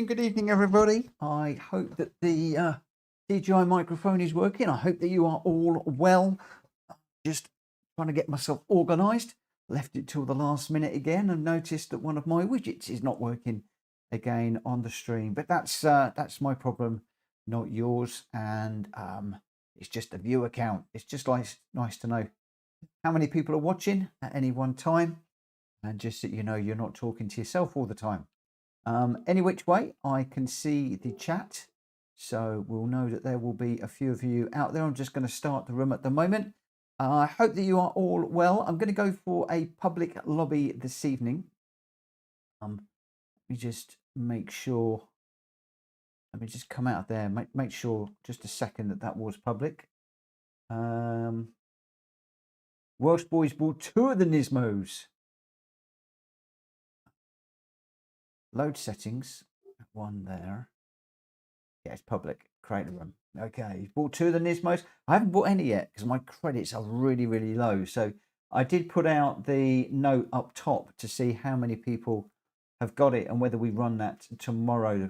good evening, everybody. I hope that the DJI microphone is working. I hope that you are all well. Just trying to get myself organised. Left it till the last minute again and noticed that one of my widgets is not working again on the stream. But that's my problem, not yours. And it's just a view account. It's just nice to know how many people are watching at any one time, and just that you know you're not talking to yourself all the time. Any which way, I can see the chat, so we'll know that there will be a few of you out there. I'm just going to start the room at the moment. I hope that you are all well. I'm going to go for a public lobby this evening. Let me just make sure. Let me just come out of there. Make sure just a second that was public. Welsh Boys bought 2 of the Nismos. Load settings, 1 there. Yeah, it's public. Create a room. Okay, he's bought 2 of the Nismos. I haven't bought any yet because my credits are really, really low. So I did put out the note up top to see how many people have got it and whether we run that tomorrow.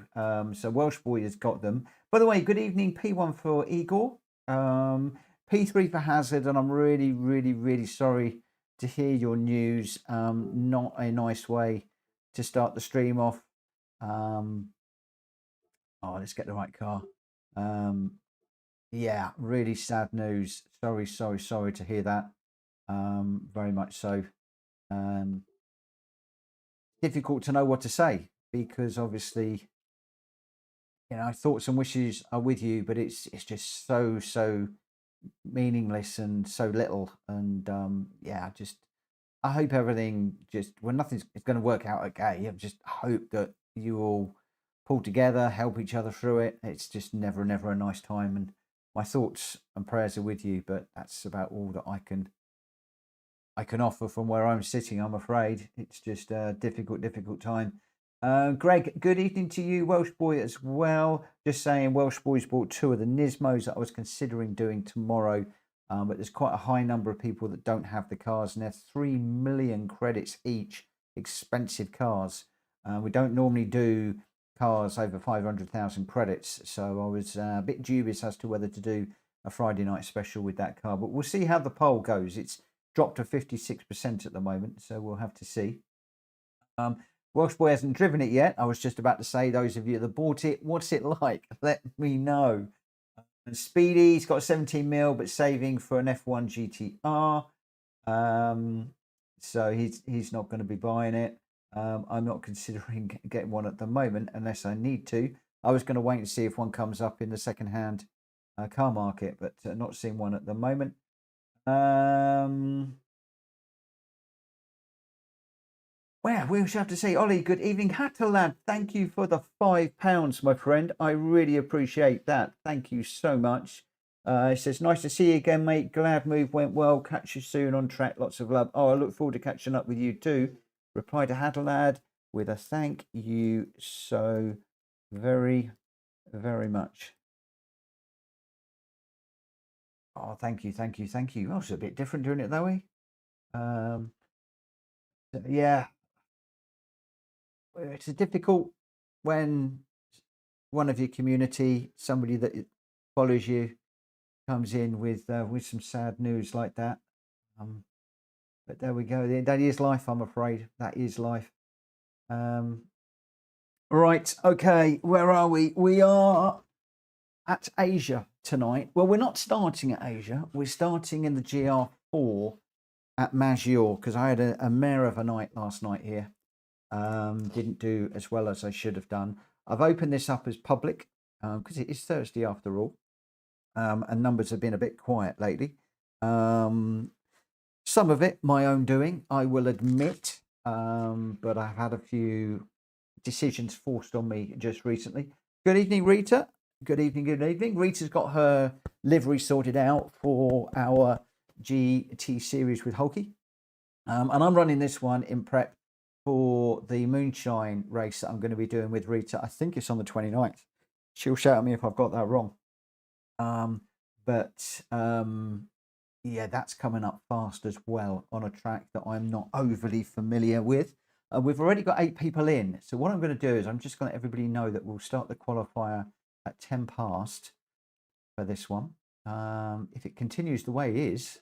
So Welsh Boy has got them. By the way, good evening, P1 for Igor, P3 for Hazard, and I'm really, really, really sorry to hear your news. Not a nice way to start the stream off. Let's get the right car. Yeah, really sad news. Sorry to hear that. Very much so. Difficult to know what to say because obviously, you know, thoughts and wishes are with you, but it's just so meaningless and so little. And yeah, I hope everything nothing's going to work out okay. I just hope that you all pull together, help each other through it. It's just never a nice time. And my thoughts and prayers are with you, but that's about all that I can offer from where I'm sitting, I'm afraid. It's just a difficult time. Greg, good evening to you. Welsh Boy as well. Just saying, Welsh Boys bought 2 of the Nismos that I was considering doing tomorrow. But there's quite a high number of people that don't have the cars, and they're 3 million credits each. Expensive cars. We don't normally do cars over 500,000 credits, so I was a bit dubious as to whether to do a Friday night special with that car. But we'll see how the poll goes. It's dropped to 56% at the moment, so we'll have to see. Welsh Boy hasn't driven it yet. I was just about to say, those of you that bought it, what's it like? Let me know. And Speedy's got 17 mil, but saving for an F1 GTR. So he's not going to be buying it. I'm not considering getting one at the moment unless I need to. I was going to wait and see if one comes up in the second-hand car market, but not seeing one at the moment. Well, we shall have to say, Ollie, good evening. Hatterlad, thank you for the £5, my friend. I really appreciate that. Thank you so much. It says, nice to see you again, mate. Glad move went well. Catch you soon on track. Lots of love. Oh, I look forward to catching up with you too. Reply to Hatterlad with a thank you so very, very much. Oh, thank you. Oh, it's a bit different doing it that way. Yeah. It's difficult when one of your community, somebody that follows you, comes in with some sad news like that. But there we go. That is life, I'm afraid. That is life. Right. Okay. Where are we? We are at Asia tonight. Well, we're not starting at Asia. We're starting in the GR4 at Maggiore because I had a mare of a night last night here. Didn't do as well as I should have done. I've opened this up as public because it is Thursday after all, and numbers have been a bit quiet lately. Some of it my own doing, I will admit, but I've had a few decisions forced on me just recently. Good evening, Rita. Good evening. Rita's got her livery sorted out for our GT series with Hulky, and I'm running this one in prep for the moonshine race that I'm going to be doing with Rita. I think it's on the 29th. She'll shout at me if I've got that wrong. Yeah, that's coming up fast as well on a track that I'm not overly familiar with. We've already got 8 people in. So what I'm going to do is I'm just going to let everybody know that we'll start the qualifier at 10 past for this one. If it continues the way it is,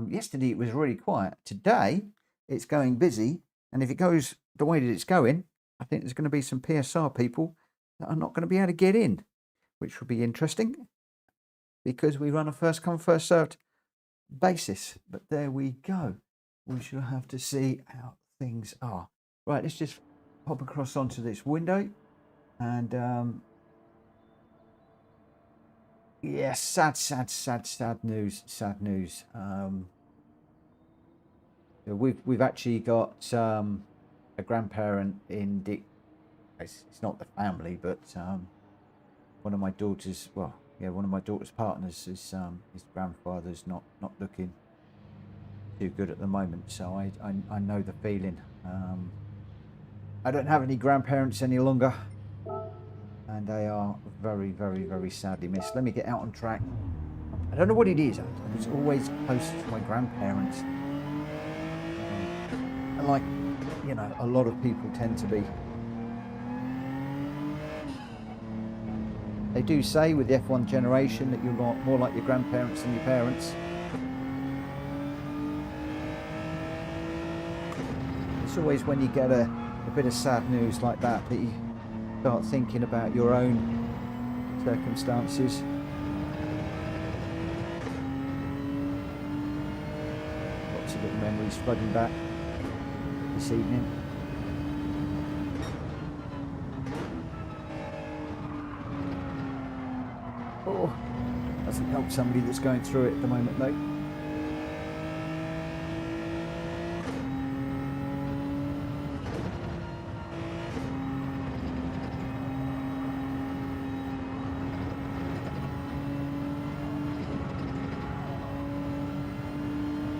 yesterday it was really quiet. Today it's going busy. And if it goes the way that it's going, I think there's going to be some PSR people that are not going to be able to get in, which will be interesting because we run a first come, first served basis. But there we go. We shall have to see how things are. Right, let's just pop across onto this window. And yeah, sad news. We've actually got a grandparent in it's not the family, but one of my daughter's, well, yeah, one of my daughter's partners is his grandfather's not looking too good at the moment, so I know the feeling. I don't have any grandparents any longer, and they are very sadly missed. Let me get out on track. I don't know what it is. I was always close to my grandparents, and like, you know, a lot of people tend to be. They do say with the F1 generation that you're more like your grandparents than your parents. It's always when you get a bit of sad news like that that you start thinking about your own circumstances. Lots of little memories flooding back this evening. Oh, doesn't help somebody that's going through it at the moment though.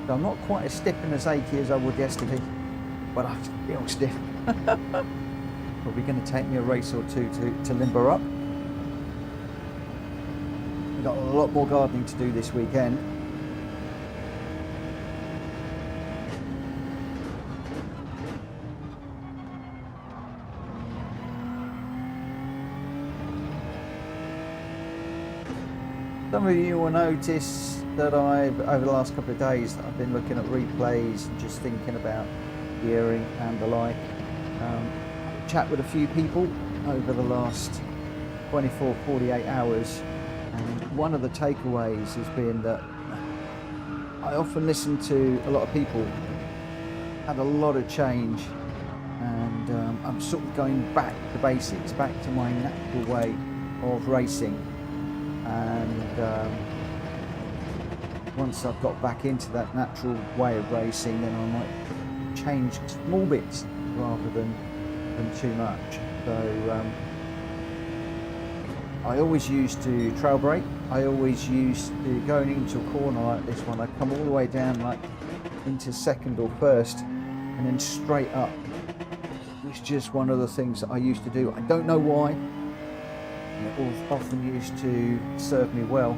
So I'm not quite as stiff and as achy as I was yesterday, but I feel stiff. Probably going to take me a race or two to limber up. We've got a lot more gardening to do this weekend. Some of you will notice that over the last couple of days, I've been looking at replays and just thinking about gearing and the like. Chat with a few people over the last 24, 48 hours, and one of the takeaways has been that I often listen to a lot of people, had a lot of change, and I'm sort of going back to basics, back to my natural way of racing. And once I've got back into that natural way of racing, then I might change small bits rather than too much. So I always used to trail brake. I always used to, going into a corner like this one, I'd come all the way down like into second or first and then straight up. It's just one of the things that I used to do. I don't know why. It often used to serve me well.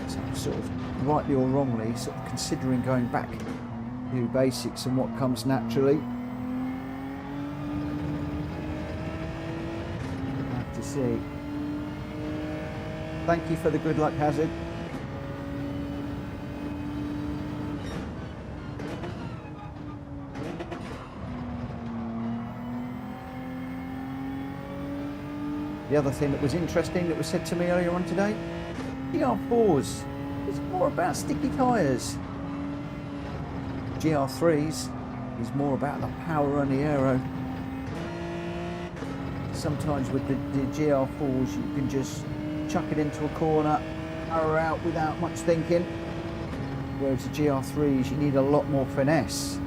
So I'm sort of, rightly or wrongly, sort of considering going back to basics and what comes naturally. We'll have to see. Thank you for the good luck hazard. The other thing that was interesting that was said to me earlier on today, GR4s is more about sticky tyres. GR3s is more about the power on the aero. Sometimes with the GR4s you can just chuck it into a corner, power out without much thinking, whereas the GR3s you need a lot more finesse.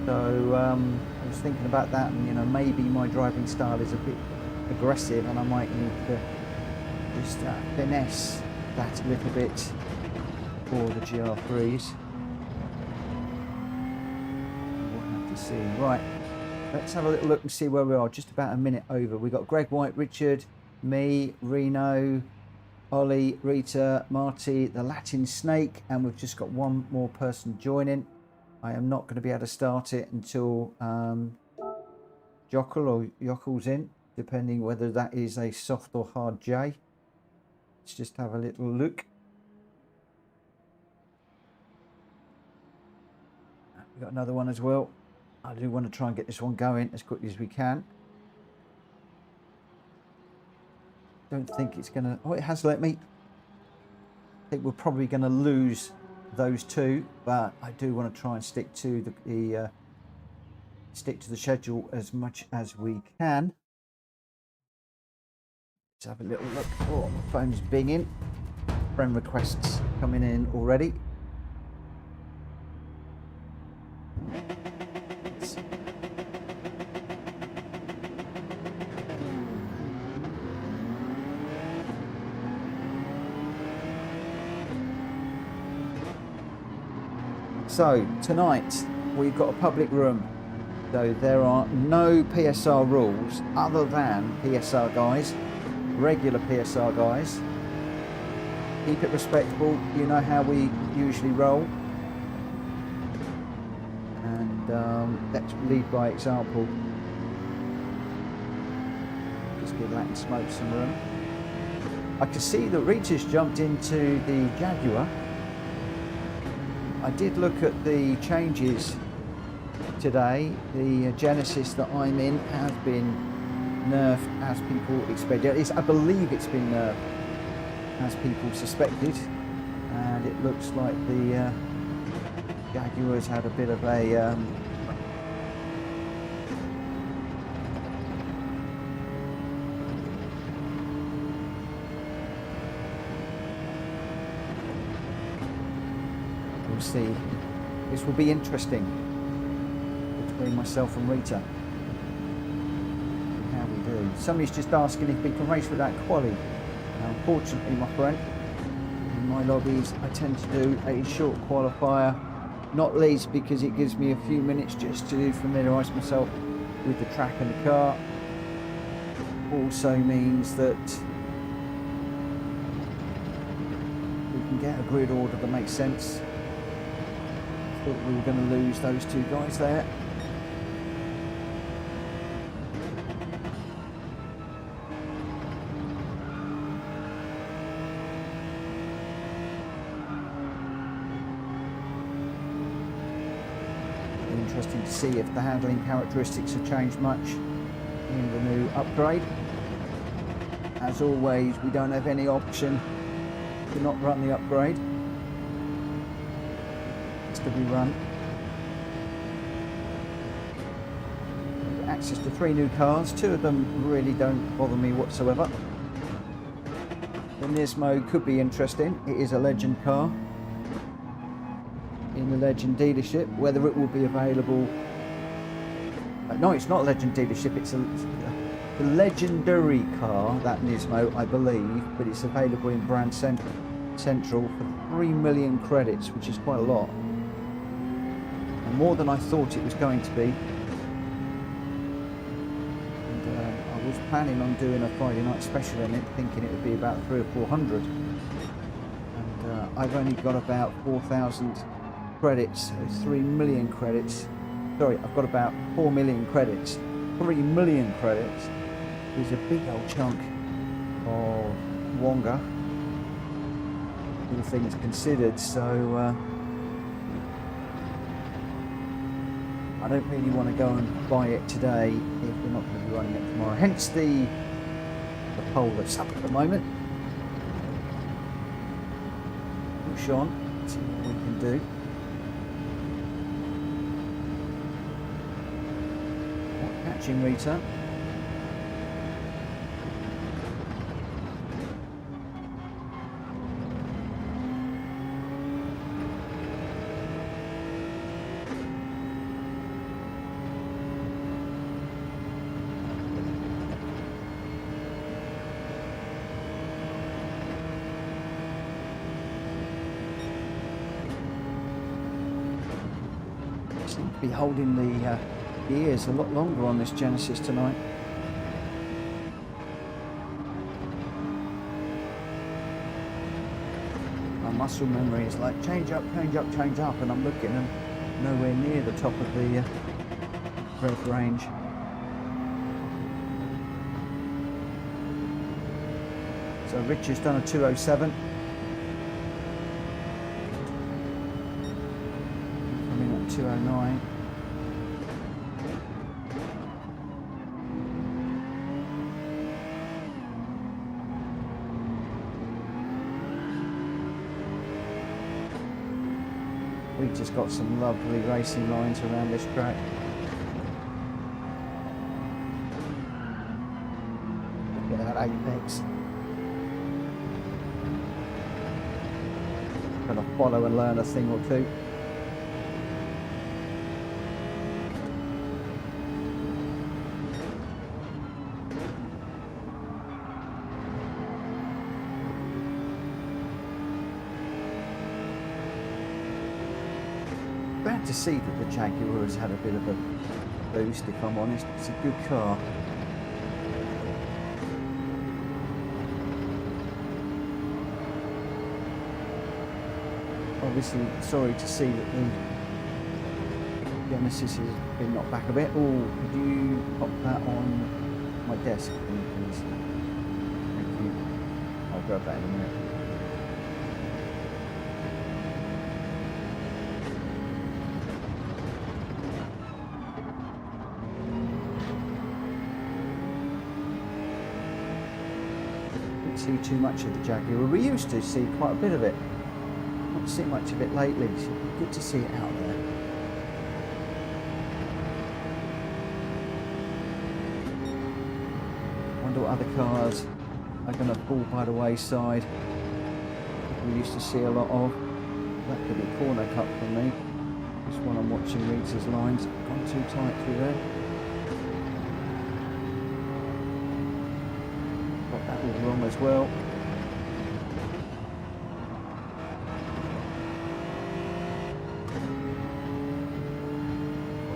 So I was thinking about that, and you know, maybe my driving style is a bit aggressive and I might need to just finesse that a little bit for the GR3s. We'll have to see. Right, let's have a little look and see where we are. Just about a minute over. We've got Greg White, Richard, me, Reno, Ollie, Rita, Marty, the Latin Snake, and we've just got one more person joining. I am not going to be able to start it until Jockle or Yockle's in, depending whether that is a soft or hard J. Let's just have a little look. We've got another one as well. I do want to try and get this one going as quickly as we can. Don't think it's going to... Oh, it has let me. I think we're probably going to lose those two, but I do want to try and stick to the schedule as much as we can. Let's have a little look. Oh, my phone's binging. Friend requests coming in already. So tonight we've got a public room, so there are no PSR rules other than PSR guys, regular PSR guys. Keep it respectable, you know how we usually roll, and let's lead by example. Just give Latin Smoke some room. I can see that Rita's jumped into the Jaguar. I did look at the changes today. The Genesis that I'm in has been nerfed as people expected. I believe it's been nerfed as people suspected, and it looks like the Jaguar's had a bit of a see. This will be interesting between myself and Rita. How we do. Somebody's just asking if we can race without quali. Now, unfortunately, my friend, in my lobbies I tend to do a short qualifier, not least because it gives me a few minutes just to familiarise myself with the track and the car. Also means that we can get a grid order that makes sense. Thought we were going to lose those two guys there. Interesting to see if the handling characteristics have changed much in the new upgrade. As always, we don't have any option to not run the upgrade. To be run. Access to 3 new cars, 2 of them really don't bother me whatsoever. The Nismo could be interesting. It is a Legend car in the Legend dealership. Whether it will be available, no, it's not a Legend dealership, it's the legendary car, that Nismo, I believe, but it's available in Brand Central for 3 million credits, which is quite a lot. More than I thought it was going to be. And I was planning on doing a Friday night special in it, thinking it would be about 300 or 400. And I've only got about 4,000 credits, so 3 million credits. Sorry, I've got about 4 million credits. 3 million credits is a big old chunk of Wonga, all things considered. So I don't really want to go and buy it today if we're not going to be running it tomorrow. Hence the poll that's up at the moment. Push on, see what we can do. Not catching Rita. Seem to be holding the gears a lot longer on this Genesis tonight. My muscle memory is like change up, and I'm looking and nowhere near the top of the rev range. So Richard's done a 207. Coming at 209. We've just got some lovely racing lines around this track. Look at that apex. Gonna follow and learn a thing or two. Glad to see that the Jaguar has had a bit of a boost, if I'm honest. It's a good car. Obviously, sorry to see that the Genesis has been knocked back a bit. Oh, could you pop that on my desk, please? Thank you. I'll grab that in a minute. Didn't see too much of the Jaguar. We used to see quite a bit of it. Not seen much of it lately. It's good to see it out there. Wonder what other cars are going to fall by the wayside. We used to see a lot of. That could be a corner cut from me. This one I'm watching Rita's lines. Gone too tight through there. Got that all wrong as well.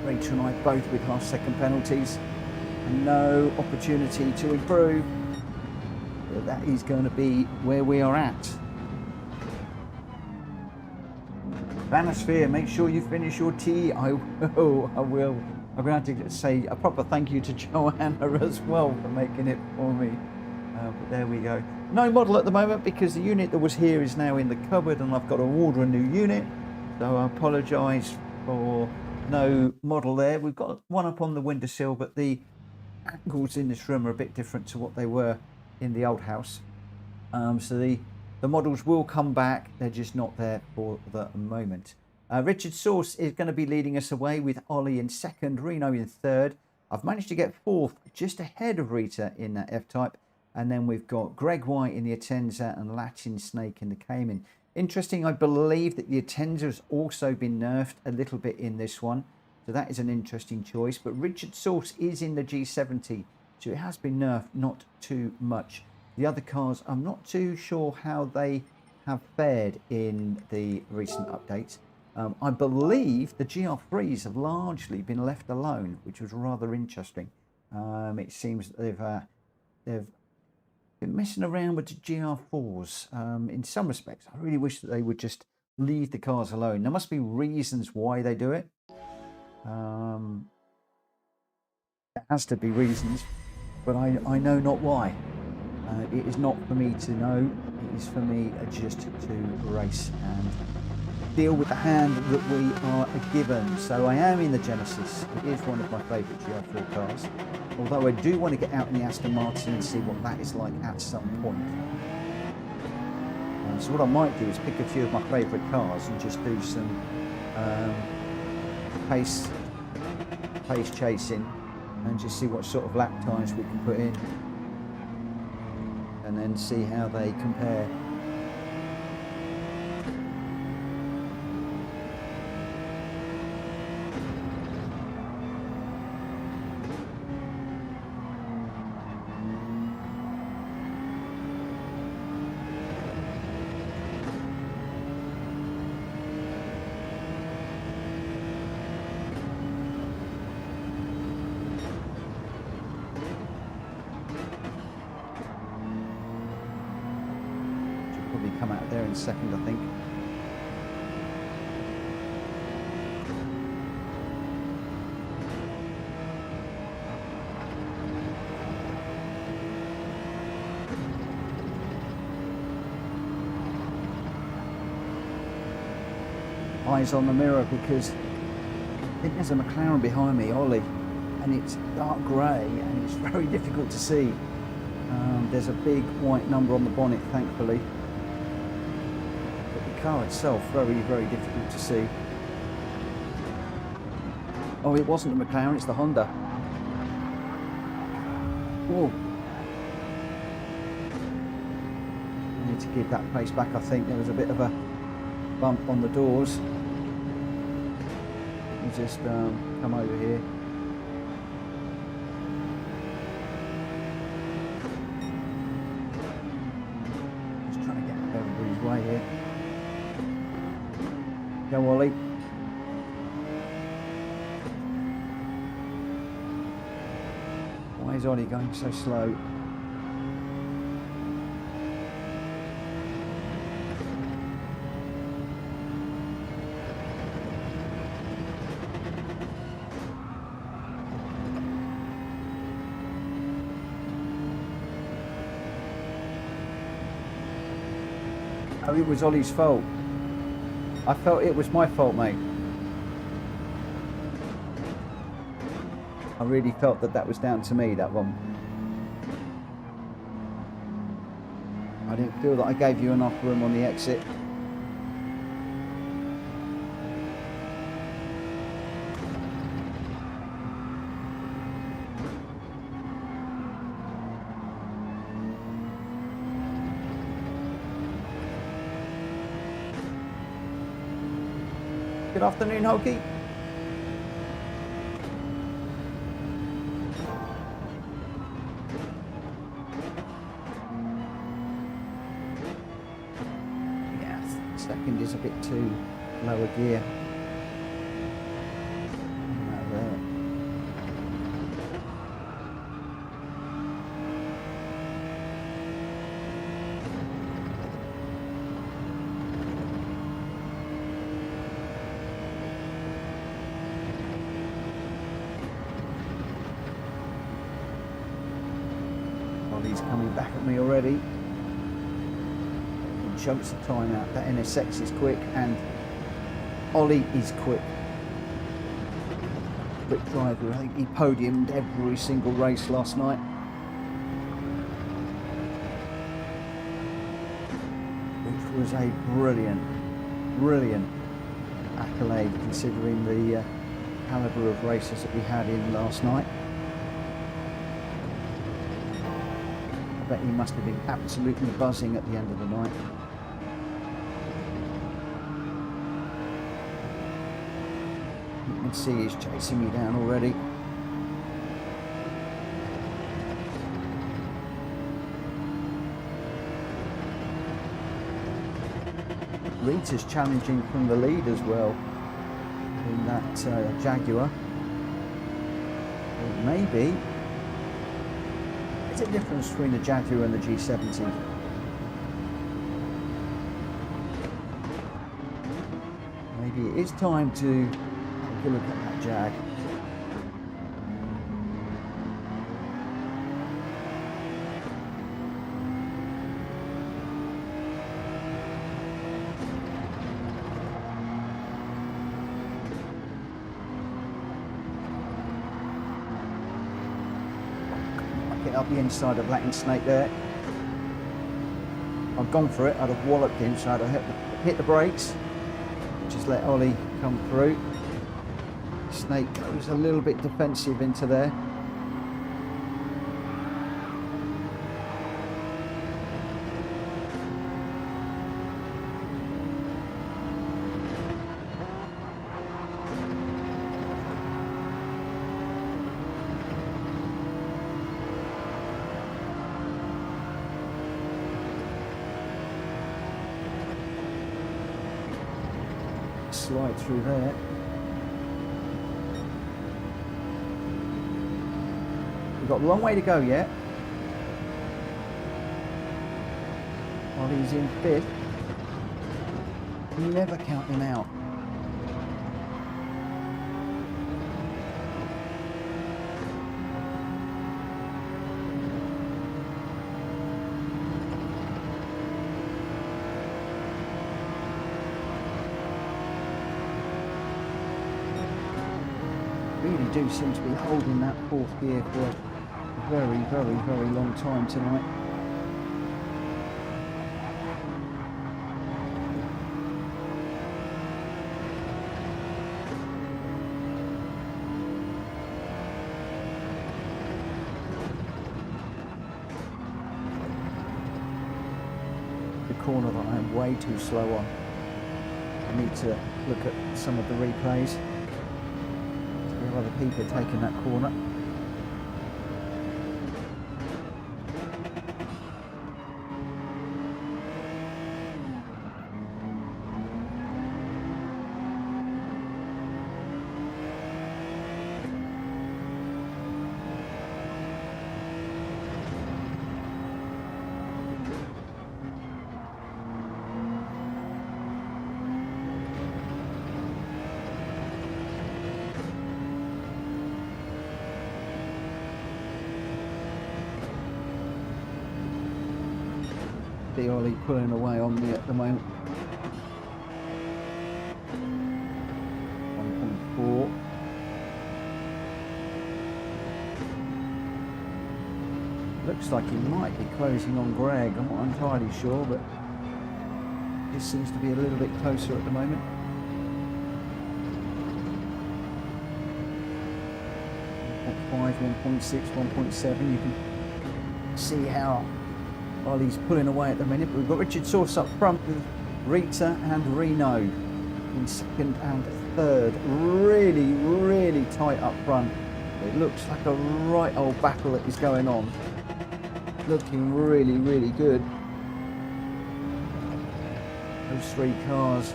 Rita and I both with half-second penalties and no opportunity to improve. But that is going to be where we are at. Vanosphere, make sure you finish your tea. I will. I'm going to have to say a proper thank you to Joanna as well for making it for me. But there we go. No model at the moment because the unit that was here is now in the cupboard and I've got to order a new unit. So I apologise for no model there. We've got one up on the windowsill, but the angles in this room are a bit different to what they were in the old house. So the models will come back. They're just not there for the moment. Richard Source is going to be leading us away with Ollie in second, Reno in third. I've managed to get fourth, just ahead of Rita in that F-Type. And then we've got Greg White in the Atenza and Latin Snake in the Cayman. Interesting, I believe that the Atenza has also been nerfed a little bit in this one. So that is an interesting choice. But Richard Source is in the G70. So it has been nerfed, not too much. The other cars, I'm not too sure how they have fared in the recent updates. I believe the GR3s have largely been left alone, which was rather interesting. It seems that they've been messing around with the GR4s in some respects. I really wish that they would just leave the cars alone. There must be reasons why they do it. There has to be reasons, but I know not why. It is not for me to know. It is for me just to race and deal with the hand that we are given. So I am in the Genesis. It is one of my favourite GR4 cars. Although I do want to get out in the Aston Martin and see what that is like at some point. So what I might do is pick a few of my favourite cars and just do some pace chasing and just see what sort of lap times we can put in. And then see how they compare. Come out there in second, I think. eyes on the mirror, because I think there's a McLaren behind me, Ollie, and it's dark grey and it's very difficult to see. There's a big white number on the bonnet, thankfully, but the car itself very, very difficult to see. Oh, it wasn't the McLaren, it's the Honda. Whoa. I need to give that pace back. I think there was a bit of a bump on the doors. Let me just come over here. Just trying to get out of everybody's way here. Go, Ollie. Why is Ollie going so slow? Oh, it was Ollie's fault. I felt it was my fault, mate. I really felt that that was down to me, that one. I didn't feel that I gave you enough room on the exit. Good afternoon, Hulky. Yeah, second is a bit too lower gear. Right there. He's coming back at me already. He jumps the time out. That NSX is quick and Ollie is quick. Quick driver. I think he podiumed every single race last night. Which was a brilliant, brilliant accolade considering the calibre of races that we had in last night. I bet he must have been absolutely buzzing at the end of the night. You can see he's chasing me down already. Rita's challenging from the lead as well in that Jaguar. Or maybe. What's the difference between the Jaguar and the G70? Maybe it is time to take a look at that Jag. Up the inside of Latin Snake there. I've gone for it, I'd have walloped him, so I'd have hit the brakes, just let Ollie come through. Snake goes a little bit defensive into there. Slide through there. We've got a long way to go yet. While he's in fifth, you never count him out. do seem to be holding that fourth gear for a very, very, very long time tonight. The corner that I am way too slow on. I need to look at some of the replays. There are other people taking that corner. The Ollie pulling away on me at the moment. 1.4. Looks like he might be closing on Greg. I'm not entirely sure, but this seems to be a little bit closer at the moment. .5, 1.6, 1.7. You can see how Ollie's pulling away at the minute. We've got Richard Source up front with Rita and Reno in second and third. Really, really tight up front. It looks like a right old battle that is going on. Looking really, really good. Those three cars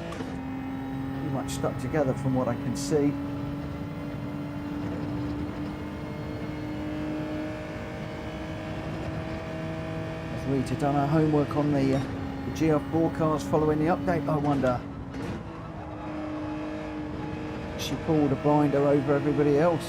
pretty much stuck together from what I can see. Rita done our homework on the GR4 cars following the update, I wonder. She pulled a blinder over everybody else.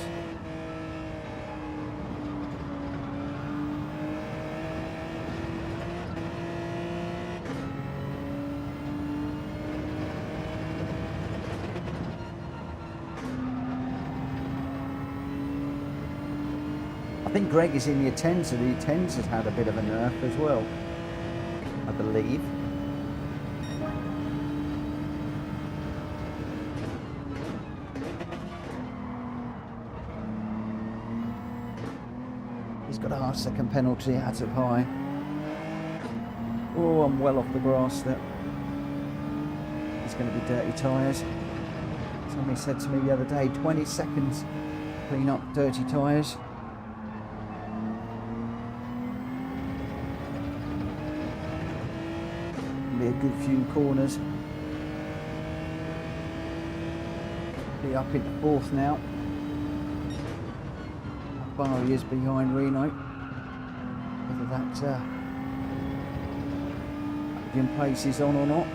I think Greg is in the 10s, so the 10s has had a bit of a nerf as well, I believe. He's got a half-second penalty out of high. Oh, I'm well off the grass there. It's going to be dirty tyres. Somebody said to me the other day, 20 seconds, clean up dirty tyres. A good few corners. Be up into fourth now. How far he is behind Reno. Whether that in place is on or not.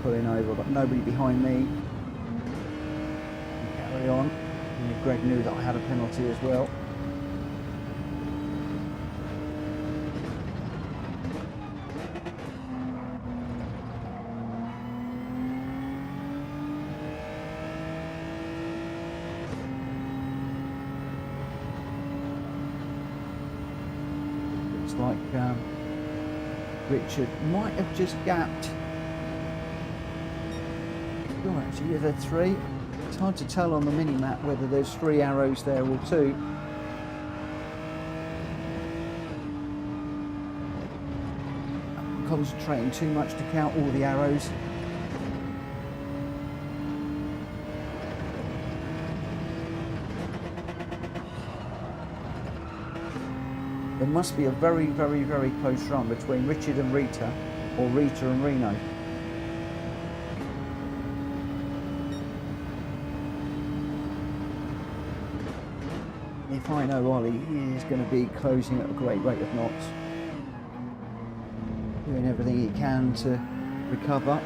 Pulling over, but nobody behind me. Carry on. And Greg knew that I had a penalty as well. Looks like Richard might have just gapped. Oh, actually, are there three? It's hard to tell on the mini-map whether there's 3 arrows there or 2. I'm concentrating too much to count all the arrows. There must be a very, very, very close run between Richard and Rita, or Rita and Reno. If I know Ollie, he is going to be closing at a great rate of knots. doing everything he can to recover.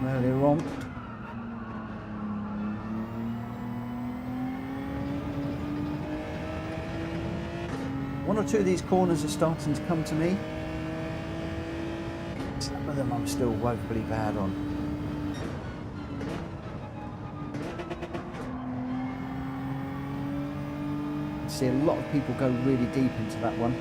Earlier on. One or two of these corners are starting to come to me. Some of them I'm still woefully bad on. I see a lot of people go really deep into that one.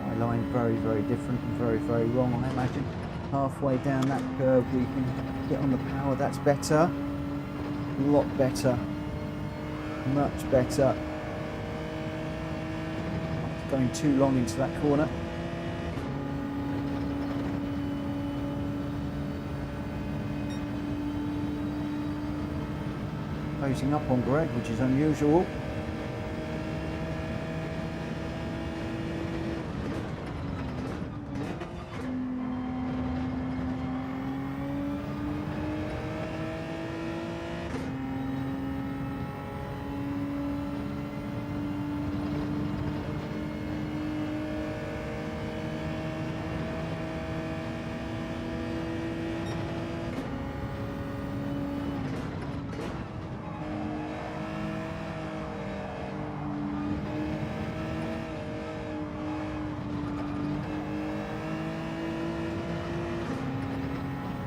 My line very, very different and very, very wrong, I imagine. Halfway down that curve we can get on the power. That's better. A lot better. Much better. Not going too long into that corner. Closing up on Greg, which is unusual.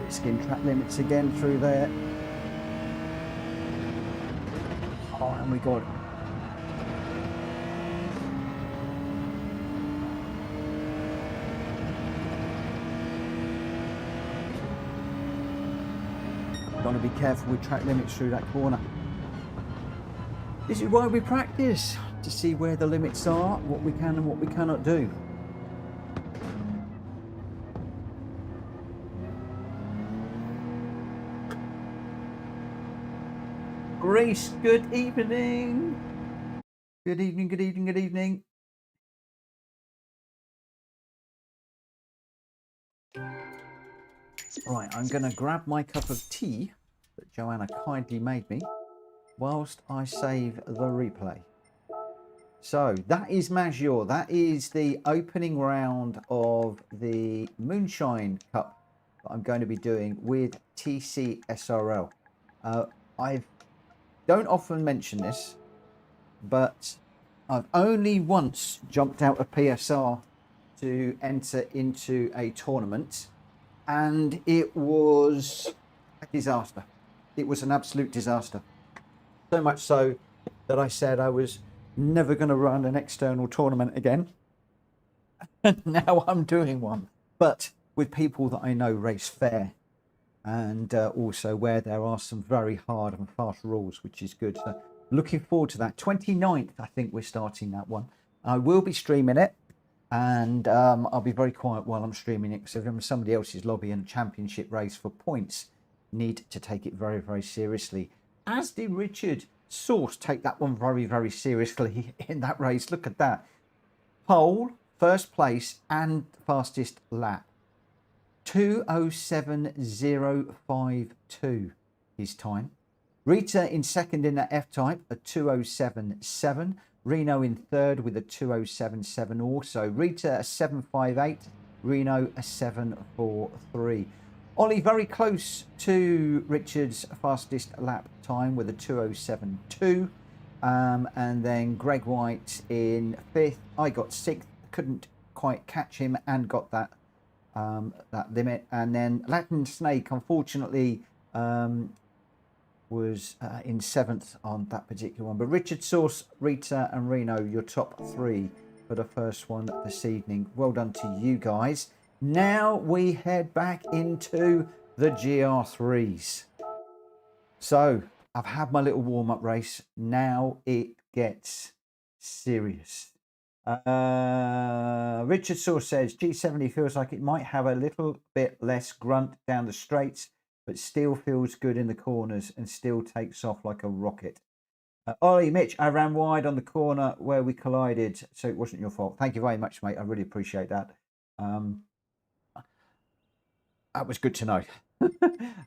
Skin track limits again through there. Oh, and we got it. Got to be careful with track limits through that corner. This is why we practice, to see where the limits are, what we can and what we cannot do. Grace, good evening. Good evening, good evening, good evening. Right, I'm going to grab my cup of tea that Joanna kindly made me whilst I save the replay. So that is Maggiore. That is the opening round of the Moonshine Cup that I'm going to be doing with TC SRL. I don't often mention this, but I've only once jumped out of PSR to enter into a tournament, and it was a disaster. It was an absolute disaster. So much so that I said I was never going to run an external tournament again. And now I'm doing one, but with people that I know race fair, and also where there are some very hard and fast rules, which is good. So looking forward to that. 29th, I think we're starting that one. I will be streaming it, and I'll be very quiet while I'm streaming it, because if I'm somebody else's lobby and a championship race for points, need to take it very, very seriously. As did Richard Source take that one very, very seriously in that race. Look at that. Pole, first place, and fastest lap. 2:07.052 his time. Rita in second in that F-type, a 2:07.7. Reno in third with a 2:07.7 also. Rita a 7:58. Reno a 7:43. Ollie very close to Richard's fastest lap time with a 2:07.2. And then Greg White in fifth. I got sixth. Couldn't quite catch him and got that that limit. And then Latin Snake unfortunately was in seventh on that particular one. But Richard Source, Rita and Reno, your top three for the first one this evening. Well done to you guys. Now we head back into the GR3s. So I've had my little warm-up race. Now it gets serious. Richard Source says G70 feels like it might have a little bit less grunt down the straights, but still feels good in the corners and still takes off like a rocket. Ollie, Mitch, I ran wide on the corner where we collided, so it wasn't your fault. Thank you very much, mate. I really appreciate that. that was good to know.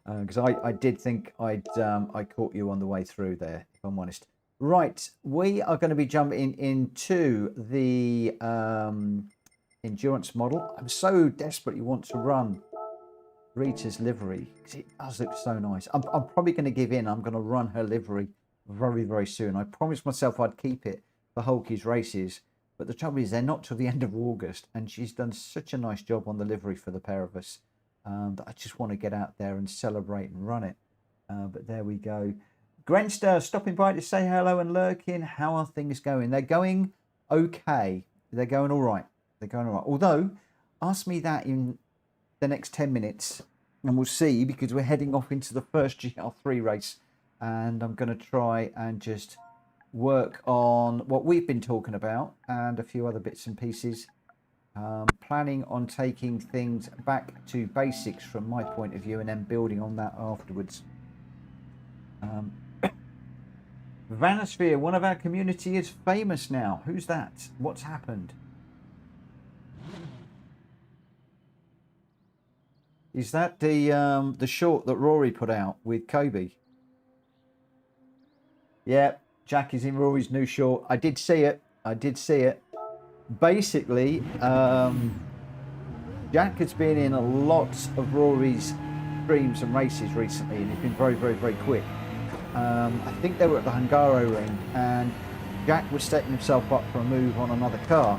Because I did think I caught you on the way through there, if I'm honest. Right, we are going to be jumping into the endurance model. I'm so desperately want to run Rita's livery because it does look so nice. I'm probably going to give in. I'm going to run her livery very, very soon. I promised myself I'd keep it for Hulky's races, but the trouble is they're not till the end of August, and she's done such a nice job on the livery for the pair of us that I just want to get out there and celebrate and run it. But there we go. Grenster stopping by to say hello and lurking. How are things going? They're going okay. They're going all right. They're going all right. Although, ask me that in the next 10 minutes and we'll see, because we're heading off into the first GR3 race, and I'm going to try and just work on what we've been talking about and a few other bits and pieces. Planning on taking things back to basics from my point of view and then building on that afterwards. Vanosphere, one of our community is famous now. Who's that? What's happened? Is that the short that Rory put out with Kobe? Yeah, Jack is in Rory's new short. I did see it. I did see it. Basically, Jack has been in a lot of Rory's streams and races recently, and he's been very, very, very quick. I think they were at the Hungaro ring, and Jack was setting himself up for a move on another car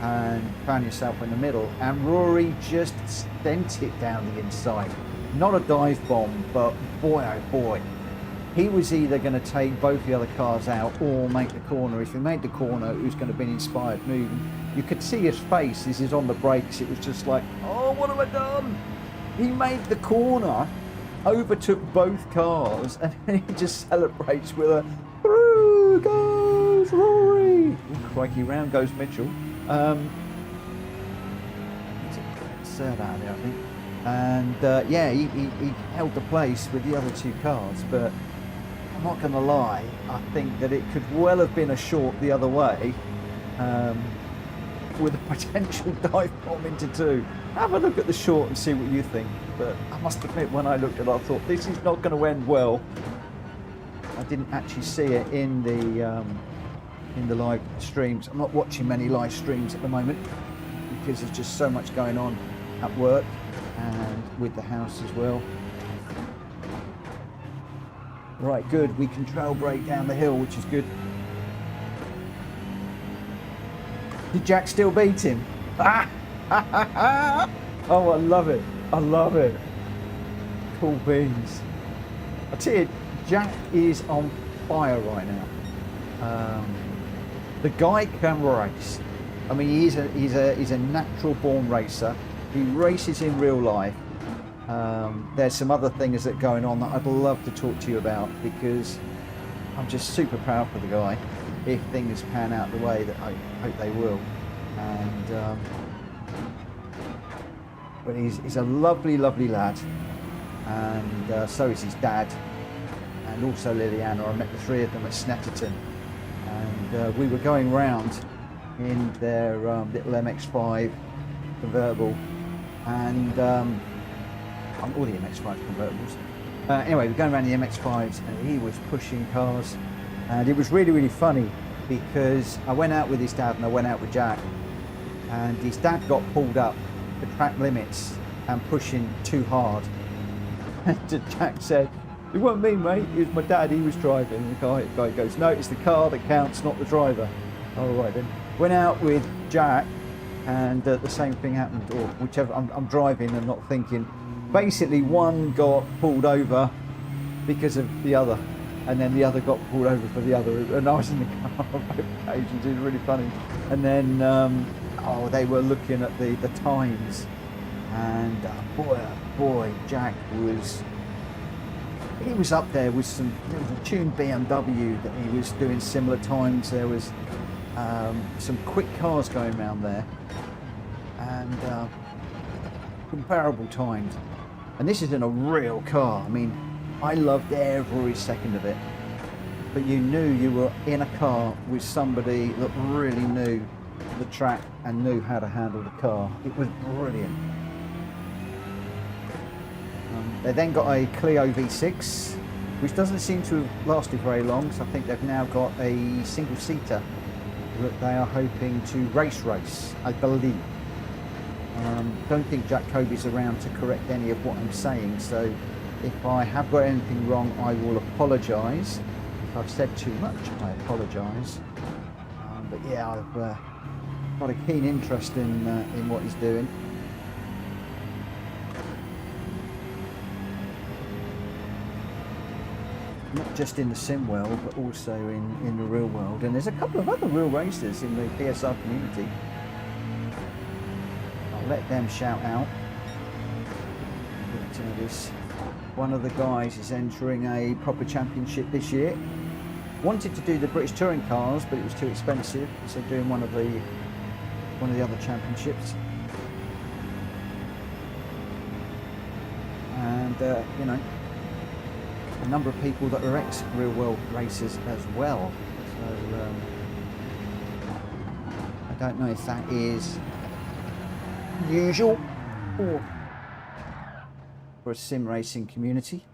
and found himself in the middle, and Rory just sent it down the inside. Not a dive bomb, but boy oh boy, he was either going to take both the other cars out or make the corner. If he made the corner, it was going to be an inspired move. You could see his face as he's on the brakes. It was just like, oh, what have I done? He made the corner, overtook both cars, and then he just celebrates with a through goes Rory. Ooh, crikey, round goes Mitchell. Third out of there, I think. And yeah, he held the place with the other two cars, but I'm not going to lie, I think that it could well have been a short the other way, with a potential dive bomb into two. Have a look at the short and see what you think. But I must admit, when I looked at it, I thought this is not going to end well. I didn't actually see it in the live streams. I'm not watching many live streams at the moment because there's just so much going on at work and with the house as well. Right, good. We can trail brake down the hill, which is good. Did Jack still beat him? Oh, I love it. I love it. Cool beans. I tell you, Jack is on fire right now. The guy can race. I mean, he's a natural born racer. He races in real life. There's some other things that are going on that I'd love to talk to you about, because I'm just super proud for the guy if things pan out the way that I hope they will. And but he's a lovely, lovely lad, and so is his dad, and also Liliana. I met the three of them at Snetterton, and we were going round in their little MX-5 convertible, and all the MX-5 convertibles. Anyway, we're going around the MX-5s, and he was pushing cars, and it was really, really funny because I went out with his dad and I went out with Jack, and his dad got pulled up the track limits and pushing too hard. And Jack said, "It wasn't me, mate, it was my dad, he was driving." And the guy goes, "No, it's the car that counts, not the driver." All right then. Went out with Jack, and the same thing happened, or whichever. I'm driving and not thinking. Basically, one got pulled over because of the other, and then the other got pulled over for the other, and I was in the car on both occasions. It was really funny. And then they were looking at the times, and boy, Jack was up there with there was a tuned BMW that he was doing similar times. There was some quick cars going around there, and comparable times. And this isn't a real car. I mean, I loved every second of it. But you knew you were in a car with somebody that really knew the track and knew how to handle the car. It was brilliant. They then got a Clio V6, which doesn't seem to have lasted very long, so I think they've now got a single-seater that they are hoping to race, I believe. Don't think Jack Kobe's around to correct any of what I'm saying, so if I have got anything wrong, I will apologise. If I've said too much, I apologise. But yeah, I've got a keen interest in what he's doing. Not just in the sim world, but also in the real world. And there's a couple of other real racers in the PSR community. I'll let them shout out. But, one of the guys is entering a proper championship this year. Wanted to do the British touring cars, but it was too expensive, so doing one of the other championships. And you know, a number of people that are ex-real world racers as well. So I don't know if that is usual or for a sim racing community,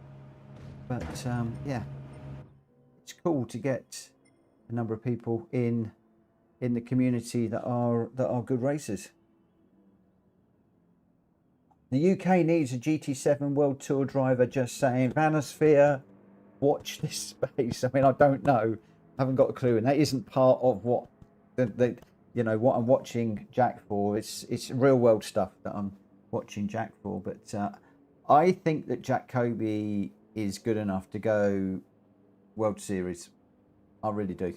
but yeah, it's cool to get a number of people in the community that are good racers. The UK needs a GT7 World Tour driver, just saying. Vanosphere, watch this space. I mean, I don't know. I haven't got a clue. And that isn't part of what you know, what I'm watching Jack for. It's real world stuff that I'm watching Jack for. But I think that Jack Kobe is good enough to go World Series. I really do.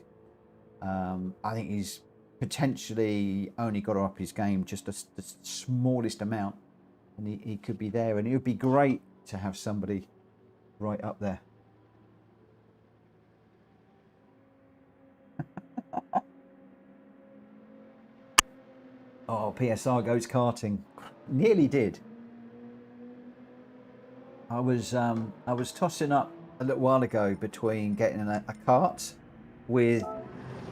I think he's potentially only got to up his game just the smallest amount. And he could be there, and it would be great to have somebody right up there. Oh, PSR goes karting. Nearly did. I was tossing up a little while ago between getting a kart with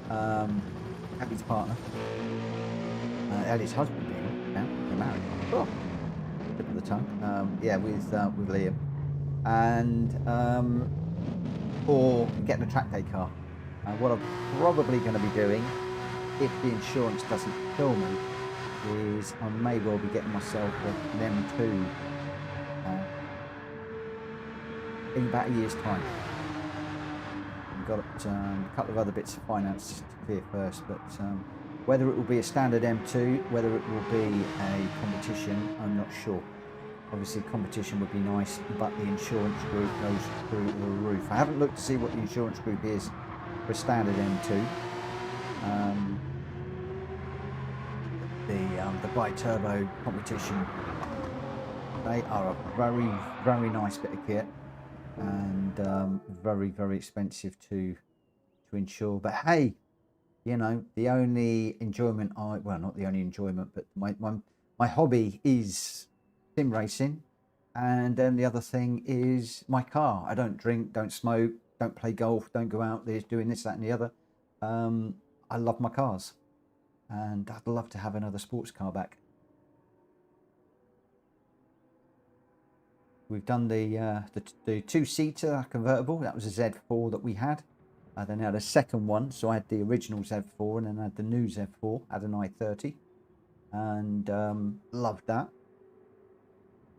Abby's partner, Ellie's husband, now they're married. Oh. Tip of the tongue. Yeah, with Liam, and or getting a track day car. What I'm probably going to be doing, if the insurance doesn't kill me, is I may well be getting myself an M2 in about a year's time. I've got a couple of other bits of finance to clear first, but whether it will be a standard M2, whether it will be a competition, I'm not sure. Obviously, competition would be nice, but the insurance group goes through the roof. I haven't looked to see what the insurance group is for a standard M2. The bi-turbo competition, they are a very, very nice bit of kit, and very, very expensive to insure. But hey, you know, the only enjoyment well, not the only enjoyment, but my hobby is sim racing, and then the other thing is my car. I don't drink, don't smoke, don't play golf, don't go out there doing this, that, and the other. I love my cars, and I'd love to have another sports car back. We've done the two-seater convertible. That was a Z4 that we had. Then I had a second one, so I had the original Z4, and then I had the new Z4, had an i30, and loved that.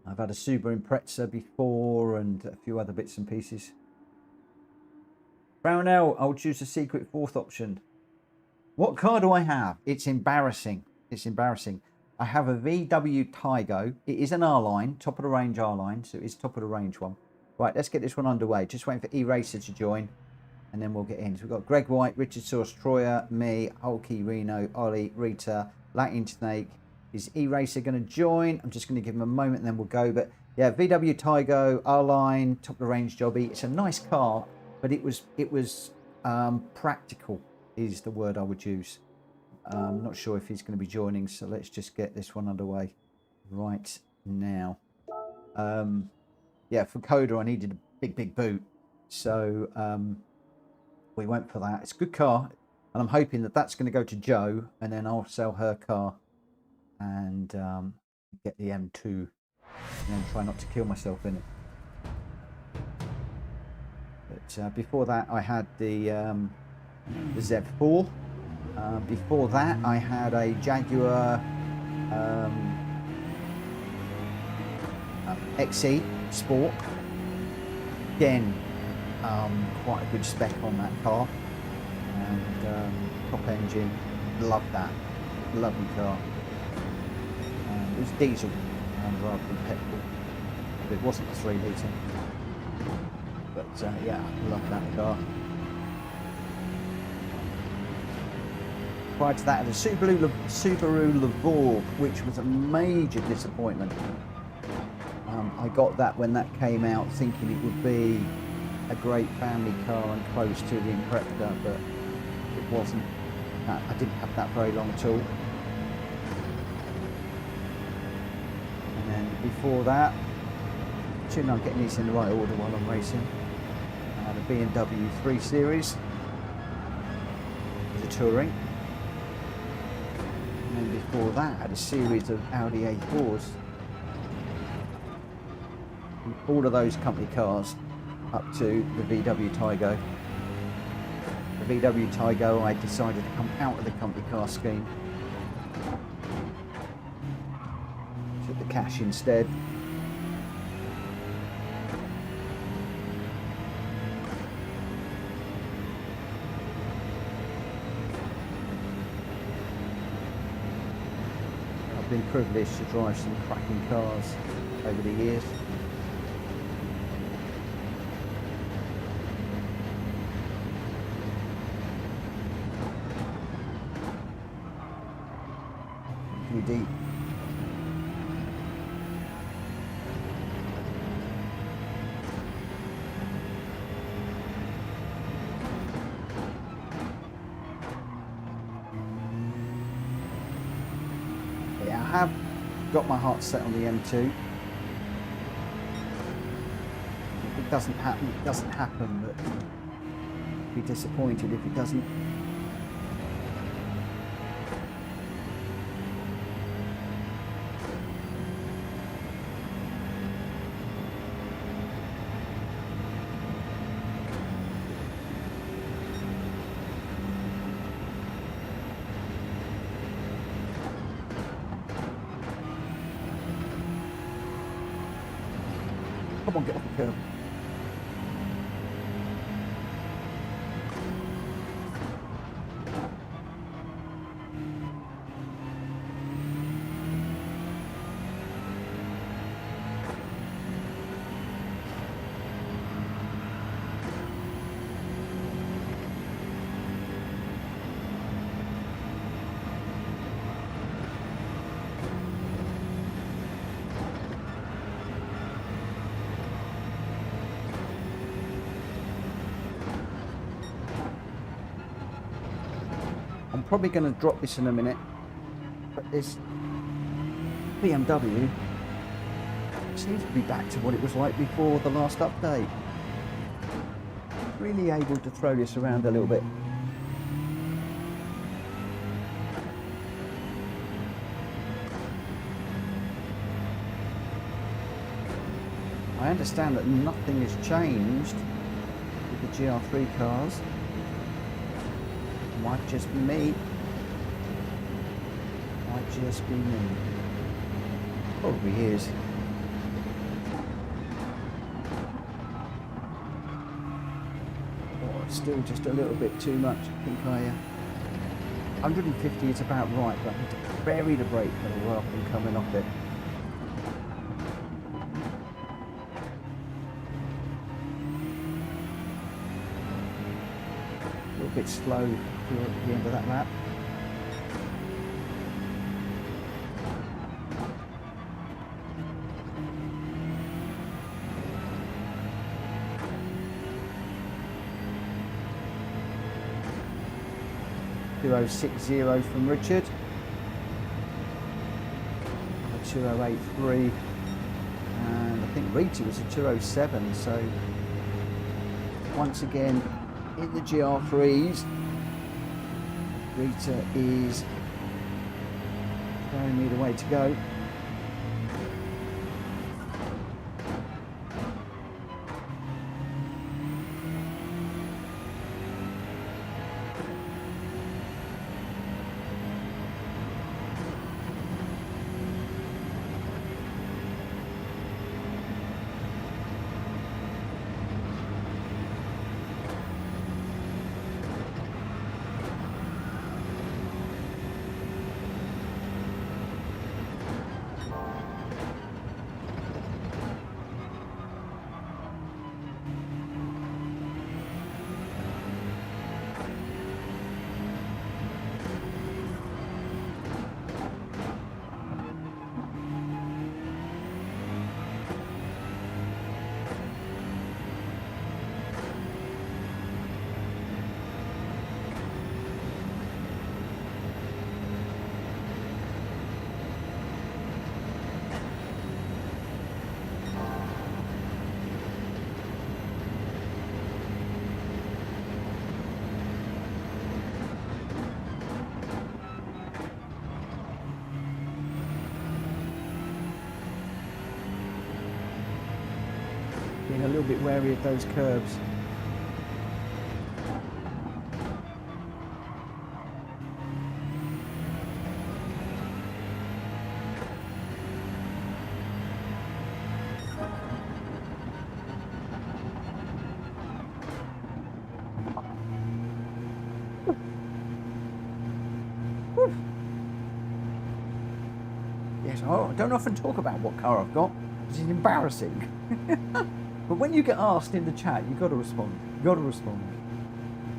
I've had a Subaru Impreza before, and a few other bits and pieces. Brownell, I'll choose the secret fourth option. What car do I have? It's embarrassing. It's embarrassing. I have a VW Tygo. It is an R-Line, top of the range R-Line, so it's top of the range one. Right, let's get this one underway. Just waiting for E-Racer to join, and then we'll get in. So we've got Greg White, Richard Source, Troyer, me, Hulky, Reno, Ollie, Rita, Latin Snake. Is E-Racer going to join? I'm just going to give him a moment and then we'll go. But yeah, VW Tygo, R-Line, top of the range jobby. It's a nice car, but it was practical is the word I would use. I'm not sure if he's going to be joining, so let's just get this one underway right now. Yeah, for Coda I needed a big boot, so we went for that. It's a good car, and I'm hoping that that's going to go to Jo, and then I'll sell her car and get the M2, and then try not to kill myself in it. before that I had the ZEV4. Before that I had a Jaguar XE Sport. Again, quite a good spec on that car, and top engine. Love that, lovely car. It was diesel rather than petrol. It wasn't a 3 litre, but yeah, love that car. Prior to that, I had a Subaru Lavore, which was a major disappointment. I got that when that came out, thinking it would be a great family car and close to the Impreza, but it wasn't. I didn't have that very long at all. And then before that, assuming I'm getting these in the right order while I'm racing, I had a BMW 3 Series, the touring. And then before that, I had a series of Audi A4s. And all of those company cars up to the VW Taigo. The VW Taigo, I decided to come out of the company car scheme. Took the cash instead. I've been privileged to drive some cracking cars over the years. Deep. Yeah, I have got my heart set on the M2. If it doesn't happen, it doesn't happen, but I'd be disappointed if it doesn't. Come on, get off the curb. I'm probably going to drop this in a minute, but this BMW seems to be back to what it was like before the last update. Really able to throw this around a little bit. I understand that nothing has changed with the GR3 cars. Might just be me. Might just be me. Probably is. Oh, it's still just a little bit too much. I think 150 is about right, but I need to bury the brake pedal rather than coming off it. A little bit slow at the end of that lap. .060 from Richard, 2083, and I think Rita was a 207. So once again in the GR3s, Rita is showing me the way to go. being a little bit wary of those curbs. Yes, I don't often talk about what car I've got. It's embarrassing. But when you get asked in the chat, you've got to respond. You've got to respond.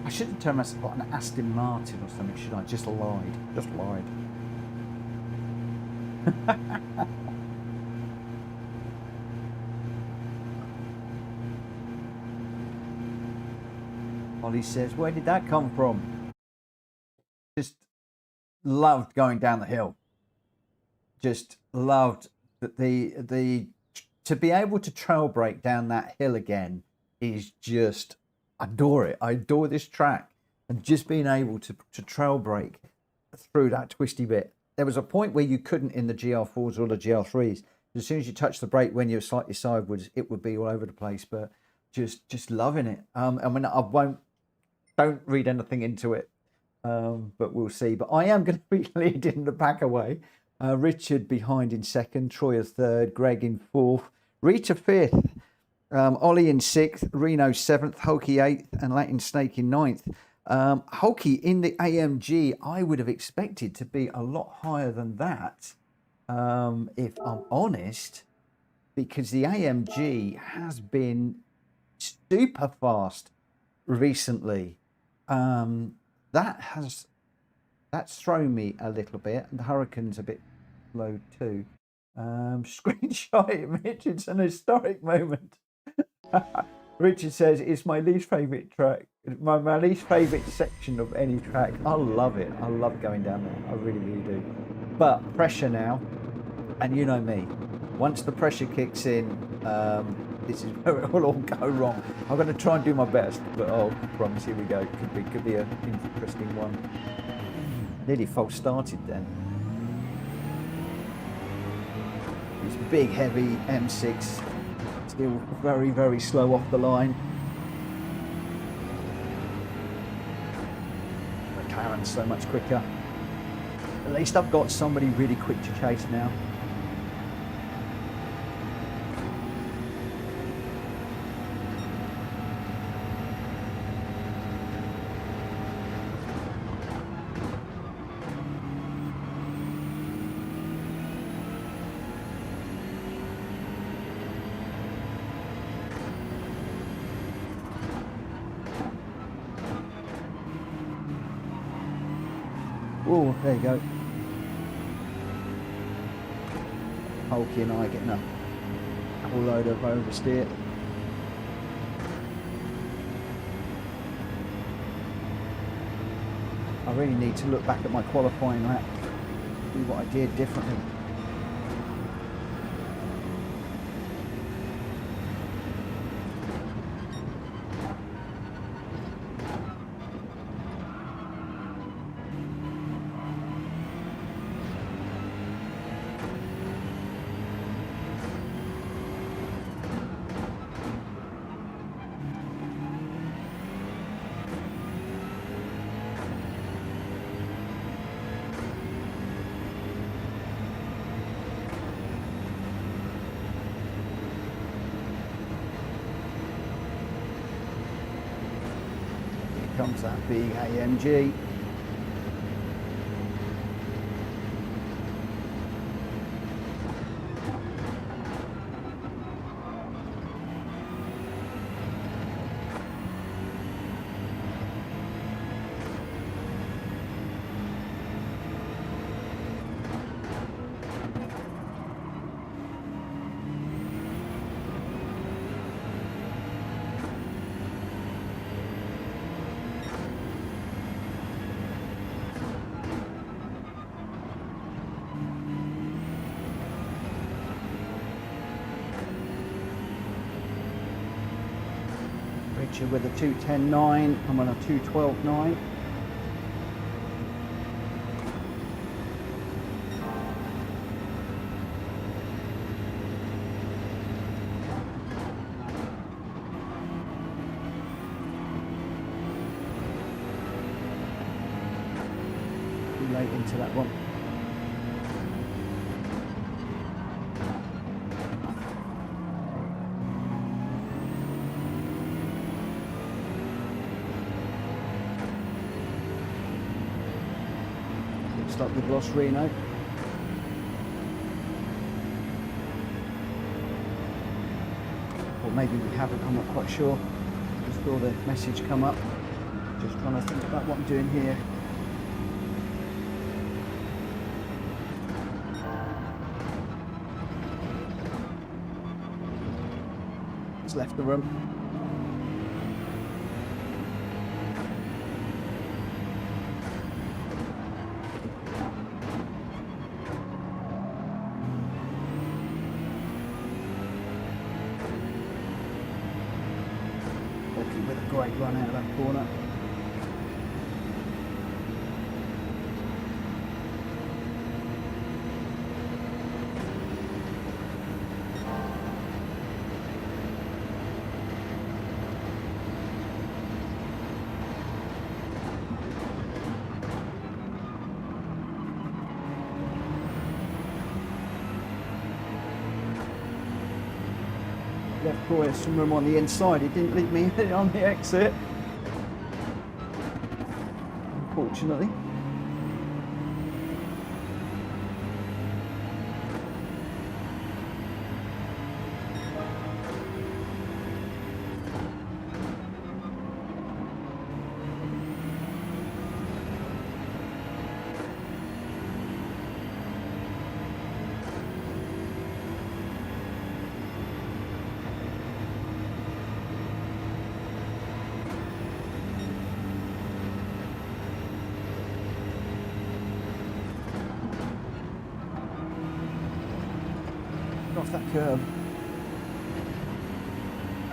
I should have turned myself like an Aston Martin or something, should I? Just lied. Just lied. Ollie says, where did that come from? Just loved going down the hill. Just loved that the to be able to trail brake down that hill again is just, I adore it. I adore this track, and just being able to trail brake through that twisty bit. There was a point where you couldn't in the GR4s or the GR3s. As soon as you touched the brake when you were slightly sideways, it would be all over the place. But just loving it. I mean, don't read anything into it, but we'll see. But I am going to be leading the pack away. Richard behind in second, Troy a third, Greg in fourth, Rita fifth, Ollie in sixth, Reno seventh, Hulky eighth, and Latin Snake in ninth. Hulky in the AMG, I would have expected to be a lot higher than that, if I'm honest, because the AMG has been super fast recently. That's thrown me a little bit, and the Hurricane's a bit low too. Screenshot image, it's an historic moment. Richard says it's my least favourite track, my least favourite section of any track. I love it. I love going down there. I really, really do. But pressure now, and you know me. Once the pressure kicks in, this is where it will all go wrong. I'm going to try and do my best, but I promise. Here we go. Could be an interesting one. Nearly false started then. This big, heavy M6, still very, very slow off the line. McLaren's so much quicker. At least I've got somebody really quick to chase now. Oh, there you go. Hulky and I getting a whole load of oversteer. I really need to look back at my qualifying lap, do what I did differently. Comes that big AMG. With a 210.9, I'm on a 212.9. into that one. Looks like we've lost Reno. Or maybe we haven't, I'm not quite sure. Just saw the message come up. Just trying to think about what I'm doing here. It's left the room. Hulky with a great run out of that corner. Left Troy some room on the inside. He didn't leave me on the exit, unfortunately. Off that curb.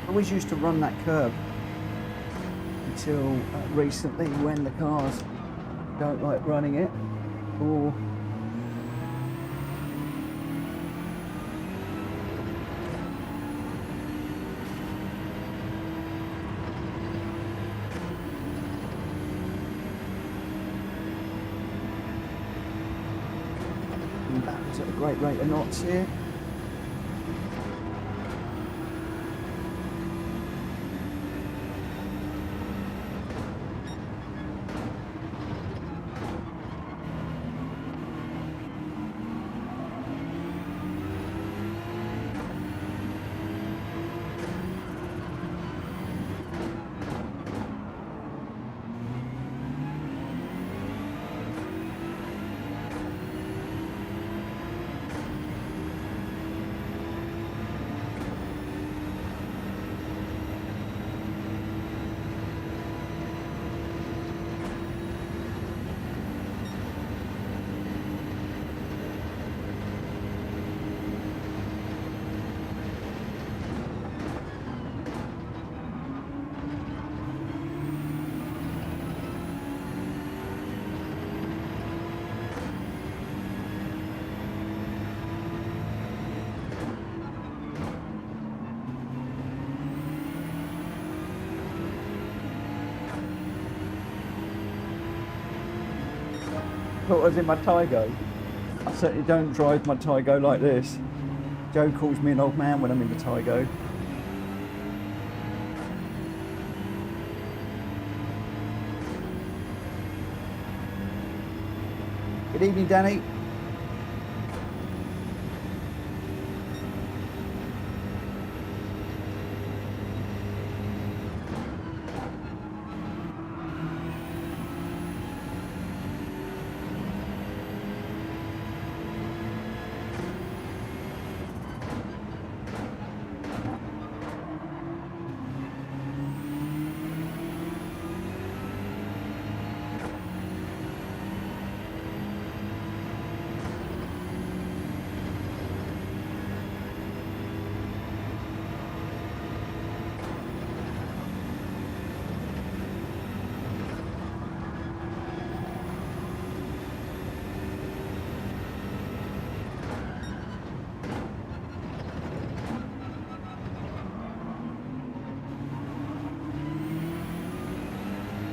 I always used to run that curb until recently, when the cars don't like running it, or and that was at a great rate of knots here. Thought I was in my Tygo. I certainly don't drive my Tygo like this. Joe calls me an old man when I'm in the Tygo. Good evening, Danny.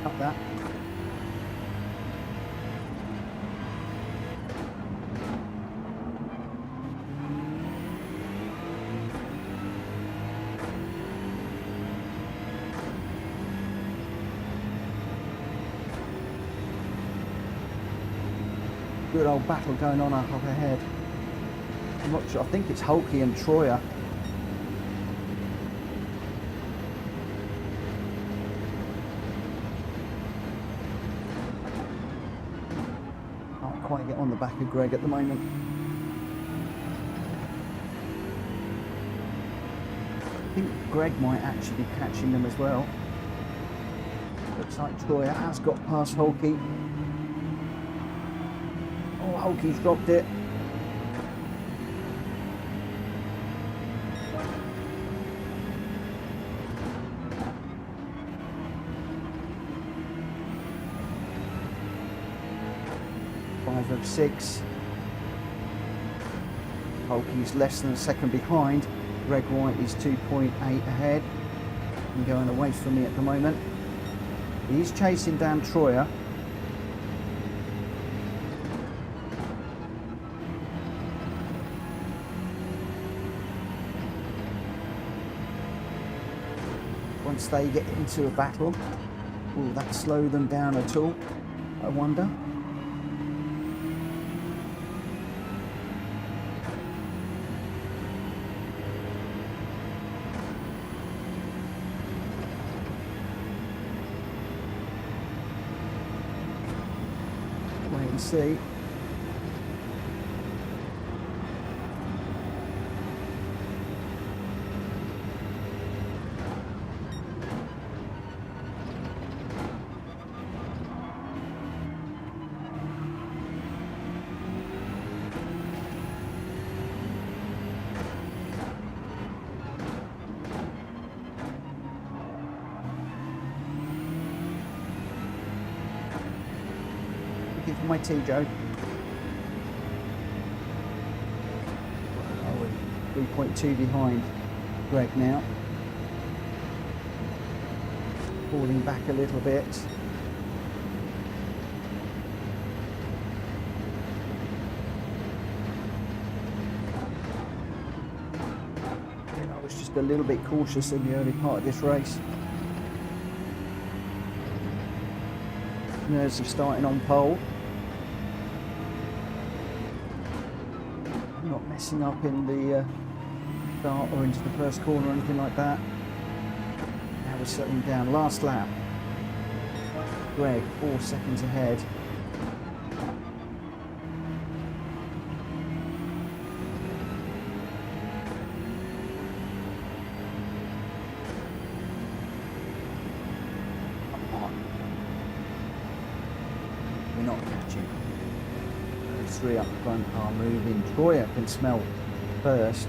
Up that. good old battle going on up ahead. I'm not sure, I think it's Hulky and Troyer. Can't quite get on the back of Greg at the moment. I think Greg might actually be catching them as well. Looks like Troyer has got past Hulky. Oh, Hulky's dropped it. Five of six. Hulky's less than a second behind. Greg White is 2.8 ahead and going away from me at the moment. He's chasing down Troyer. Once they get into a battle, will that slow them down at all? I wonder. Wait and see. Give my tea, Joe. Oh, we're 3.2 behind Greg now. Falling back a little bit. I was just a little bit cautious in the early part of this race. Nerves of starting on pole. Not messing up in the start or into the first corner or anything like that. Now we're settling down. Last lap. Greg 4 seconds ahead. We're not catching. Those three up front are moving. Troyer can smell first.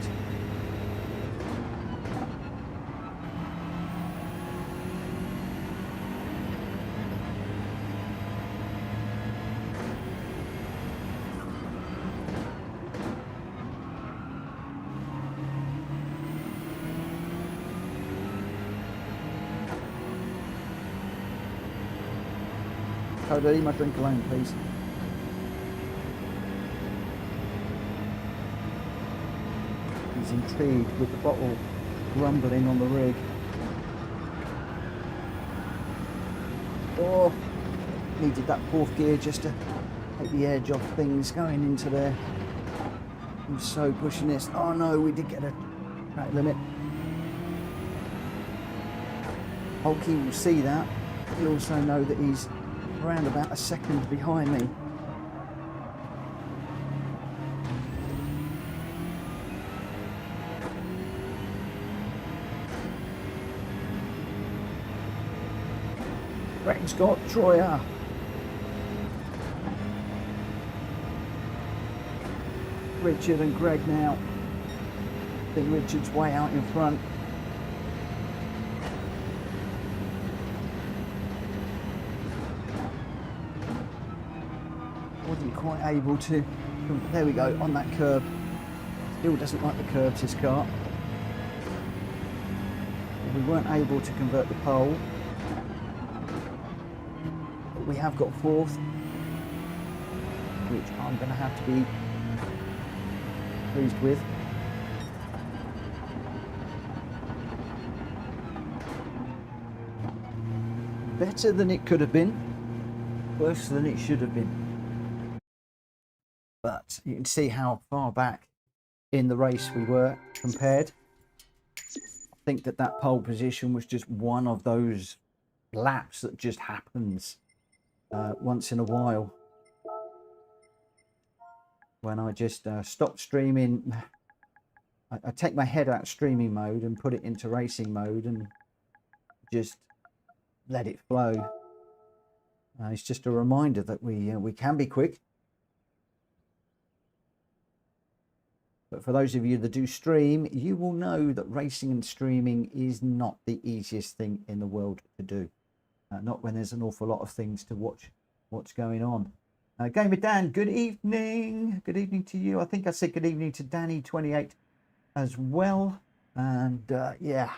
Coda, leave my drink alone, please. He's intrigued with the bottle rumbling on the rig. Oh, needed that fourth gear just to take the edge off things going into there. I'm so pushing this. Oh no, we did get a track limit. Hulky will see that. He'll also know that he's around about a second behind me. Greg's got Troyer. Richard and Greg now. I think Richard's way out in front. Wasn't quite able to. There we go, on that curb. Still doesn't like the curbs, this car. We weren't able to convert the pole. But we have got fourth, which I'm going to have to be pleased with. Better than it could have been, worse than it should have been. but you can see how far back in the race we were compared. I think that pole position was just one of those laps that just happens once in a while, when I just stop streaming. I take my head out of streaming mode and put it into racing mode and just let it flow. It's just a reminder that we can be quick. But for those of you that do stream, you will know that racing and streaming is not the easiest thing in the world to do. Not when there's an awful lot of things to watch what's going on. Gamer Dan, good evening. Good evening to you. I think I said good evening to Danny28 as well. And yeah,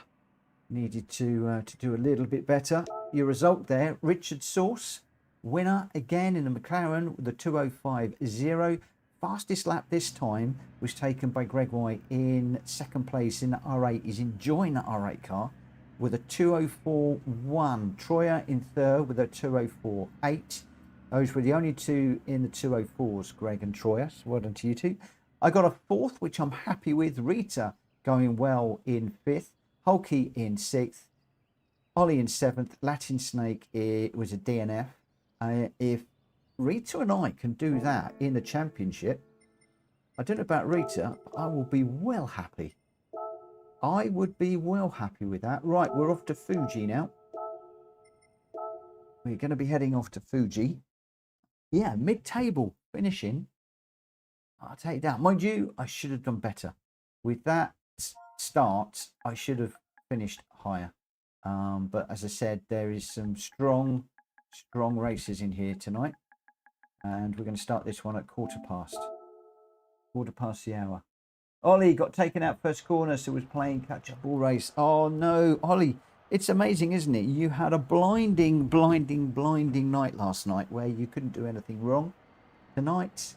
needed to do a little bit better. Your result there, Richard Sauce, winner again in the McLaren with the 2:05.0. Fastest lap this time was taken by Greg White in second place in the R8. He's enjoying the R8 car with a 2:04.1. Troyer in third with a 2:04.8. Those were the only two in the 2:04s, Greg and Troyer. So well done to you two. I got a fourth, which I'm happy with. Rita going well in fifth. Hulky in sixth. Ollie in seventh. Latin Snake, it was a DNF. If Rita and I can do that in the championship, I don't know about Rita, but I will be well happy. I would be well happy with that. Right, we're off to Fuji now. We're going to be heading off to Fuji. Yeah, mid-table finishing. I'll take that. Mind you, I should have done better. With that start, I should have finished higher. But as I said, there is some strong races in here tonight. And we're going to start this one at quarter past the hour. Ollie got taken out first corner, so was playing catch-up all race. Oh no, Ollie, it's amazing, isn't it? You had a blinding night last night where you couldn't do anything wrong. Tonight,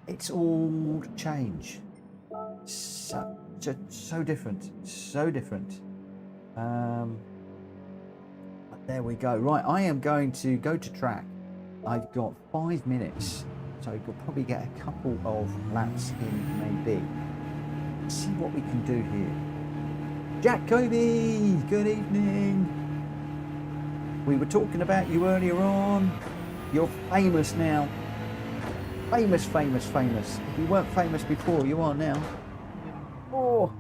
it's all change. So different, so different. But there we go. Right, I am going to go to track. I've got 5 minutes, so you'll probably get a couple of laps in maybe. Let's see what we can do here. Jack Kobe, good evening. We were talking about you earlier on. You're famous now. Famous. If you weren't famous before, you are now. Oh,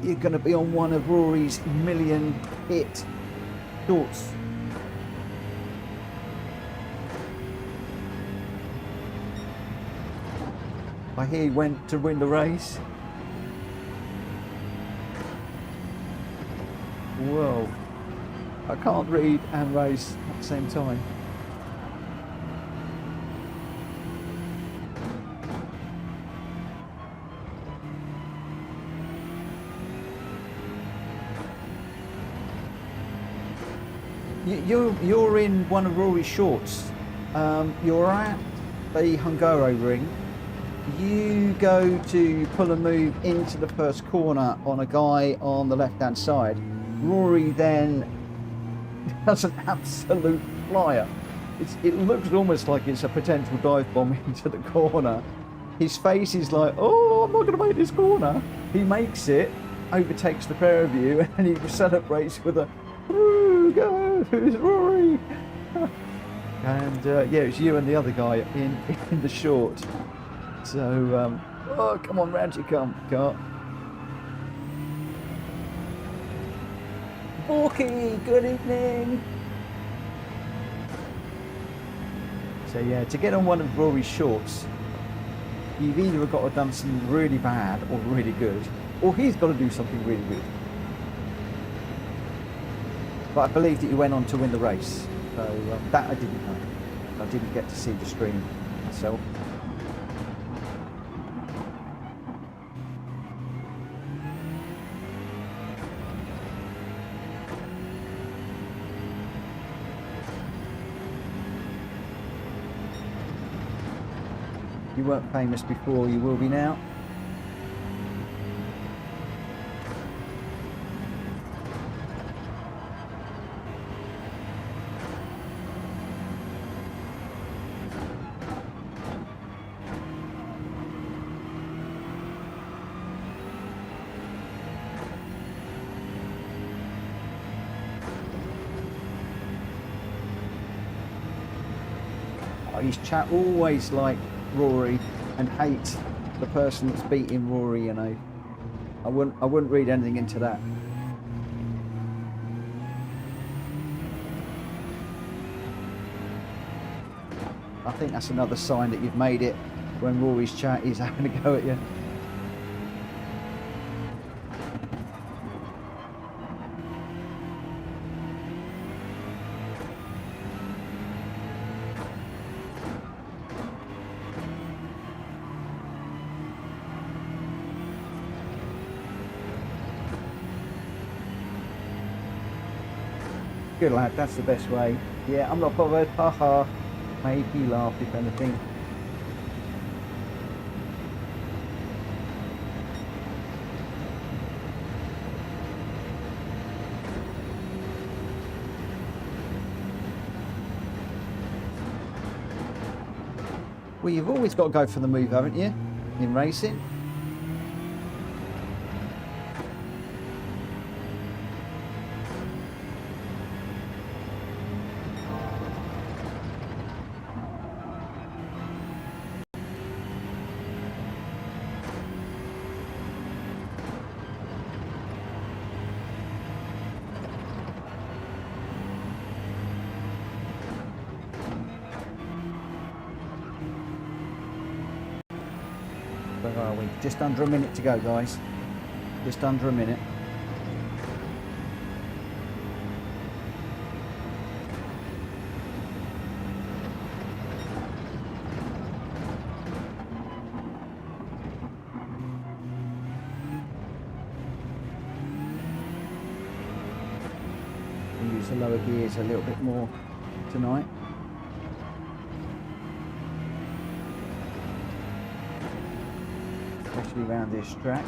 you're going to be on one of Rory's million hit shorts. I hear he went to win the race. Whoa. I can't read and race at the same time. You're in one of Rory's shorts. You're at the Hungaro ring. You go to pull a move into the first corner on a guy on the left-hand side. Rory then does an absolute flyer. It looks almost like it's a potential dive bomb into the corner. His face is like, oh, I'm not going to make this corner. He makes it, overtakes the pair of you, and he celebrates with a, "Woo, go, it's Rory." And yeah, it's you and the other guy in the short. So, oh, come on, round you come, car. Borky, good evening. So yeah, to get on one of Rory's shorts, you've either got to have done something really bad or really good, or he's got to do something really good. But I believe that you went on to win the race, so that I didn't know. I didn't get to see the stream myself. You weren't famous before, you will be now. his chat always like Rory and hates the person that's beating Rory, you know. I wouldn't read anything into that. I think that's another sign that you've made it when Rory's chat is having a go at you. Good lad, that's the best way. Yeah, I'm not bothered, haha. Made you laugh if anything. Well, you've always got to go for the move, haven't you, in racing? Where are we? Just under a minute to go, guys. Just under a minute. We'll use the lower gears a little bit more tonight. Especially around this track.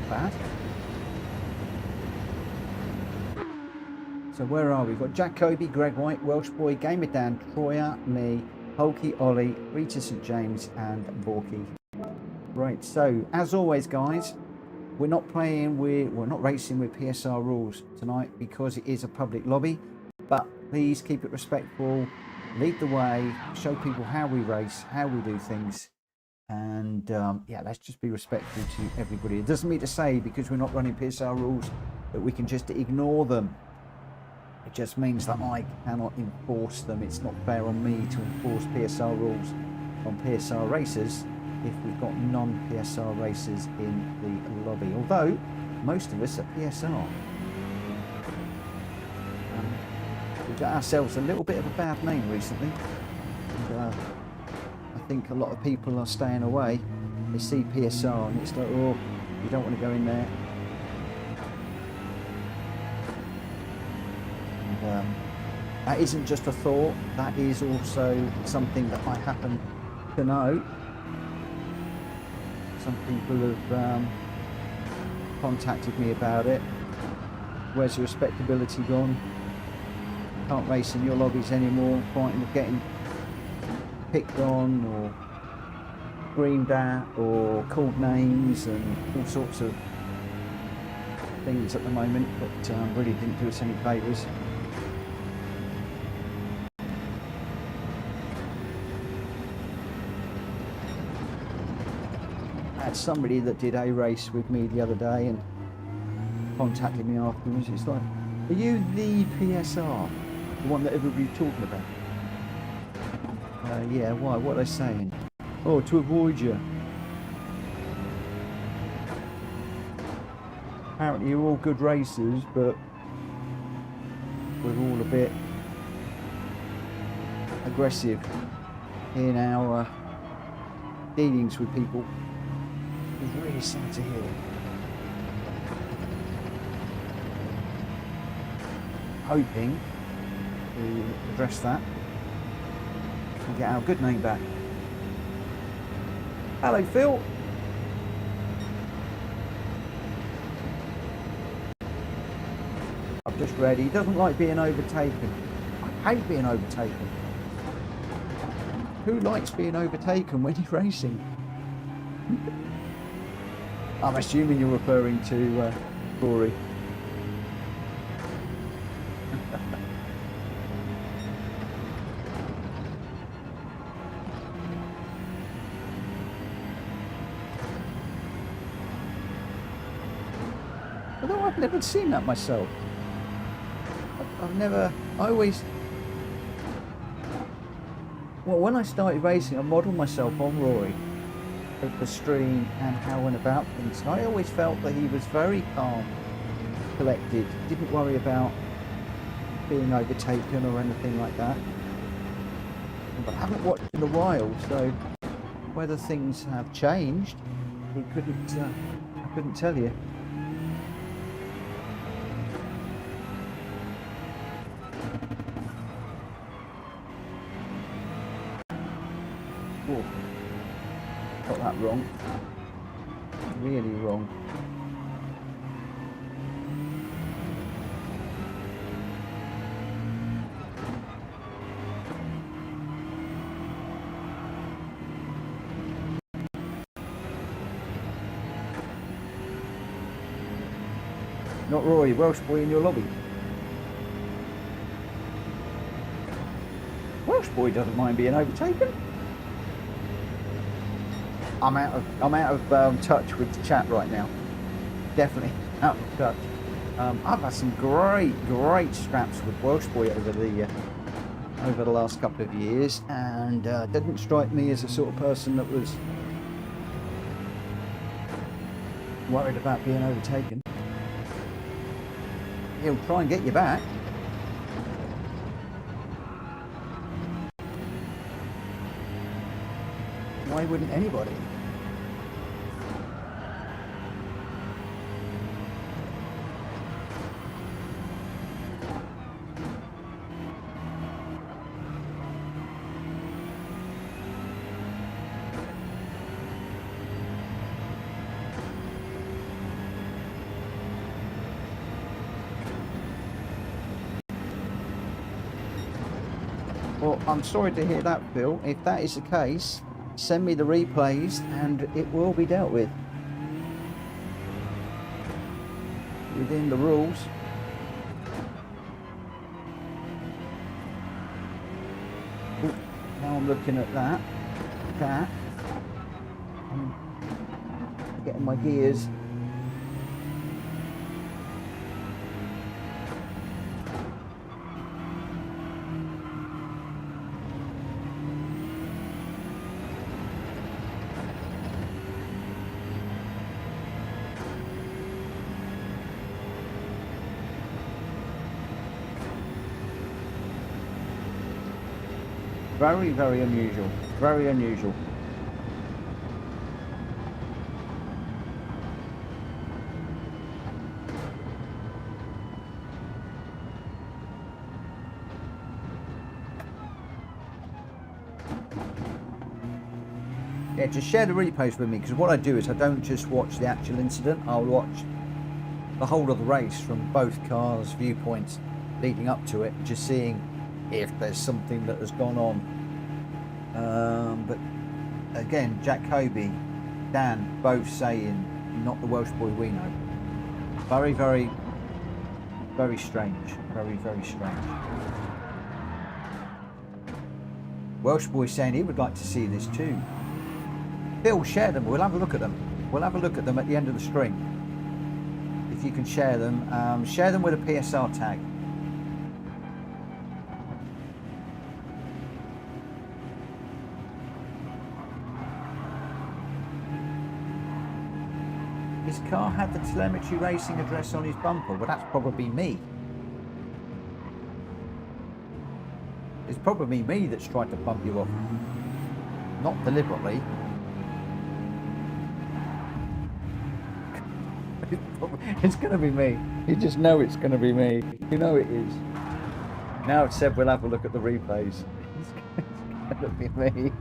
Bad. So where are we? We've got Jack Kobe, Greg White, Welsh Boy, Gamer Dan, Troyer, me, Hulky, Ollie, Rita St James and Borky. Right, so as always guys, we're not racing with PSR rules tonight because it is a public lobby, but please keep it respectful, lead the way, show people how we race, how we do things. And yeah, let's just be respectful to everybody. It doesn't mean to say because we're not running PSR rules that we can just ignore them. It just means that I cannot enforce them. It's not fair on me to enforce PSR rules on PSR racers if we've got non-PSR racers in the lobby. Although most of us are PSR. We got ourselves a little bit of a bad name recently. And, I think a lot of people are staying away. They see PSR and it's like, oh, you don't want to go in there. And, that isn't just a thought, that is also something that I happen to know. Some people have contacted me about it. Where's your respectability gone? Can't race in your lobbies anymore, fighting of getting picked on or screamed at or called names and all sorts of things at the moment that really didn't do us any favours. I had somebody that did a race with me the other day and contacted me afterwards. It's like, are you the PSR? The one that everybody's talking about? Yeah, why? What are they saying? Oh, to avoid you. Apparently you're all good racers, but we're all a bit aggressive in our dealings with people. It's really sad to hear. Hoping to address that. and get our good name back. Hello, Phil. I've just read he doesn't like being overtaken. I hate being overtaken. Who likes being overtaken when you're racing? I'm assuming you're referring to Rory. Although I've never seen that myself. I always... Well, when I started racing, I modelled myself on Rory, of the stream and how went about things. And I always felt that he was very calm, collected, didn't worry about being overtaken or anything like that. But I haven't watched in a while, so whether things have changed, I couldn't tell you. Oh, got that wrong. Really wrong. Not Rory, Welsh boy in your lobby. Welsh boy doesn't mind being overtaken. I'm out of touch with the chat right now. Definitely out of touch. I've had some great scraps with Welsh boy over the last couple of years, and didn't strike me as the sort of person that was worried about being overtaken. He'll try and get you back. Why wouldn't anybody? Well, I'm sorry to hear that, Phil. If that is the case, send me the replays and it will be dealt with within the rules. Ooh, now I'm looking at that. I'm getting my gears. Very unusual. Very unusual. Yeah, just share the replays with me, because what I do is I don't just watch the actual incident, I'll watch the whole of the race from both cars' viewpoints leading up to it, just seeing if there's something that has gone on. But again, Jack Kobe, Dan, both saying not the Welsh boy we know. Very strange. Very strange. Welsh boy saying he would like to see this too. Bill, share them. We'll have a look at them. We'll have a look at them at the end of the stream. If you can share them with a PSR tag. His car had the telemetry racing address on his bumper. Well, that's probably me. It's probably me that's tried to bump you off. Not deliberately. It's going to be me. You just know it's going to be me. You know it is. Now it's said we'll have a look at the replays. Look at me.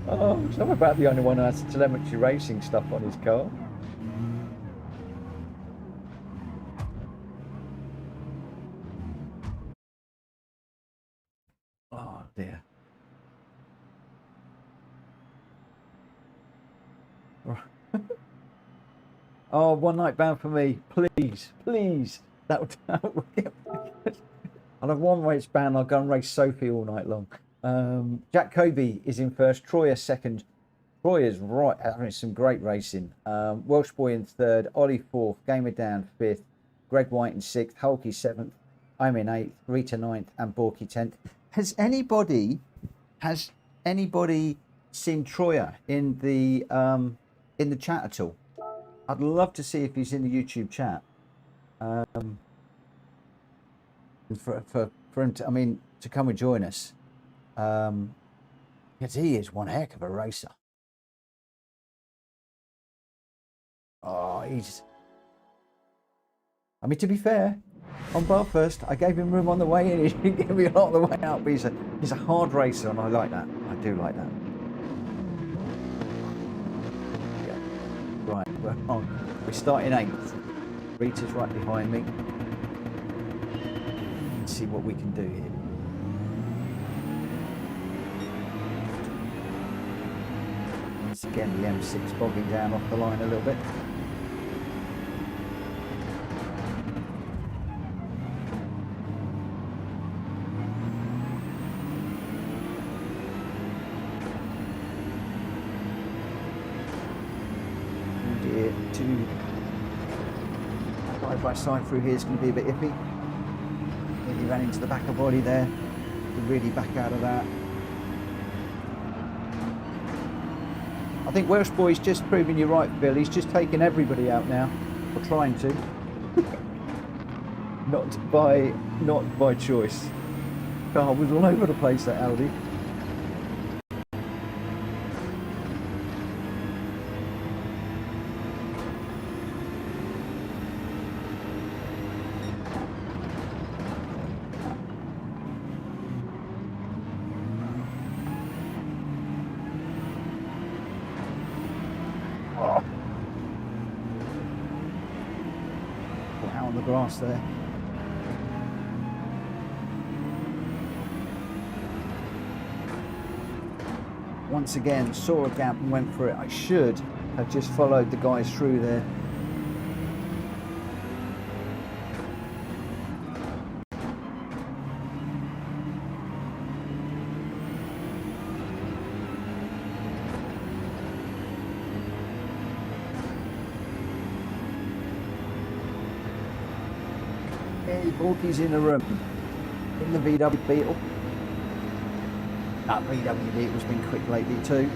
Oh, so I'm about the only one who has telemetry racing stuff on his car. Oh dear. Oh, one night bound for me, please, please. That would get. I'll have one race ban. I'll go and race Sophie all night long. Jack Kobe is in first. Troyer second. Troyer's right, having some great racing. Welsh Boy in third. Ollie fourth. Gamer Dan fifth. Greg White in sixth. Hulky seventh. I'm in eighth. Rita ninth. And Borky 10th. Has anybody seen Troyer in the chat at all? I'd love to see if he's in the YouTube chat. For him to, I mean, to come and join us, because he is one heck of a racer. Oh, I mean, to be fair, on Bathurst, I gave him room on the way in. He didn't give me a lot on the way out, but he's a hard racer, and I like that. I do like that. Yeah. Right, we're on. We're starting 8th. Rita's right behind me. Let's see what we can do here. Once again, the M6 bogging down off the line a little bit. Side by side through here is going to be a bit iffy. Nearly ran into the back of body there. To really back out of that. I think Welsh Boy's just proving you right, Bill. He's just taking everybody out now, or trying to. not by choice. Car was all over the place, that Audi. Grass there. Once again, saw a gap and went for it. I should have just followed the guys through there. Borky's in the room, in the VW Beetle. That VW Beetle's been quick lately too.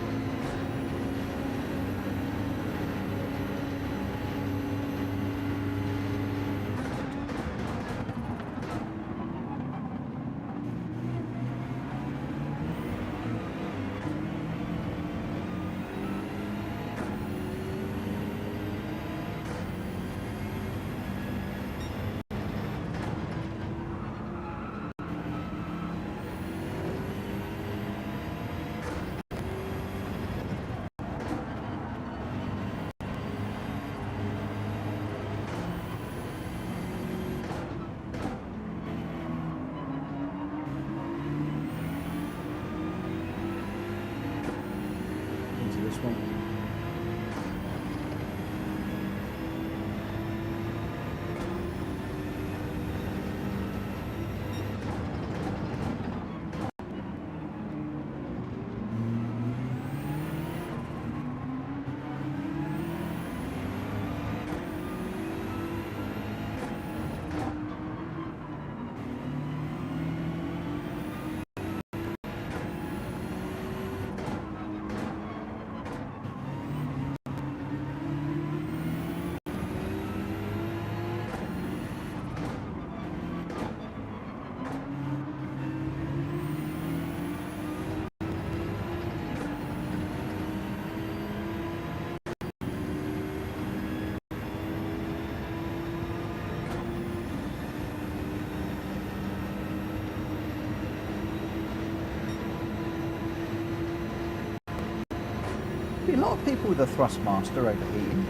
lot of people with a Thrustmaster overheating.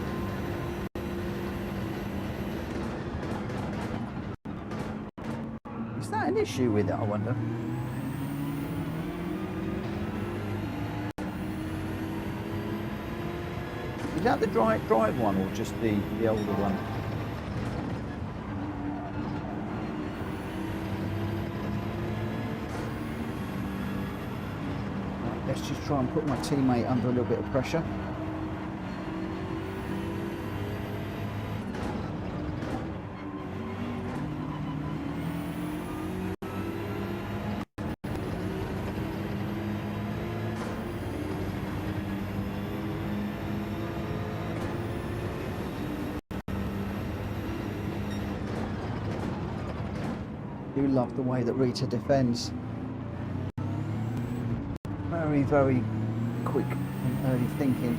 Is that an issue with it, I wonder? Is that the drive one or just the older one? Right, let's just try and put my teammate under a little bit of pressure. I do love the way that Rita defends. Very, very quick and early thinking.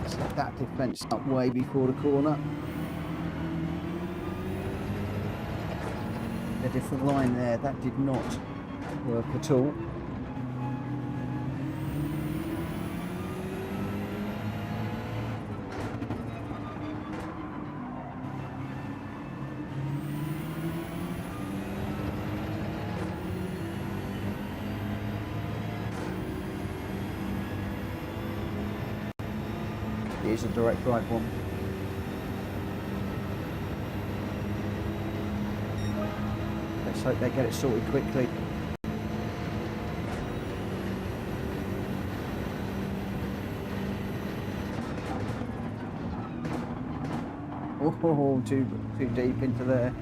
Set that defence up way before the corner. A different line there, that did not work at all. Here's a direct drive one. Let's hope they get it sorted quickly. Oh, too deep into there.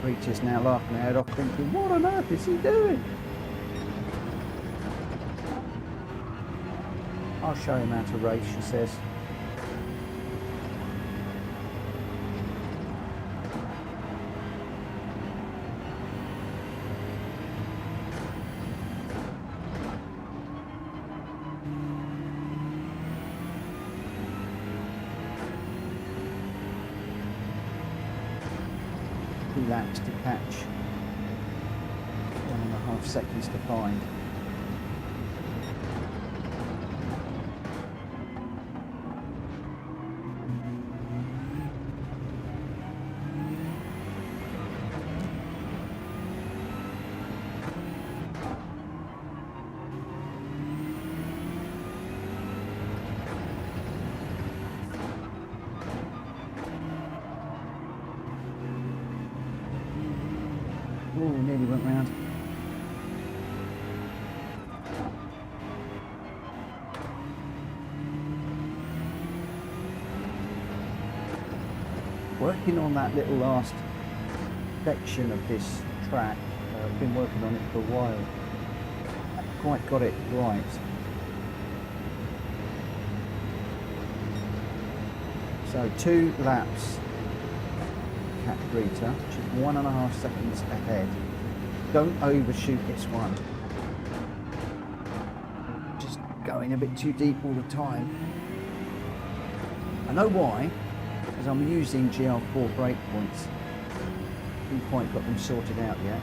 Rita's now laughing her head off, thinking, what on earth is he doing? I'll show him how to race, she says. Two laps to catch. 1.5 seconds to find. Oh, nearly went round. Working on that little last section of this track. I've been working on it for a while. Haven't quite got it right. So 2 laps. Catch Rita, which is 1.5 seconds ahead. Don't overshoot this one. Just going a bit too deep all the time. I know why, because I'm using GL4 brake points. Haven't quite got them sorted out yet.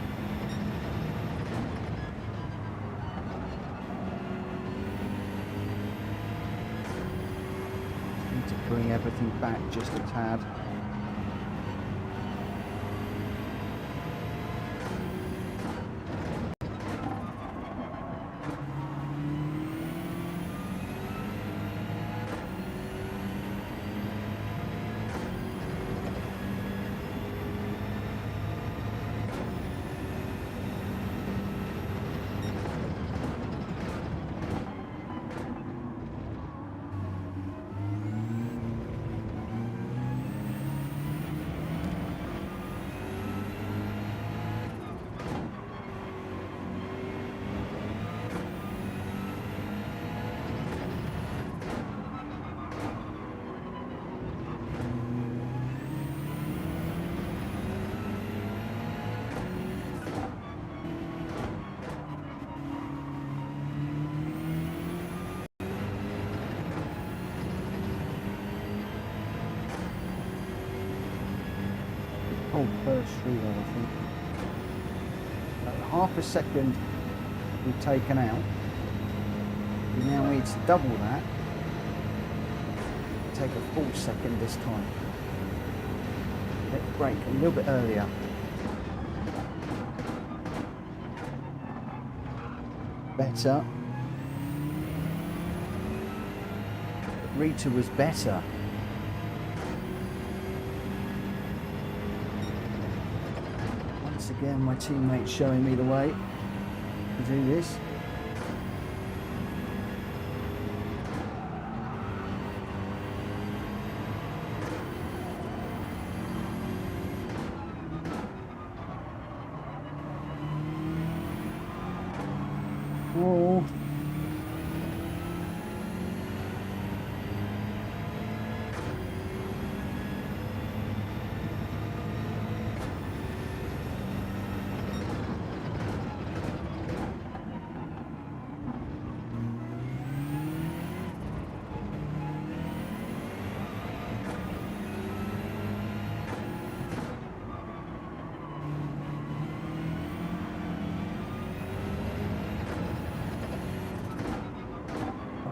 Need to bring everything back just a tad. Oh, first through there, I think. half a second we've taken out. We now need to double that. Take a full second this time. Let's brake a little bit earlier. Better. Rita was better. Once again, my teammate's showing me the way to do this. Whoa.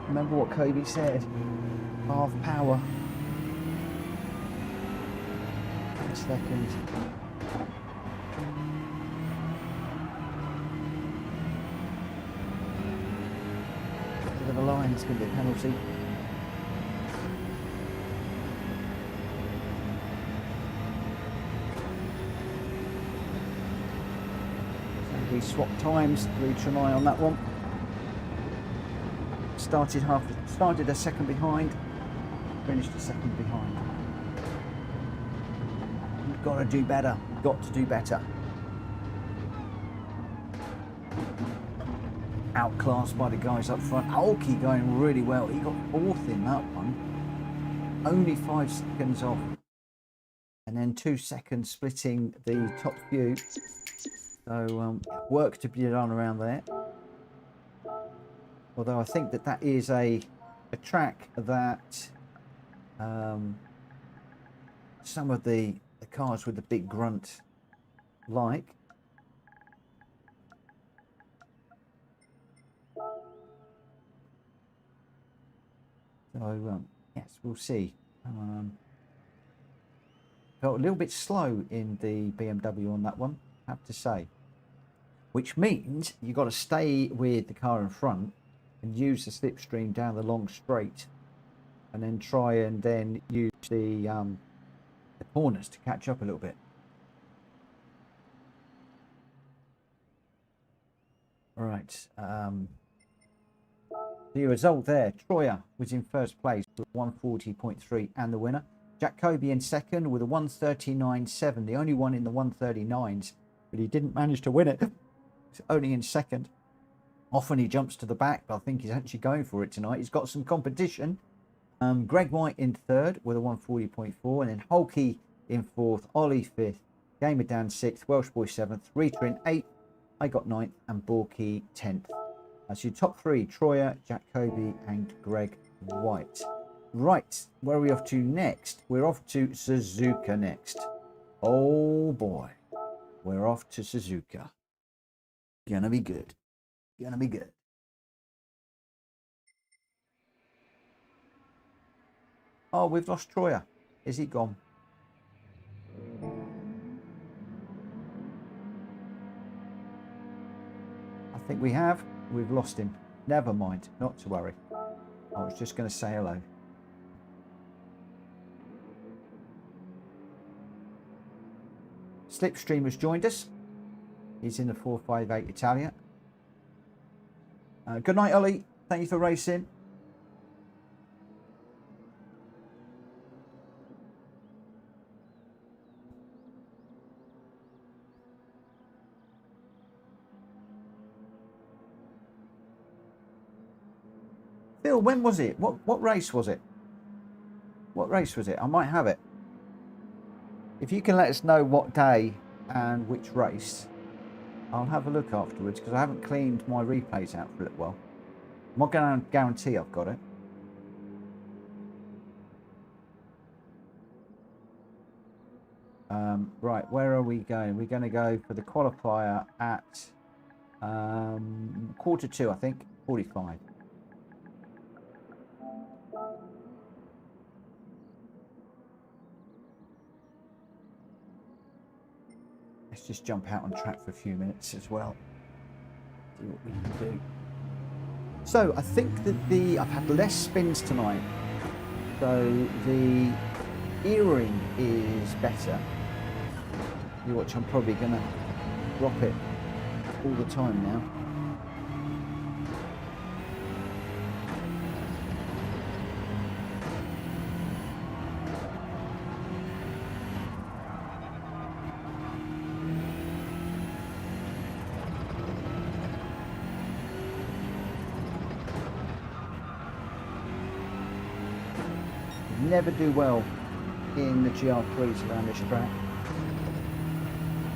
Remember what Kobe said, half power. A second. Over the line, it's going to be a penalty. So we swapped times, Rita and I on that one. Started a second behind, finished a second behind. We've got to do better. Got to do better. Outclassed by the guys up front. Hulky going really well. He got fourth in that one. Only 5 seconds off. And then 2 seconds splitting the top few. So work to be done around there. Although I think that is a track that some of the cars with the big grunt like. So yes, we'll see. Felt a little bit slow in the BMW on that one, I have to say. Which means you've got to stay with the car in front and use the slipstream down the long straight, and then try and then use the corners to catch up a little bit. All right. The result there, Troyer was in first place with 140.3 and the winner. Jacoby in second with a 139.7, the only one in the 139s, but he didn't manage to win it. He's only in second. Often he jumps to the back, but I think he's actually going for it tonight. He's got some competition. Greg White in third with a 140.4, and then Hulky in fourth, Ollie fifth, Gamer Dan sixth, Welsh Boy seventh, Rita in eighth, I got ninth, and Borky 10th. That's your top three: Troyer, Jacoby, and Greg White. Right, where are we off to next? We're off to Suzuka next. Oh boy, we're off to Suzuka. Gonna be good. Gonna be good. Oh, we've lost Troyer. Is he gone? I think we have. We've lost him. Never mind. Not to worry. I was just going to say hello. Slipstream has joined us. He's in the 458 Italia. Good night, Ollie. Thank you for racing. Phil, when was it? What race was it? What race was it? I might have it. If you can let us know what day and which race, I'll have a look afterwards, because I haven't cleaned my replays out for a little while. I'm not going to guarantee I've got it. Right, where are we going? We're going to go for the qualifier at 1:45, I think. 45. Let's just jump out on track for a few minutes as well. See what we can do. So I think that I've had less spins tonight. So the earring is better. You watch, I'm probably gonna drop it all the time now. Never do well in the GR3s around this track.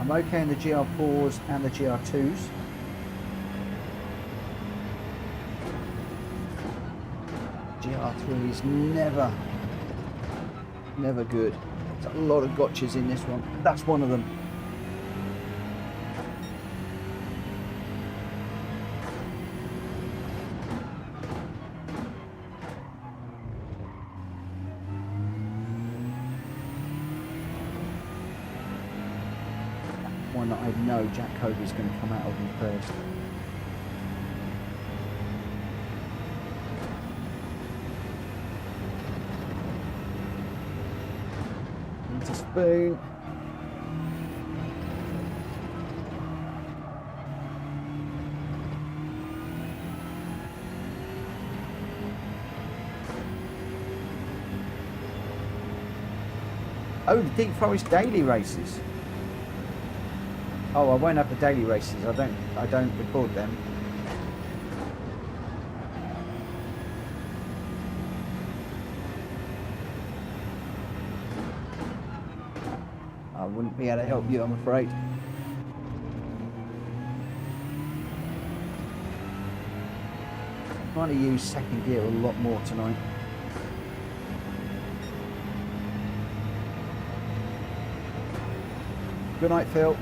I'm okay in the GR4s and the GR2s. GR3 is never good. There's a lot of gotchas in this one. That's one of them. One that I know Jack Kobe's going to come out of me first. Into spoon. Oh, the Deep Forest daily races. Oh, I won't have the daily races. I don't record them. I wouldn't be able to help you, I'm afraid. I'm trying to use second gear a lot more tonight. Good night, Phil.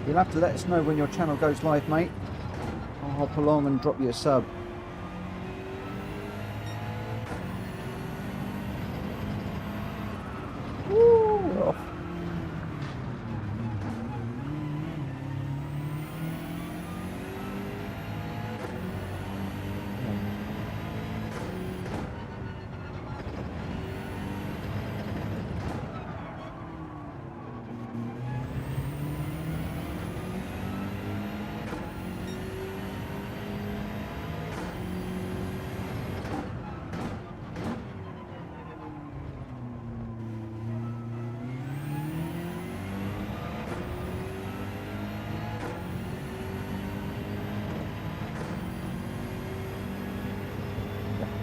You'll have to let us know when your channel goes live, mate. I'll hop along and drop you a sub. Woo!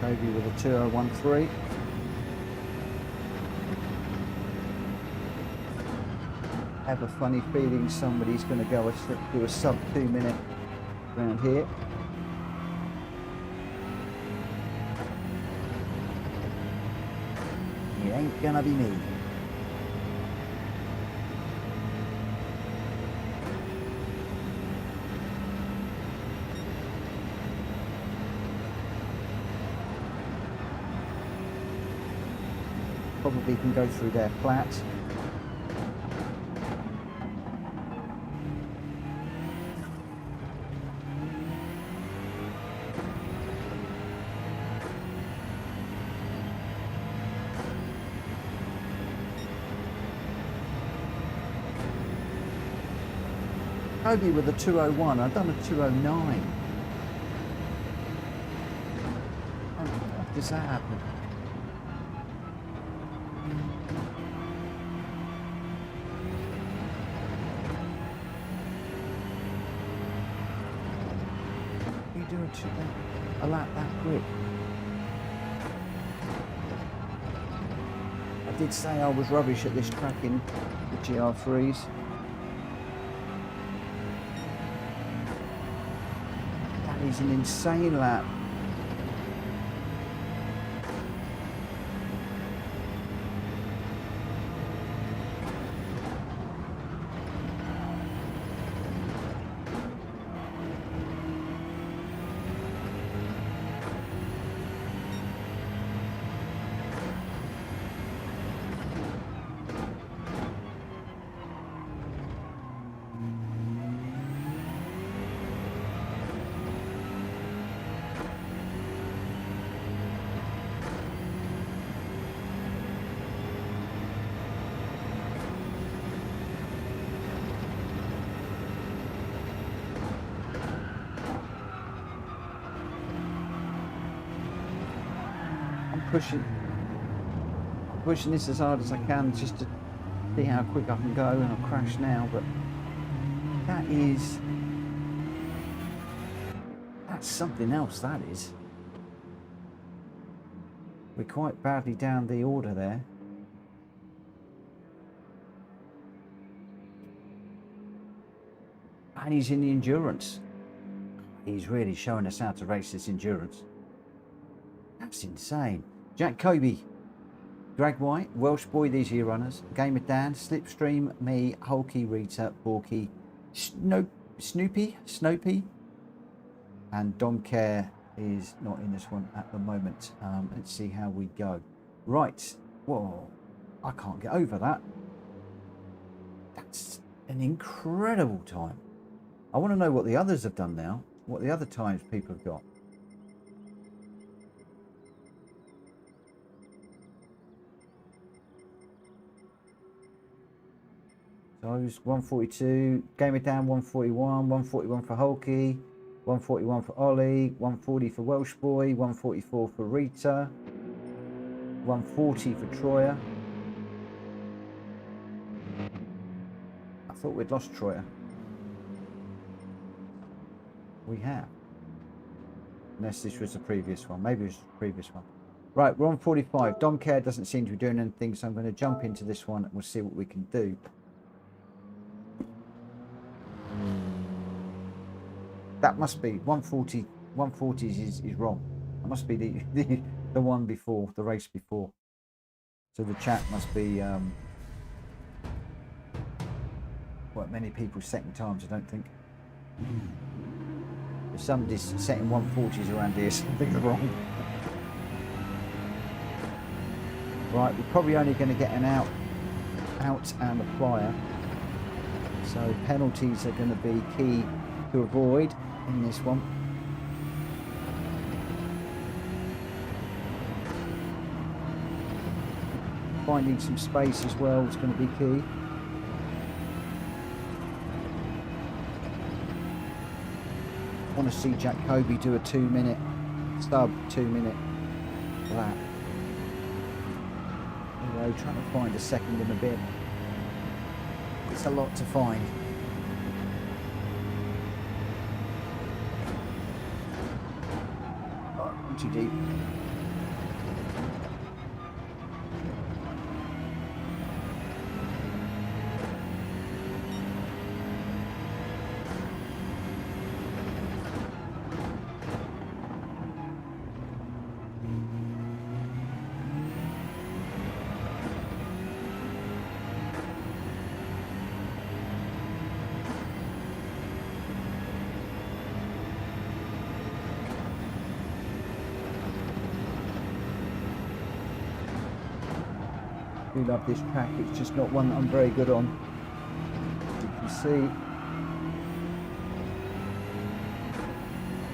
Maybe with a 2013. I have a funny feeling somebody's going to go do a sub 2 minute around here. It ain't gonna be me. Probably can go through there flat. Kobe with a 201, I've done a 209. How does that happen? A lap that quick. I did say I was rubbish at this track in the GR3s. That is an insane lap. Pushing this as hard as I can just to see how quick I can go, and I'll crash now, but that's something else, that is. We're quite badly down the order there. And he's in the endurance. He's really showing us how to race this endurance. That's insane. Jack Kobe, Drag White, Welsh Boy, these are your runners. Gamer Dan, Slipstream, me, Hulky, Rita, Borky, Snoopy, and Dom Care is not in this one at the moment. Let's see how we go. Right, whoa, I can't get over that. That's an incredible time. I want to know what the others have done now, what the other times people have got. So 142, Gamer Down 141, 141 for Hulky, 141 for Ollie, 140 for Welsh Boy, 144 for Rita, 140 for Troyer. I thought we'd lost Troyer. We have. Unless this was the previous one. Maybe it was the previous one. Right, we're on 45. Dom Care doesn't seem to be doing anything, so I'm going to jump into this one and we'll see what we can do. That must be 140. 140s is wrong. That must be the one before, the race before. So the chat must be what many people's second times, I don't think. If somebody's setting 140s around here, something's wrong. Right, we're probably only going to get an out and applier. So penalties are going to be key to avoid in this one. Finding some space as well is going to be key. I want to see Jack Kobe do a 2-minute sub, 2-minute lap. Although trying to find a second in a bit. It's a lot to find. Oh, I'm too deep. I do love this track, it's just not one that I'm very good on. As you can see,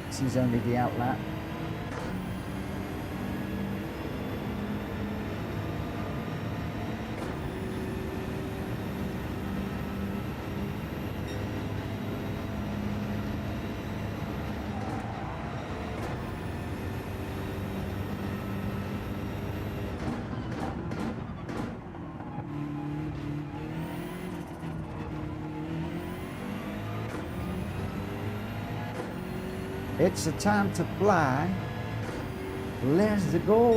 this is only the out lap. It's a time to fly. Let's go.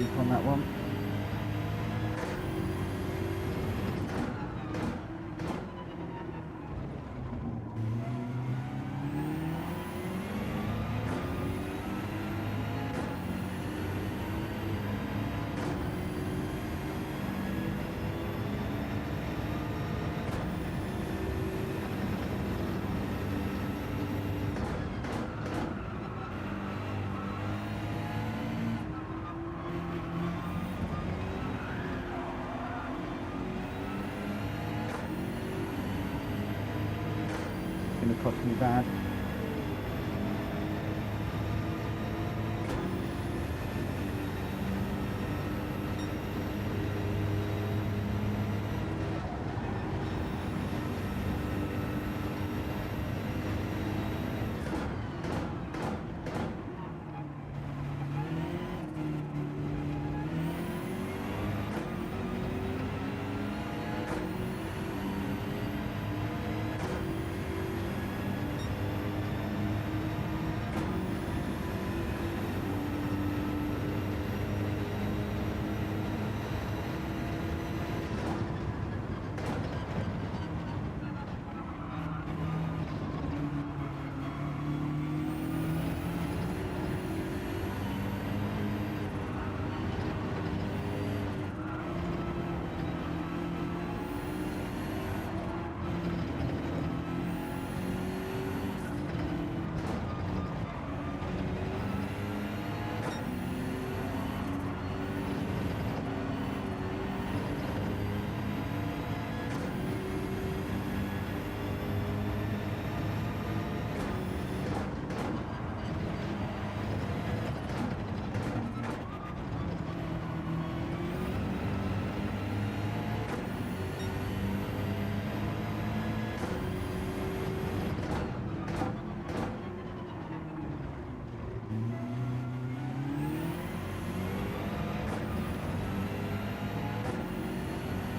deep on that one. Gonna cost me bad.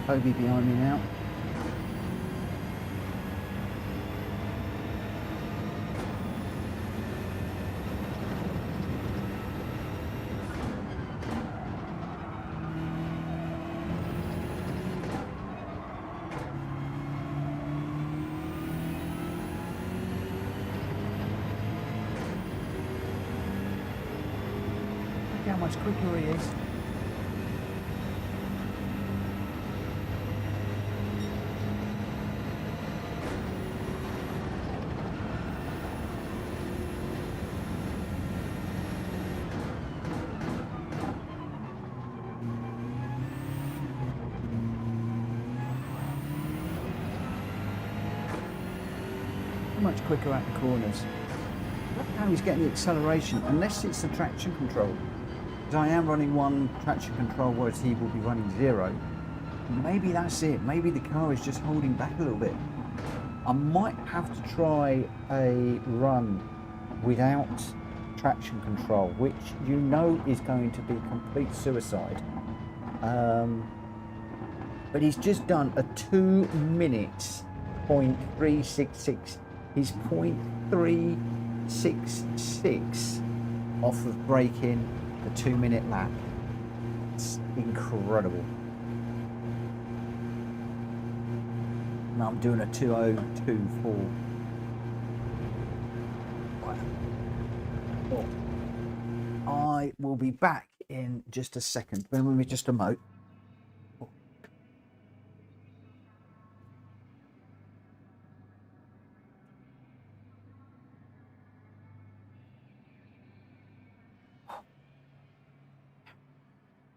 Toby behind me now. Look how much quicker he is. Much quicker at the corners. Look how he's getting the acceleration, unless it's the traction control. Because I am running one traction control, whereas he will be running 0. Maybe that's it. Maybe the car is just holding back a little bit. I might have to try a run without traction control, which you know is going to be complete suicide. But he's just done a 2 minutes .366. He's 0.366 off of breaking the 2 minute lap. It's incredible. Now I'm doing a 2024. I will be back in just a second. Bear with me just a moment.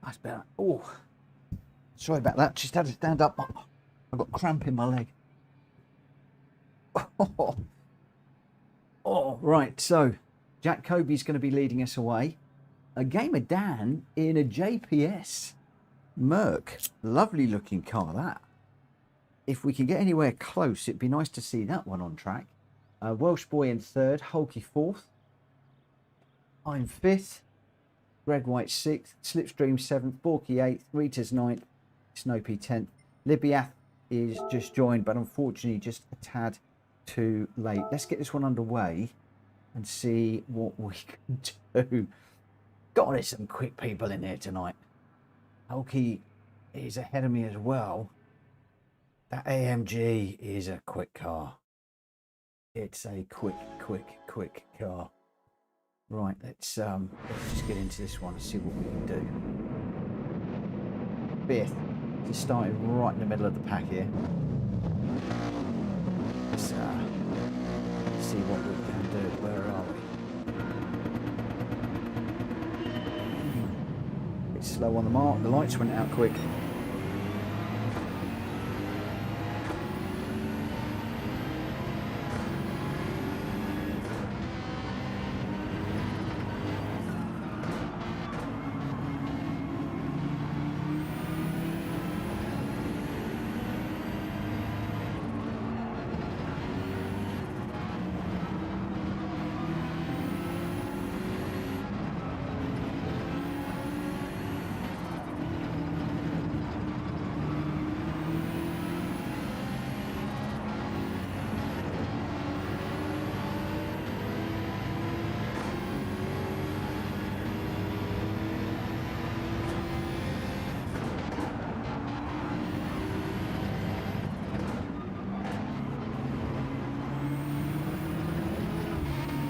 That's better. Oh, sorry about that. Just had to stand up. I've got cramp in my leg. Oh, right. So, Jack Kobe's going to be leading us away. A Gamer Dan in a JPS Merc. Lovely looking car, that. If we can get anywhere close, it'd be nice to see that one on track. Welsh Boy in 3rd, Hulky 4th. I'm 5th. Red White 6th, Slipstream 7th, Borky 8th, Ritas 9th, Snopey 10th. Libyath is just joined, but unfortunately just a tad too late. Let's get this one underway and see what we can do. God, there's some quick people in here tonight. Hulky is ahead of me as well. That AMG is a quick car. It's a quick car. Right, let's just get into this one and see what we can do. Fifth, just starting right in the middle of the pack here. Let's see what we can do. Where are we? It's slow on the mark. The lights went out quick.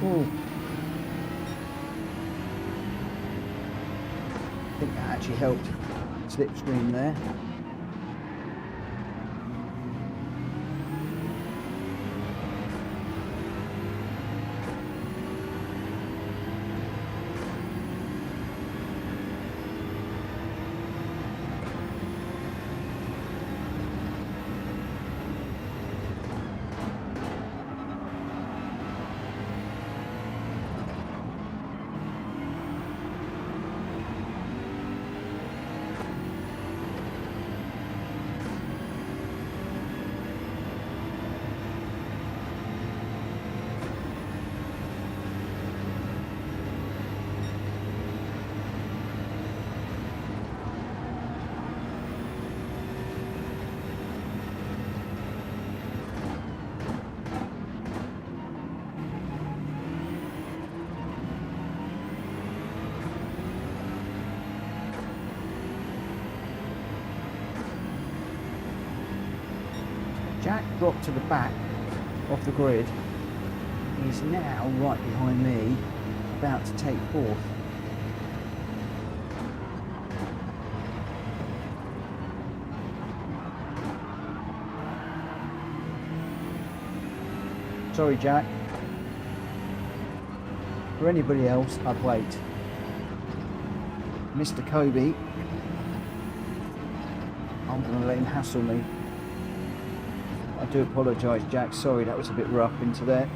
Ooh. I think that actually helped slipstream there. Jack dropped to the back off the grid. He's now right behind me, about to take fourth. Sorry, Jack. For anybody else, I'd wait. Mr. Kobe, I'm going to let him hassle me. I do apologise, Jack. Sorry, that was a bit rough into there.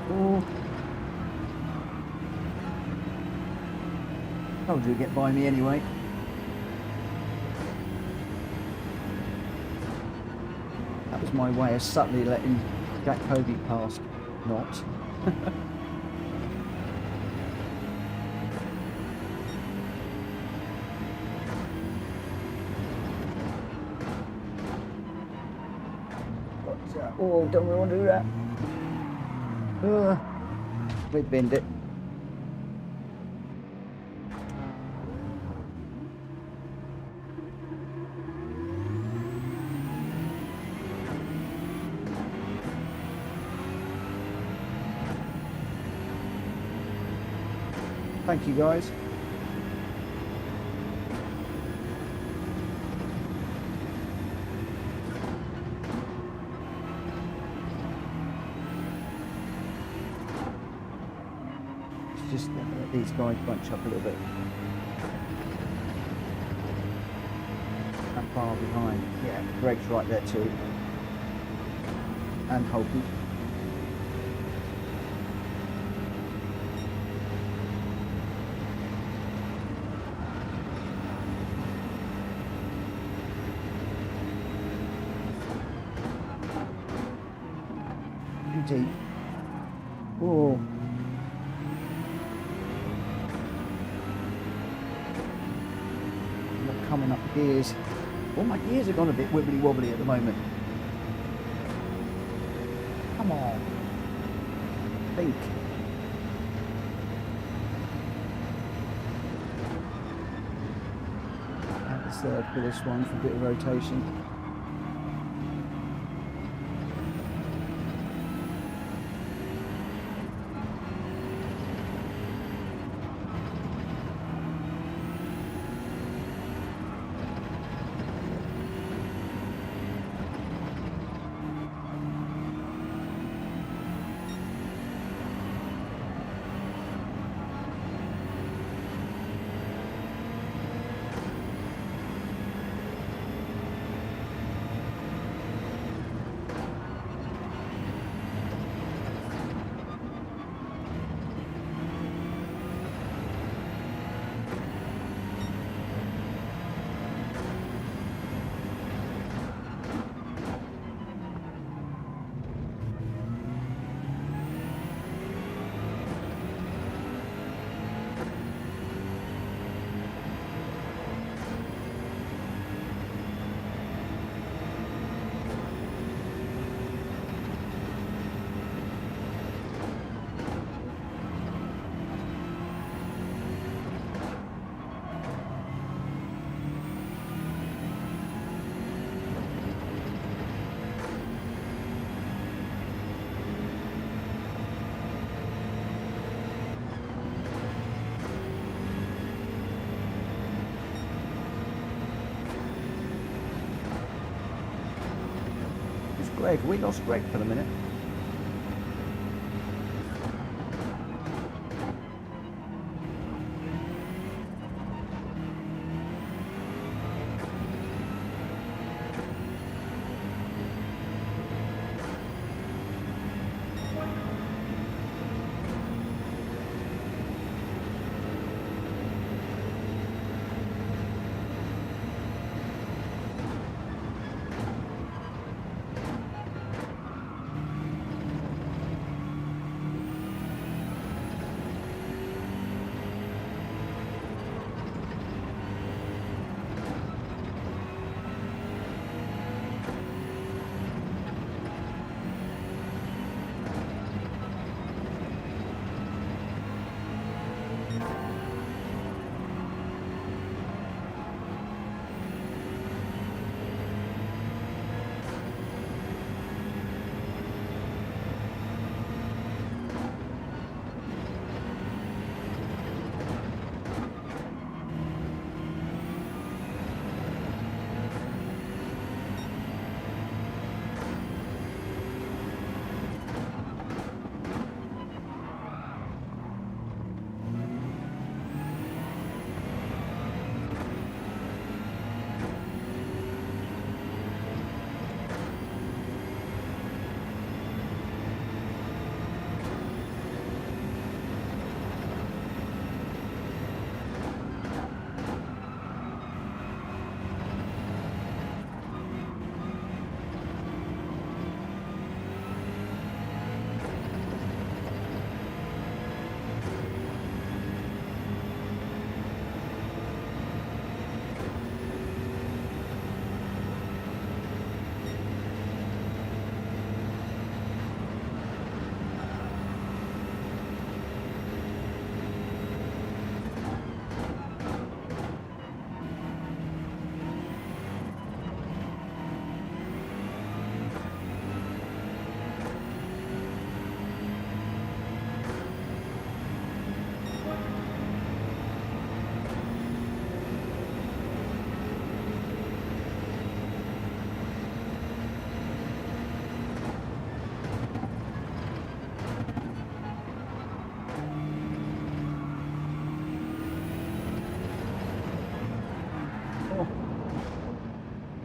Oh. Told you to get by me anyway. That was my way of subtly letting Jack Kobe pass. Not. Oh, don't we want to do that? We binned it. Thank you, guys. Just let these guys bunch up a little bit. That far behind. Yeah, Greg's right there too. And Hulky. Deep. Oh. Not coming up gears. Well, my gears have gone a bit wibbly wobbly at the moment. Come on. think. At the third for this one for a bit of rotation. Greg, we lost Greg for the minute.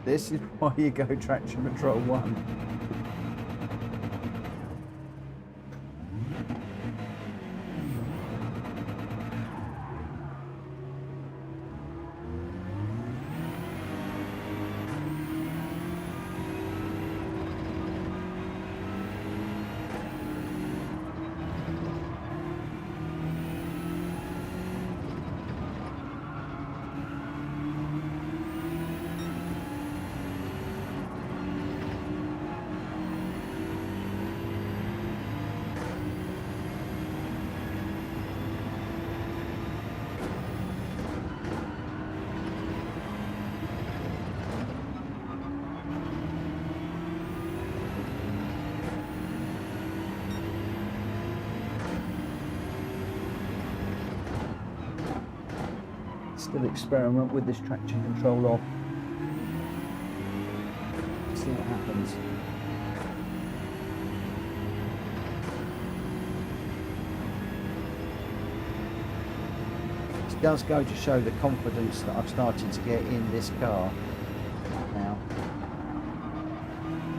This is why you go traction control 1. little experiment with this traction control off. See what happens. It does go to show the confidence that I've started to get in this car now.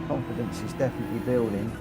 Confidence is definitely building.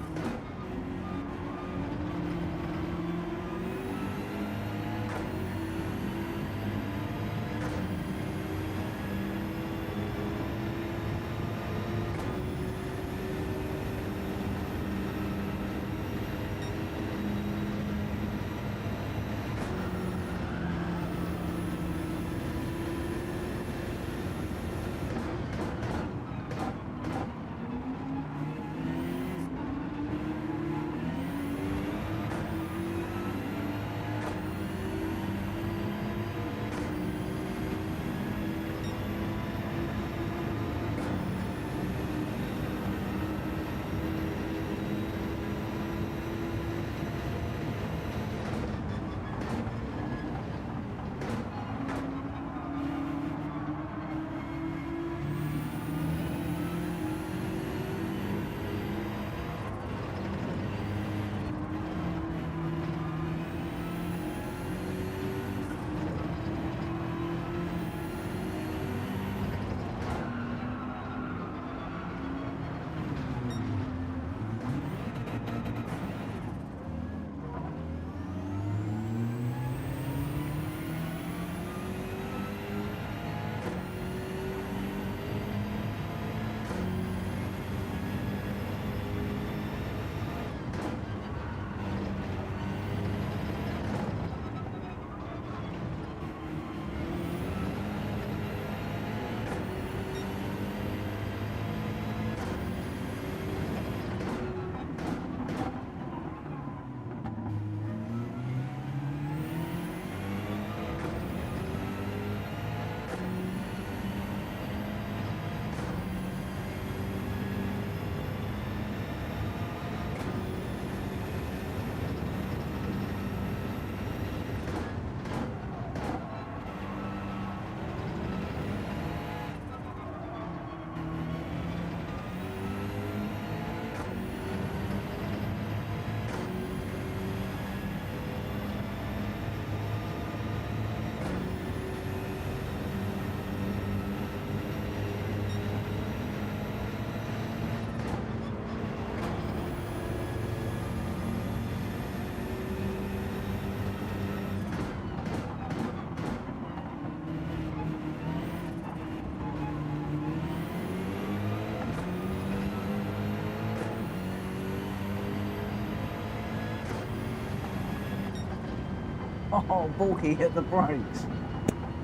Oh, Bulky hit the brakes.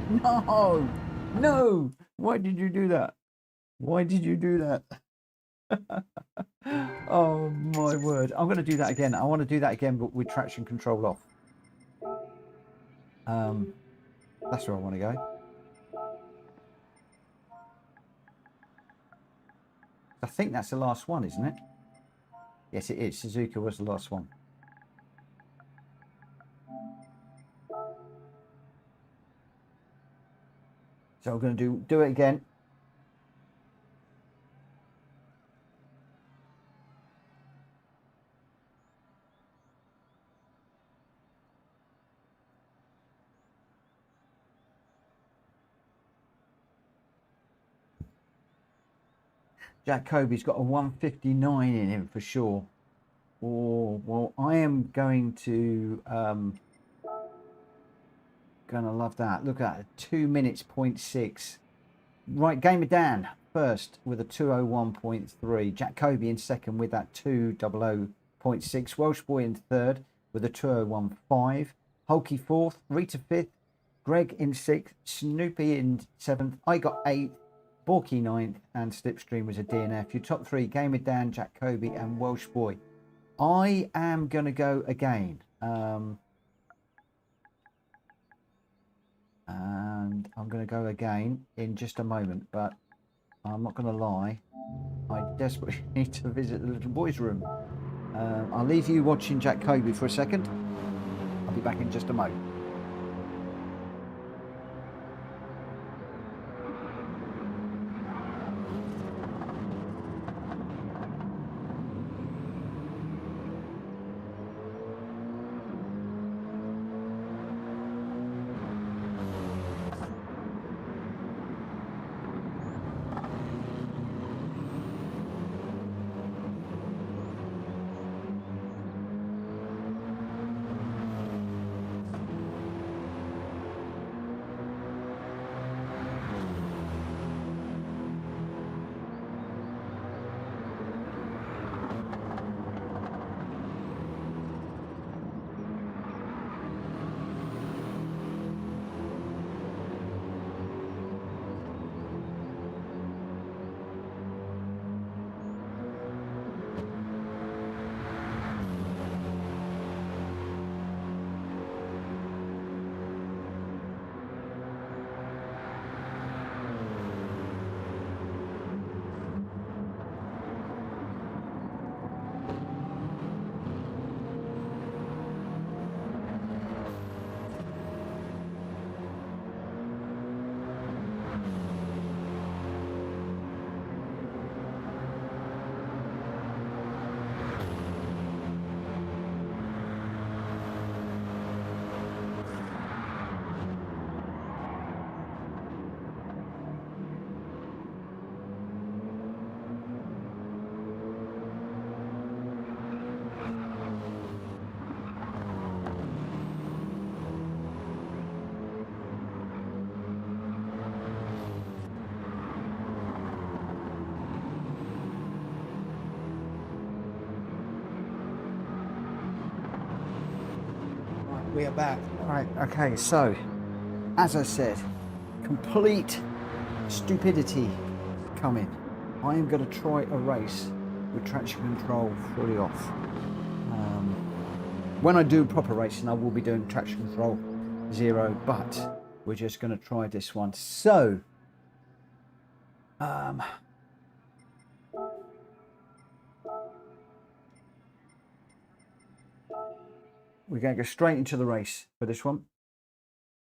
No, no. Why did you do that? Why did you do that? Oh, my word. I'm going to do that again. I want to do that again, but with traction control off. That's where I want to go. I think that's the last one, isn't it? Yes, it is. Suzuka was the last one. So I'm going to do it again. Jack Kobe's got a 159 in him for sure. Oh, well, I am going to love that. Look at that, 2 minutes 0.6. Right, Gamer Dan first with a 201.3. Jack Kobe in second with that 200.6. Welsh Boy in third with a 201.5. Hulky fourth. Rita fifth. Greg in sixth. Snoopy in seventh. I got eighth. Borky ninth. And Slipstream was a DNF. Your top three, Gamer Dan, Jack Kobe and Welsh Boy. I am going to go again. And I'm going to go again in just a moment, but I'm not going to lie, I desperately need to visit the little boy's room. I'll leave you watching Jack Kobe for a second. I'll be back in just a moment. We are back. Right, okay, so, as I said, complete stupidity coming. I am going to try a race with traction control fully off. When I do proper racing, I will be doing traction control 0, but we're just going to try this one. So, we're going to go straight into the race for this one.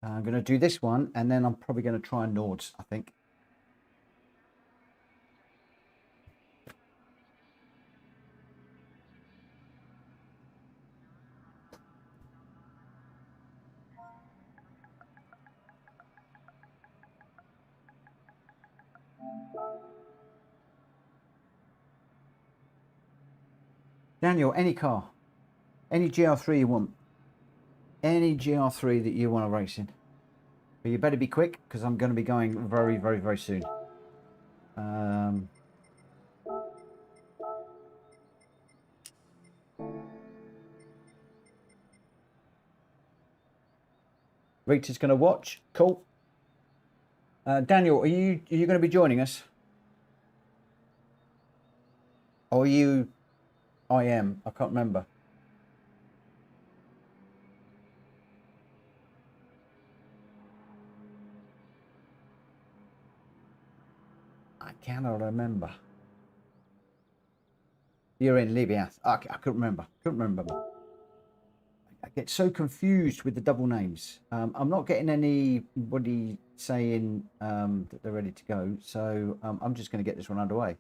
I'm going to do this one, and then I'm probably going to try Nords, I think. Daniel, any car, any GR3 you want, any GR3 that you want to race in. But you better be quick, because I'm going to be going very, very, very soon. Rita's going to watch. Cool. Daniel, are you going to be joining us? Or are you... I am. I can't remember. I cannot remember. You're in Libya. I couldn't remember. Couldn't remember. I get so confused with the double names. I'm not getting anybody saying that they're ready to go. So I'm just going to get this one underway.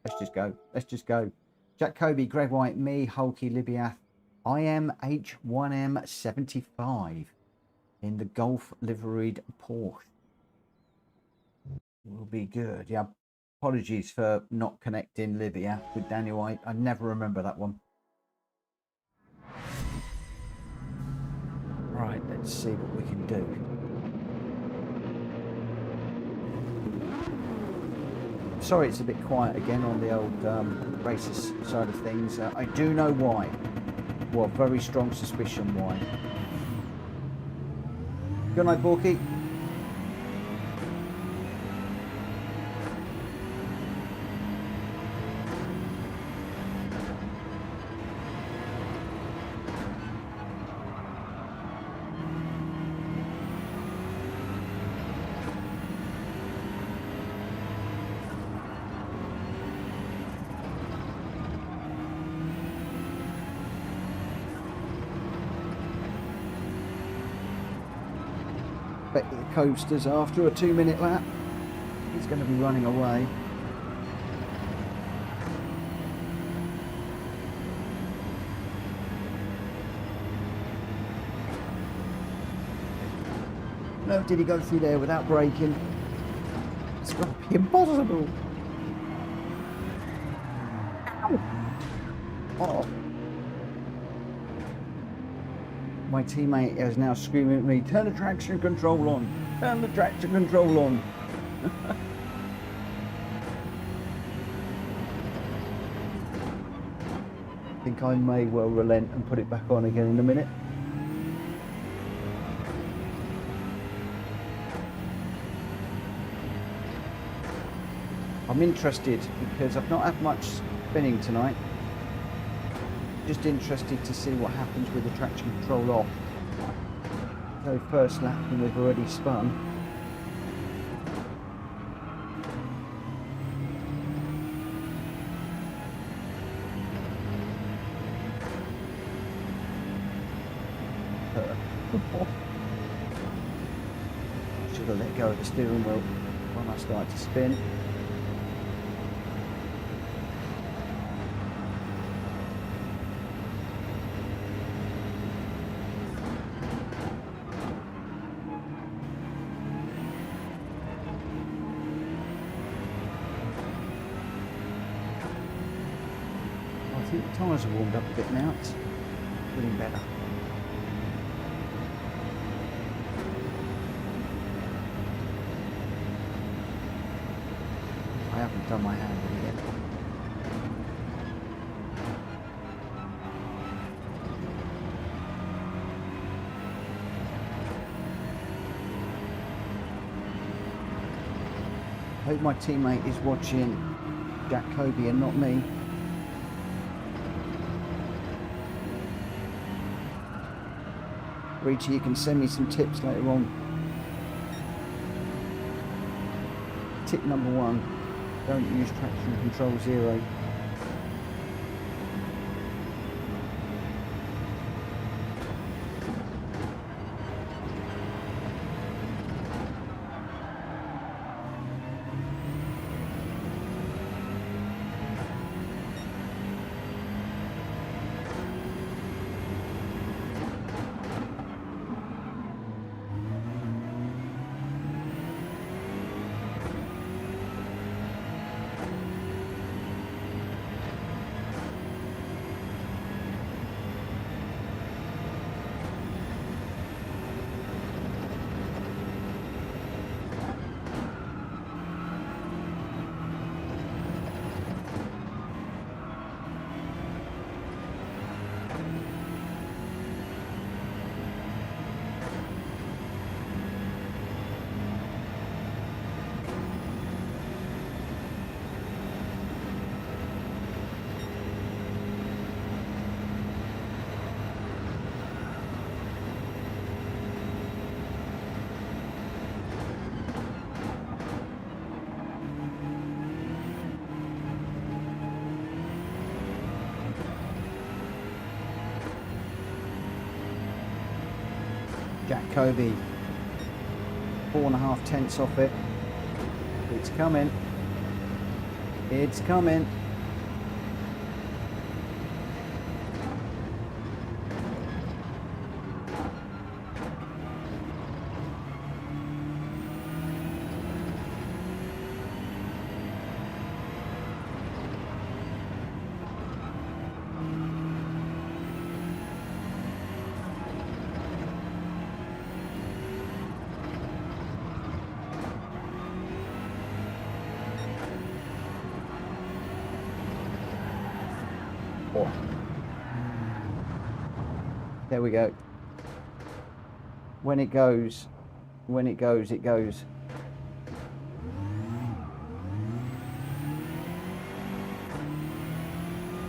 Let's just go. Let's just go. Jack Kobe, Greg White, me, Hulky, Libya. I am H1M75 in the Golf liveried Porsche. Will be good. Yeah, apologies for not connecting Libya with Daniel. I never remember that one. Right, let's see what we can do. Sorry, it's a bit quiet again on the old races side of things. I do know why. Well, very strong suspicion why. Good night, Borky. The coasters after a 2-minute lap. He's going to be running away. No, did he go through there without braking? It's going to be impossible. Ow. Oh. My teammate is now screaming at me, turn the traction control on, turn the traction control on. I think I may well relent and put it back on again in a minute. I'm interested because I've not had much spinning tonight. Just interested to see what happens with the traction control off. So first lap and we've already spun. Should have let go of the steering wheel when I started to spin. I think the tyres are warmed up a bit now, it's feeling better. I haven't done my handle yet. hope my teammate is watching Jack Kobe and not me. Rita, you can send me some tips later on. Tip number 1, don't use traction control 0. Jack Kobe, 4.5 tenths off it. It's coming. It's coming. There we go. When it goes, it goes.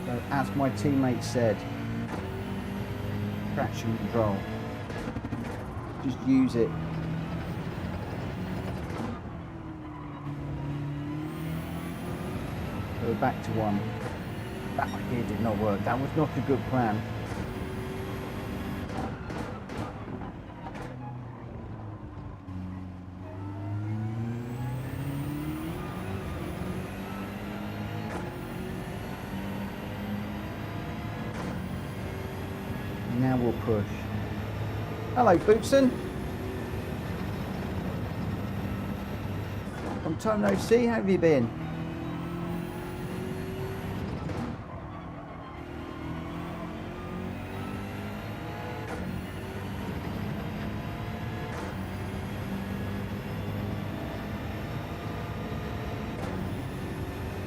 So as my teammate said, traction control, just use it. Go back to 1. That idea did not work. That was not a good plan. Now we'll push. Hello, Bootson. Long time no see. How have you been?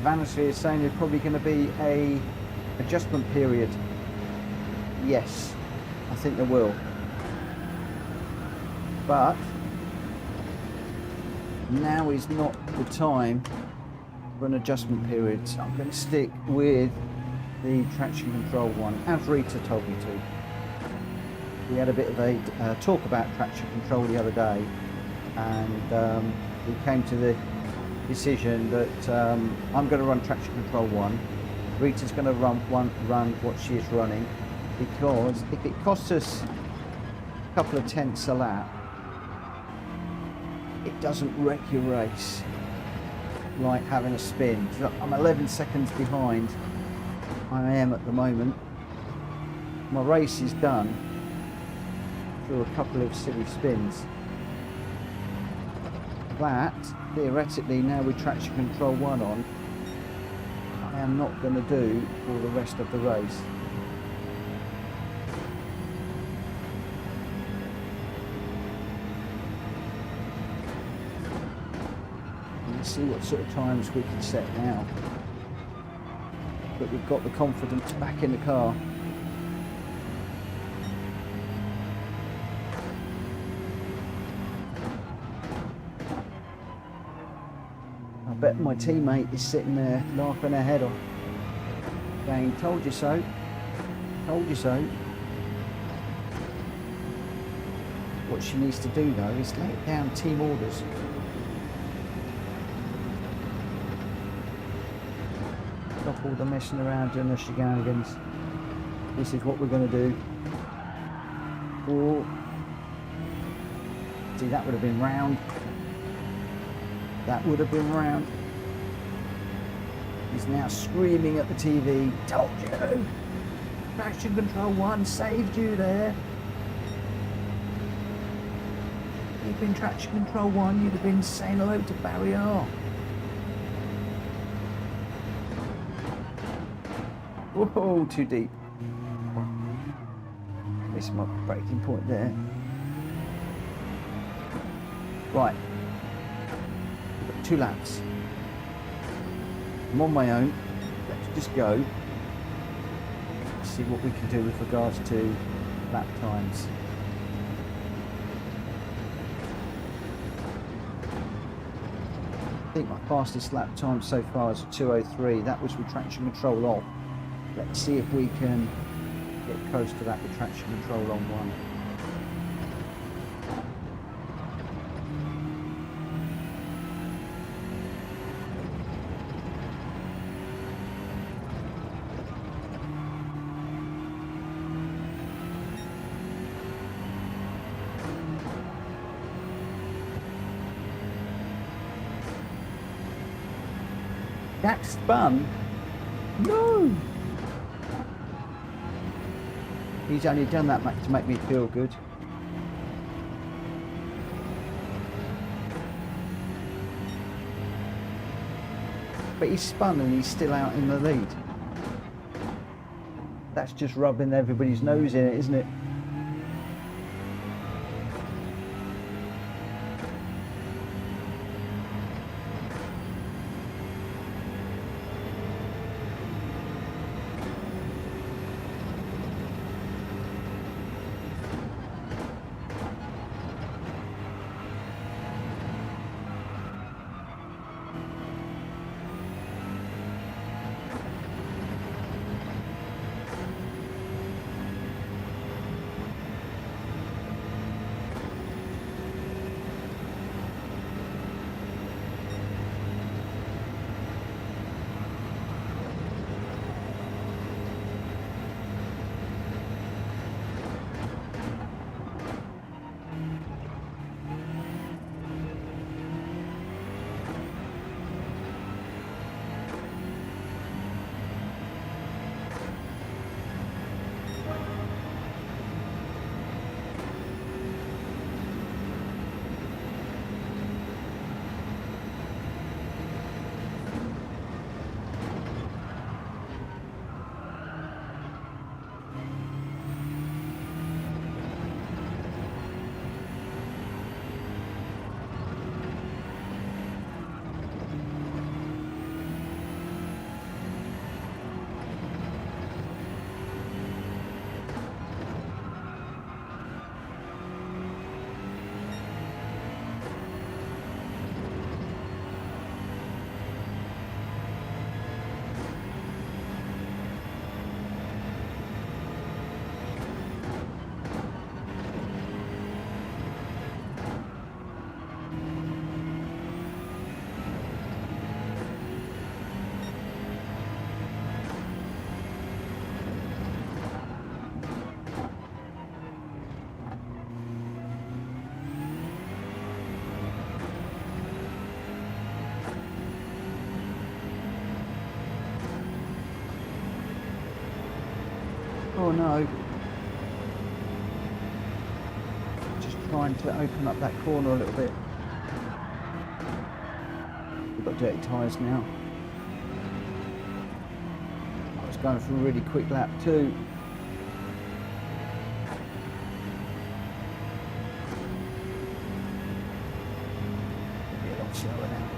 Vanosphere is saying there's probably going to be a adjustment period. Yes, I think there will. But now is not the time for an adjustment period. So I'm going to stick with the traction control one, as Rita told me to. We had a bit of a talk about traction control the other day, and we came to the decision that I'm going to run traction control 1. Rita's going to run what she is running, because if it costs us a couple of tenths a lap, it doesn't wreck your race like having a spin. I'm 11 seconds behind. I am at the moment. My race is done through a couple of silly spins. That, theoretically, now with traction control 1 on, I am not going to do for the rest of the race. Let's see what sort of times we can set now. But we've got the confidence back in the car. bet my teammate is sitting there laughing her head off, saying, "Told you so, told you so." What she needs to do though is lay down team orders. Stop all the messing around and the shenanigans. This is what we're going to do. Or, see, that would have been round. That would have been round. He's now screaming at the TV. Told you! Traction control 1 saved you there. If you'd been traction control 1, you'd have been saying hello to Barry R. Whoa, too deep. Missed my braking point there. Right. We've got 2 laps. I'm on my own. Let's just go. See what we can do with regards to lap times. I think my fastest lap time so far is a 2:03. That was with traction control off. Let's see if we can get close to that with traction control on 1. Jack spun? No! He's only done that to make me feel good. But he's spun and he's still out in the lead. That's just rubbing everybody's nose in it, isn't it? Oh no. Just trying to open up that corner a little bit. We've got dirty tyres now. I was going for a really quick lap too. Be a lot slower now.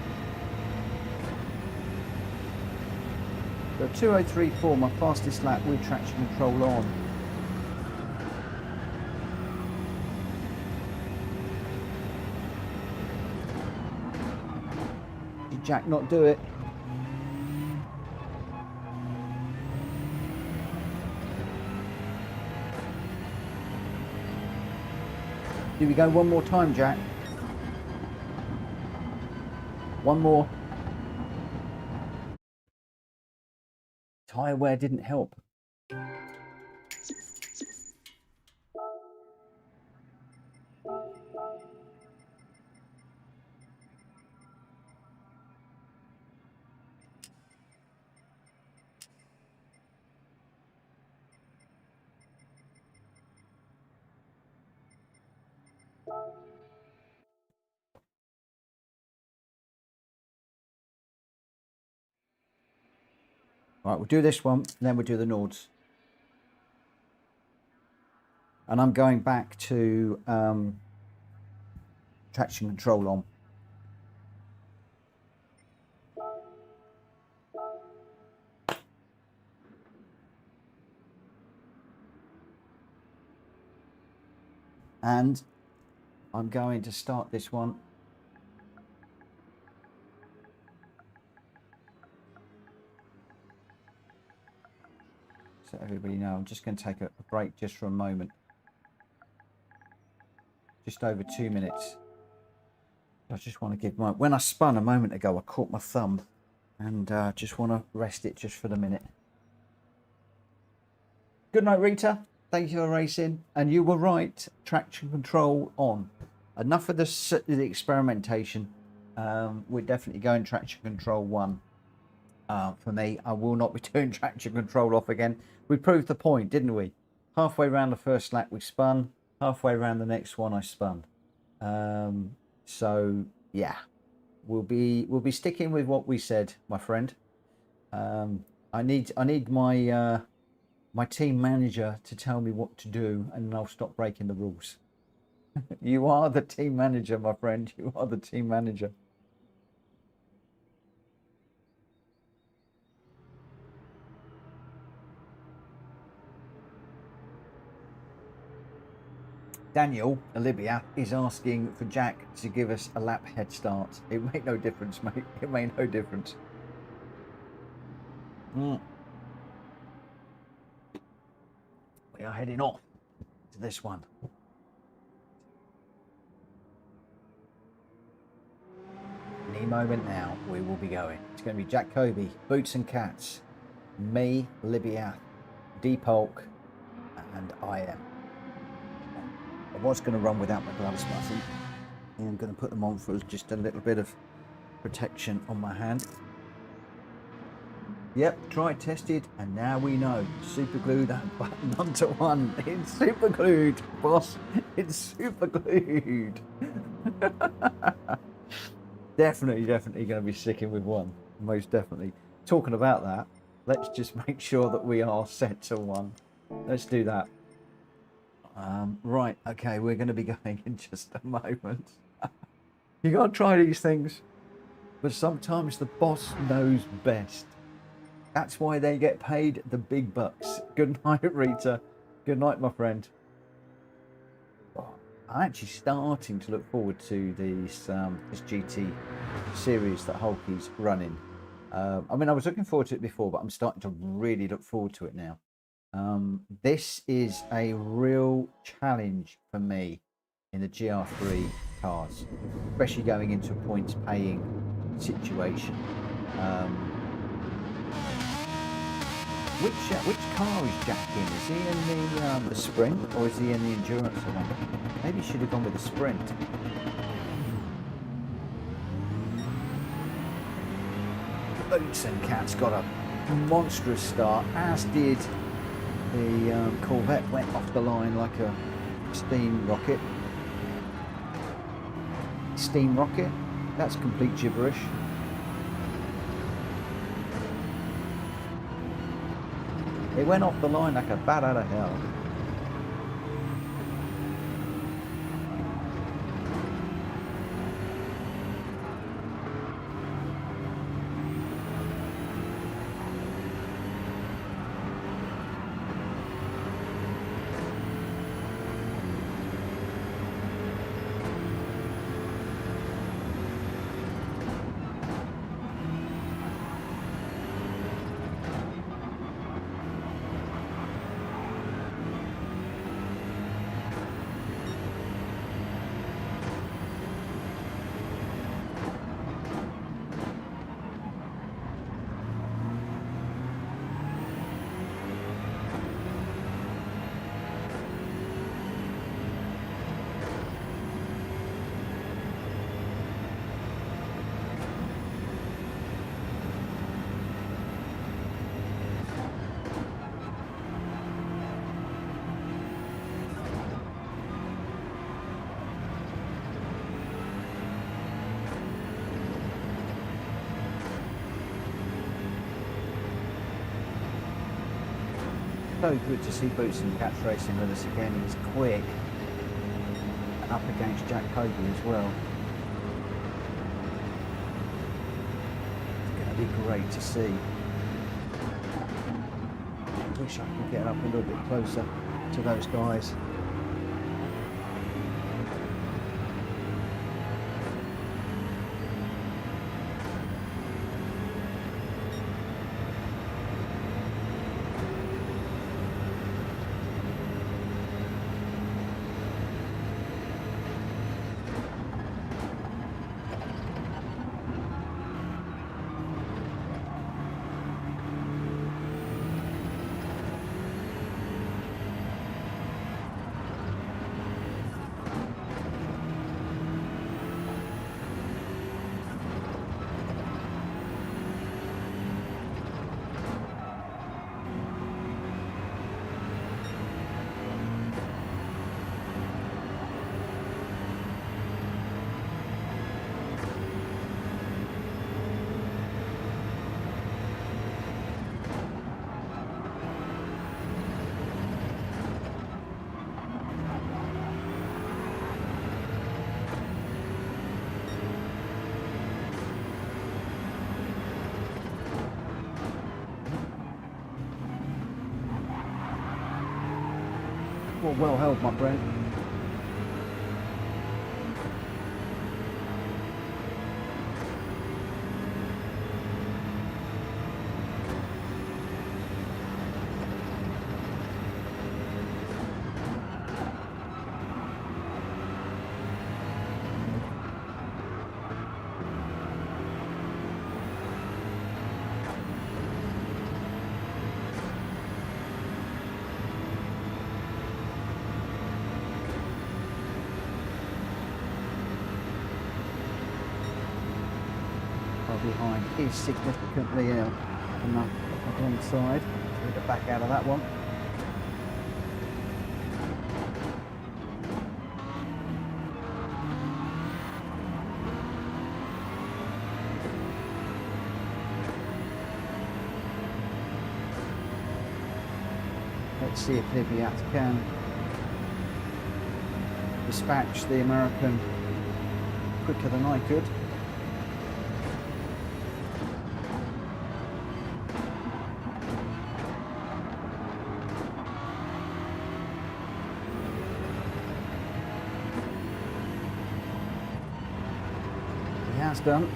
So 2:03.4, my fastest lap with traction control on. Jack not do it. Do we go one more time, Jack? One more. Tyre wear didn't help. Right, we'll do this one, and then we'll do the Nords. And I'm going back to traction control on. And I'm going to start this one. So everybody know, I'm just going to take a break just for a moment. Just over 2 minutes. I just want to give my... When I spun a moment ago, I caught my thumb. And just want to rest it just for the minute. Good night, Rita. Thank you for racing. And you were right. Traction control on. Enough of the experimentation. We're definitely going traction control 1. For me, I will not be doing traction control off again. We proved the point, didn't we? Halfway around the first lap we spun. Halfway around the next one I spun. So yeah, we'll be sticking with what we said, my friend. I need my my team manager to tell me what to do, and then I'll stop breaking the rules. You are the team manager, my friend. You are the team manager. Daniel Olivia is asking for Jack to give us a lap head start. It made no difference, mate. It made no difference. We are heading off to this one. Any moment now, we will be going. It's going to be Jack Kobe, Boots and Cats, me, Olivia, Deep Hulk, and I am. I was going to run without my gloves, but I think I'm going to put them on for just a little bit of protection on my hand. Yep, tried, tested, and now we know. Super glue that button onto one. It's super glued, boss. It's super glued. Definitely going to be sticking with one. Most definitely. Talking about that, let's just make sure that we are set to one. Let's do that. Right, okay, we're going to be going in just a moment. You got to try these things, but sometimes the boss knows best. That's why they get paid the big bucks. Good night, Rita. Good night, my friend. Oh, I'm actually starting to look forward to this GT series that Hulky's running. I mean, I was looking forward to it before, but I'm starting to really look forward to it now. This is a real challenge for me in the GR3 cars, especially going into a points paying situation. Which car is Jack in? Is he in the sprint, or is he in the endurance one? Maybe he should have gone with the sprint. Boots and Cats got a monstrous start, as did the Corvette. Went off the line like a steam rocket. Steam rocket? That's complete gibberish. It went off the line like a bat out of hell. so good to see Boots and Cats racing with us again. He's quick and up against Jack Kobe as well. It's going to be great to see. I wish I could get up a little bit closer to those guys. Well held, my friend. Behind is significantly out on the wrong side. So we get back out of that one. Let's see if Kvyat can dispatch the American quicker than I could. Done.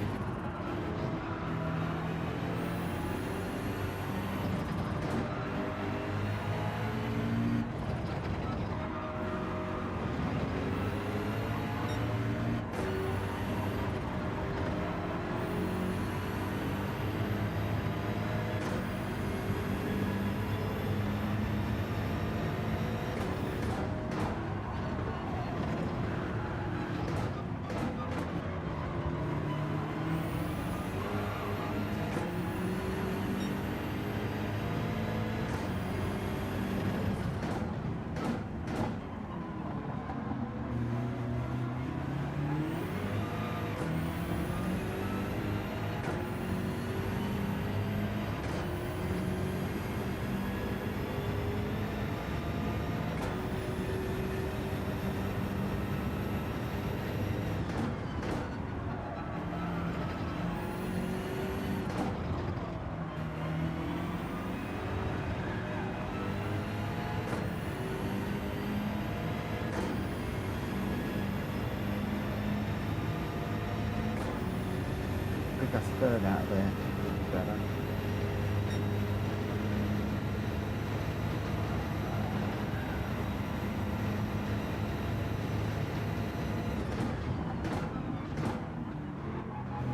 That's third out there. Better.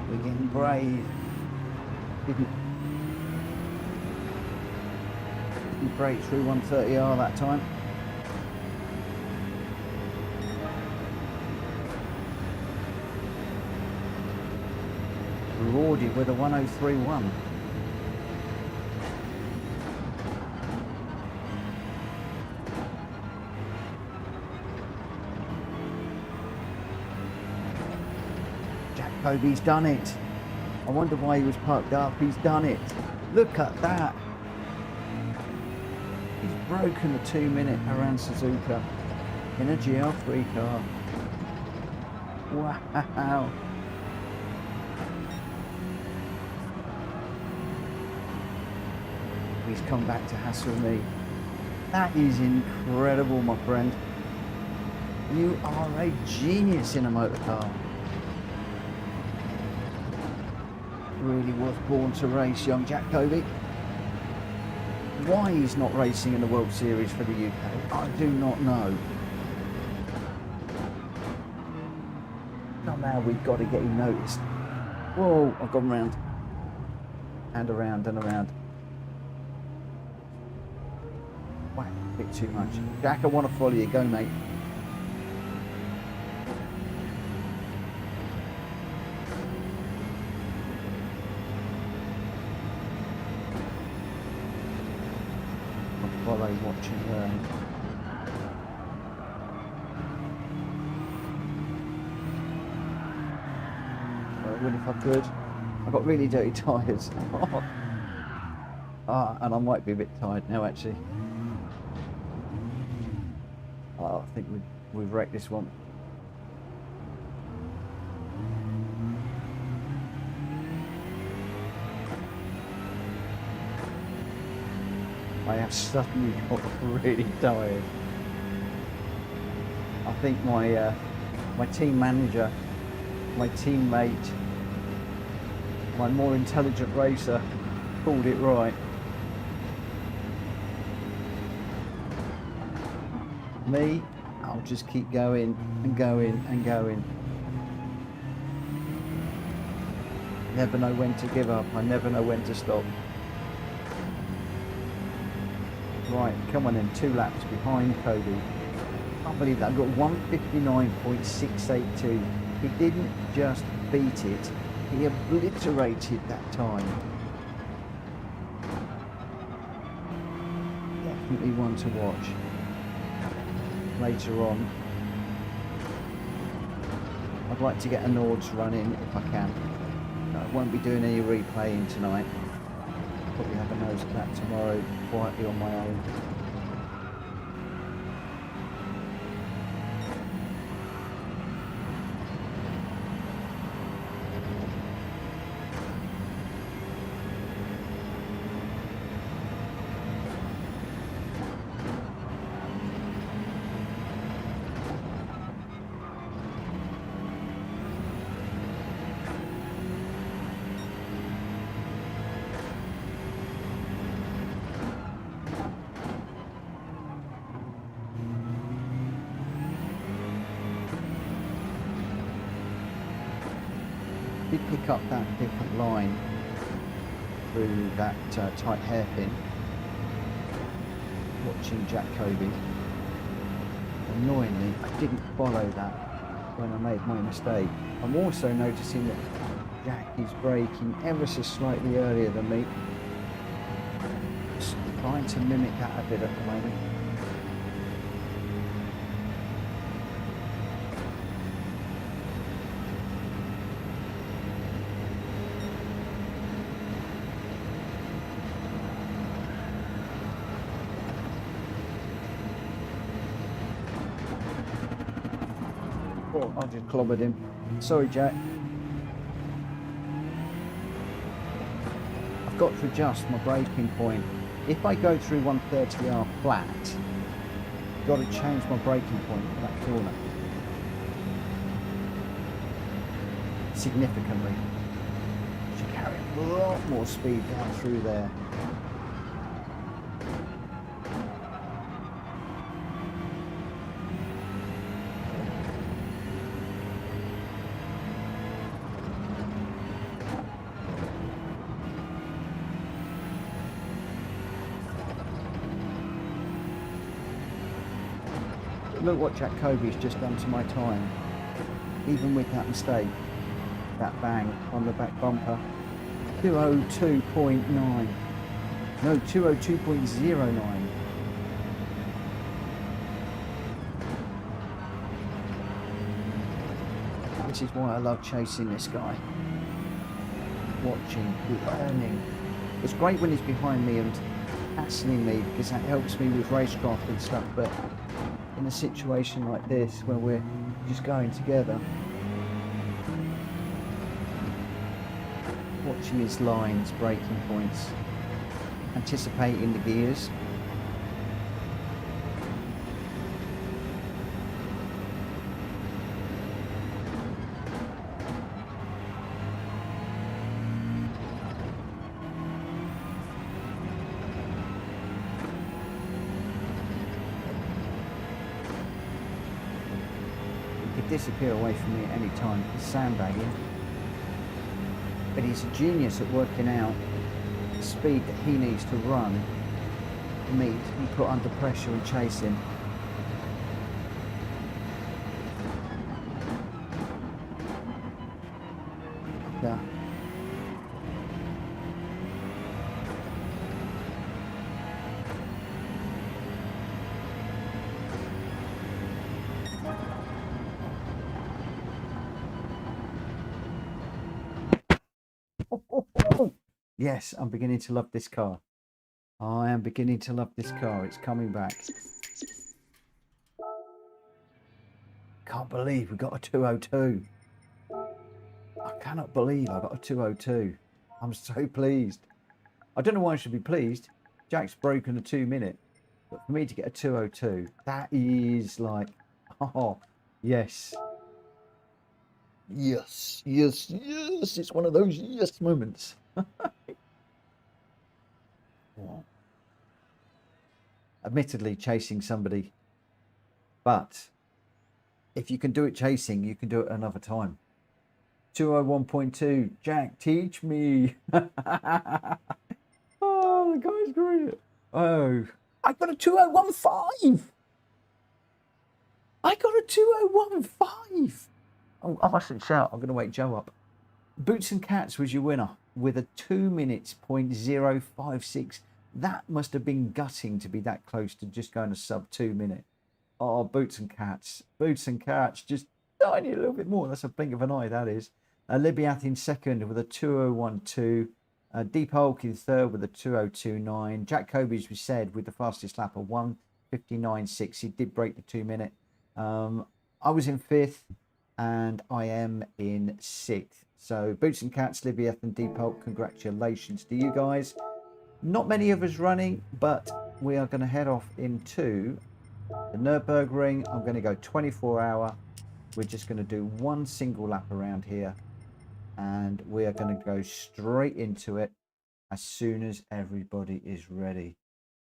We're getting brave. Didn't break through 130R that time. Rewarded with a 1031. Jack Kobe's done it. I wonder why he was parked up. He's done it. Look at that. He's broken the 2-minute around Suzuka in a GR3 car. Wow. He's come back to hassle me. That is incredible, my friend. You are a genius in a motor car. Really was born to race, young Jack Covey. Why he's not racing in the World Series for the UK, I do not know. Somehow we've got to get him noticed. Whoa, I've gone round. And around and around. Wow, a bit too much. Jack, I want to follow you. Go, mate. Follow, watch and learn. I would if I could. I've got really dirty tyres. And I might be a bit tired now, actually. I think we've wrecked this one. I have suddenly got really tired. I think my team manager, my teammate, my more intelligent racer called it right. Me, I'll just keep going and going and going. Never know when to give up. I never know when to stop. Right, come on in, 2 laps behind Cody. I can't believe that. I've got 1:59.682. He didn't just beat it, he obliterated that time. Definitely one to watch later on. I'd like to get an Nords run in if I can. I won't be doing any replaying tonight. Probably have a nose at that tomorrow, quietly on my own. Did pick up that different line through that tight hairpin, watching Jack Covey. Annoyingly, I didn't follow that when I made my mistake. I'm also noticing that Jack is braking ever so slightly earlier than me. Just trying to mimic that a bit at the moment. Oh, I just clobbered him. Sorry, Jack. I've got to adjust my braking point. If I go through 130R flat, I've got to change my braking point for that corner significantly. Should carry a lot more speed down through there. Look what Jack Covey's just done to my time. Even with that mistake, that bang on the back bumper. 202.9. No, 202.09. This is why I love chasing this guy. Watching, learning. It's great when he's behind me and hassling me because that helps me with racecraft and stuff, but in a situation like this where we're just going together, watching his lines, braking points, anticipating the gears. Disappear away from me at any time. He's sandbagging, but he's a genius at working out the speed that he needs to run to meet and put under pressure and chase him. Yeah. Yes, I'm beginning to love this car. I am beginning to love this car. It's coming back. Can't believe we got a 202. I cannot believe I got a 202. I'm so pleased. I don't know why I should be pleased. Jack's broken a 2-minute. But for me to get a 202, that is like, oh, yes. Yes, yes, yes. It's one of those yes moments. Admittedly, chasing somebody, but if you can do it chasing, you can do it another time. 201.2, Jack, teach me. Oh, the guy's great. Oh, I got a 2015. I got a 2015. Oh, I mustn't shout. I'm going to wake Joe up. Boots and Cats was your winner with a 2 minutes .056. That must have been gutting to be that close to just going a sub 2 minute. Oh, Boots and Cats. Boots and Cats, just tiny a little bit more. That's a blink of an eye, that is. Libyath in second with a 2012. Deep Hulk in third with a 2029. Jack Kobe, as we said, with the fastest lap of 1:59.6. He did break the 2 minute. I was in fifth and I am in sixth. So Boots and Cats, Libyath and Deep Hulk, congratulations to you guys. Not many of us running, but we are going to head off into the Nürburgring. I'm going to go 24-hour. We're just going to do one single lap around here, and we are going to go straight into it as soon as everybody is ready.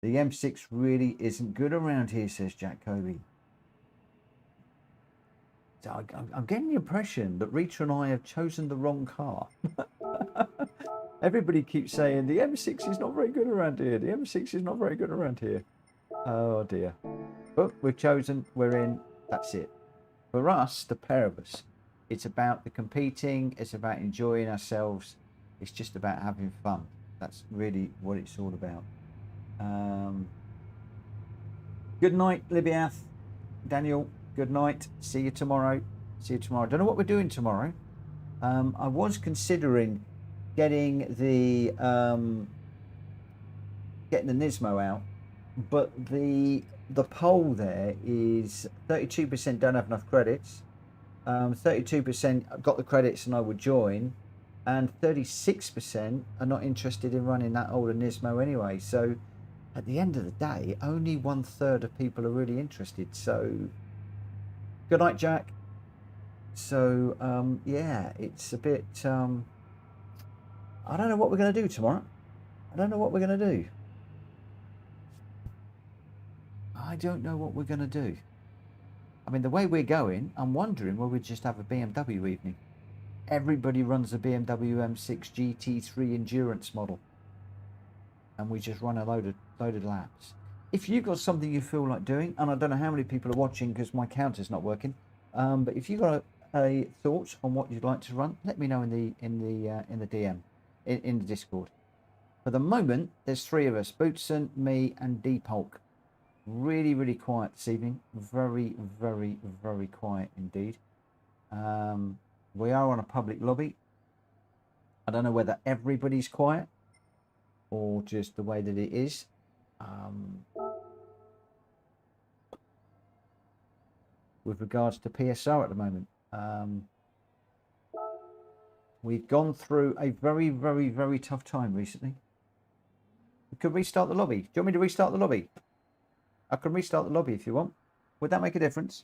The M6 really isn't good around here, says Jack Kobe. So I'm getting the impression that Rita and I have chosen the wrong car. Everybody keeps saying the M6 is not very good around here. The M6 is not very good around here. Oh dear. But we've chosen, we're in, that's it. For us, the pair of us, it's about the competing, it's about enjoying ourselves, it's just about having fun. That's really what it's all about. Good night, Libyath. Daniel, good night. See you tomorrow. See you tomorrow. Don't know what we're doing tomorrow. I was considering getting the Nismo out, but the poll there is 32% don't have enough credits, 32% got the credits and I would join, and 36% are not interested in running that older Nismo anyway. So at the end of the day, only 1/3 of people are really interested. So good night, Jack. So yeah, it's a bit I don't know what we're going to do tomorrow. I don't know what we're going to do. I don't know what we're going to do. I mean, the way we're going, I'm wondering whether we just have a BMW evening. Everybody runs a BMW M6 GT3 Endurance model, and we just run a load of laps. If you've got something you feel like doing, and I don't know how many people are watching because my counter's not working, but if you've got a thought on what you'd like to run, let me know in the DM, in the Discord. For the moment, there's 3 of us: Bootson, me, and Deep Hulk. Really, really quiet this evening. Very, very, very quiet indeed. We are on a public lobby. I don't know whether everybody's quiet or just the way that it is. with regards to PSR at the moment. We've gone through a very, very, very tough time recently. We could restart the lobby. Do you want me to restart the lobby? I can restart the lobby if you want. Would that make a difference?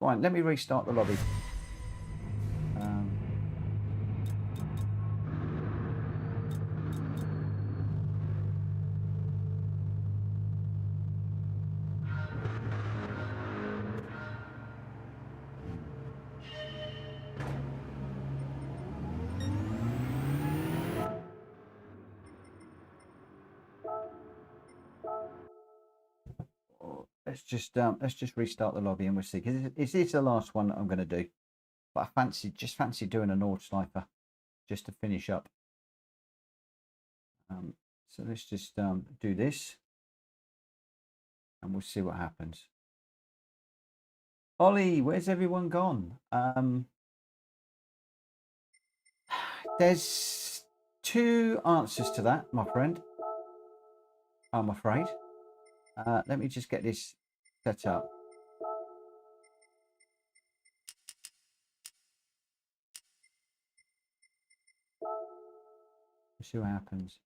Fine, let me restart the lobby. Let's just restart the lobby and we'll see. Because it is the last one that I'm going to do, but I fancy doing a Nord Slifer just to finish up. So let's just do this, and we'll see what happens. Ollie, where's everyone gone? There's two answers to that, my friend. I'm afraid. Let me just get this set up. Let's see what happens.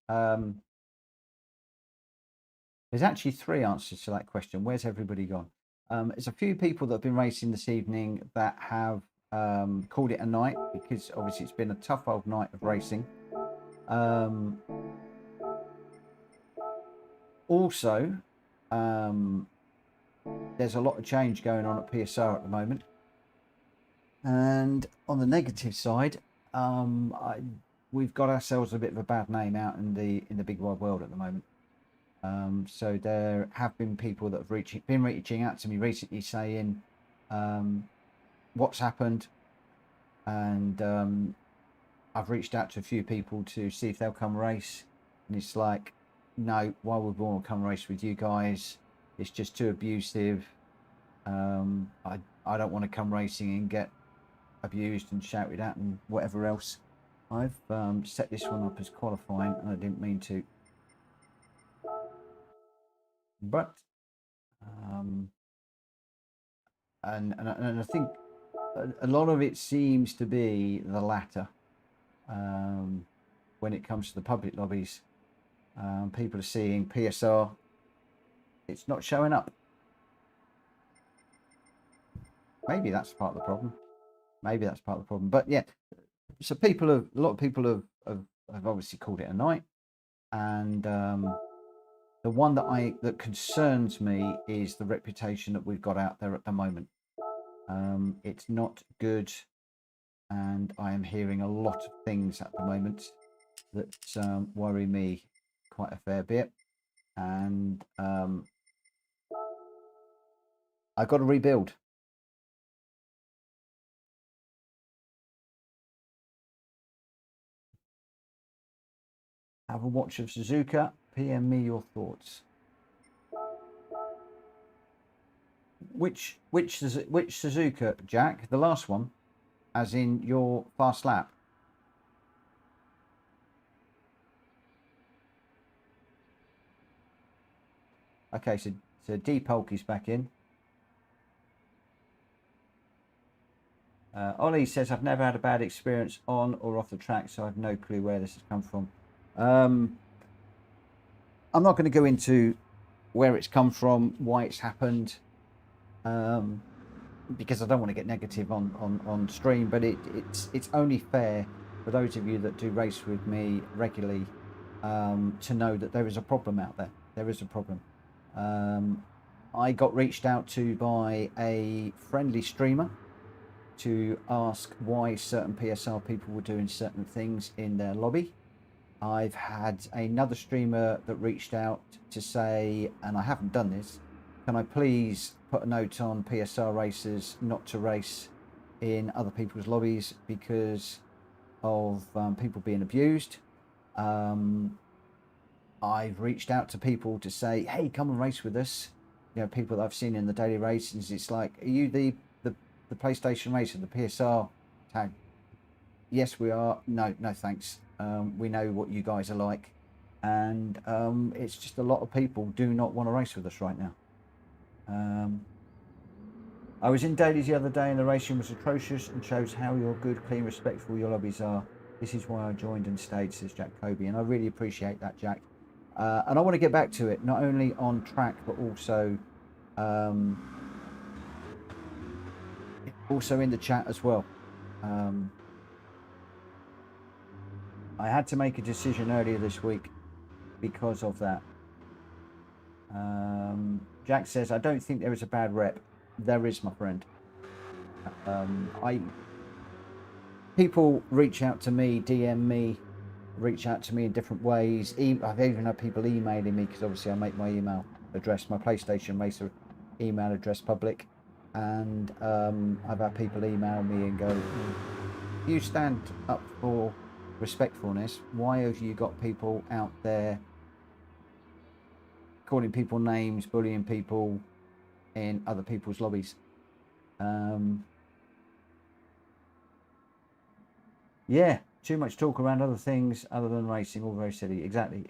There's actually three answers to that question. Where's everybody gone? There's a few people that have been racing this evening that have called it a night, because obviously it's been a tough old night of racing. Also, there's a lot of change going on at PSR at the moment. And on the negative side, we've got ourselves a bit of a bad name out in the big wide world at the moment. So there have been people that have been reaching out to me recently saying what's happened, and I've reached out to a few people to see if they'll come race, and it's like, no, why would we want to come race with you guys? It's just too abusive. I don't want to come racing and get abused and shouted at and whatever else. I've set this one up as qualifying, and I didn't mean to. But and I think a lot of it seems to be the latter. When it comes to the public lobbies, people are seeing PSR, it's not showing up. Maybe that's part of the problem. Maybe that's part of the problem. But yeah, so a lot of people have obviously called it a night, and the one that concerns me is the reputation that we've got out there at the moment. It's not good, and I am hearing a lot of things at the moment that worry me quite a fair bit, and I've got to rebuild. Have a watch of Suzuka. PM me your thoughts. Which Suzuka, Jack? The last one, as in your fast lap? Okay, so Deep Hulky's back in. Ollie says, I've never had a bad experience on or off the track, so I have no clue where this has come from. I'm not going to go into where it's come from, why it's happened, because I don't want to get negative on stream, but it's only fair for those of you that do race with me regularly to know that there is a problem out there. There is a problem. I got reached out to by a friendly streamer to ask why certain PSR people were doing certain things in their lobby. I've had another streamer that reached out to say, and I haven't done this, can I please put a note on PSR racers not to race in other people's lobbies because of people being abused. I've reached out to people to say, hey, come and race with us. You know, people that I've seen in the daily races. It's like, are you the PlayStation racer, the PSR tag? Yes, we are. No, no, thanks. We know what you guys are like, and it's just a lot of people do not want to race with us right now. I was in Daly's the other day, and the racing was atrocious, and shows how you're good, clean, respectful your lobbies are. This is why I joined and stayed, says Jack Kobe, and I really appreciate that, Jack. And I want to get back to it, not only on track, but also in the chat as well. I had to make a decision earlier this week because of that. Jack says, I don't think there is a bad rep. There is, my friend. People reach out to me, DM me, reach out to me in different ways. I've even had people emailing me, because obviously I make my email address, my PlayStation Racer email address public. And I've had people email me and go, you stand up for respectfulness. Why have you got people out there calling people names, bullying people in other people's lobbies? Yeah, too much talk around other things other than racing, all very silly. Exactly.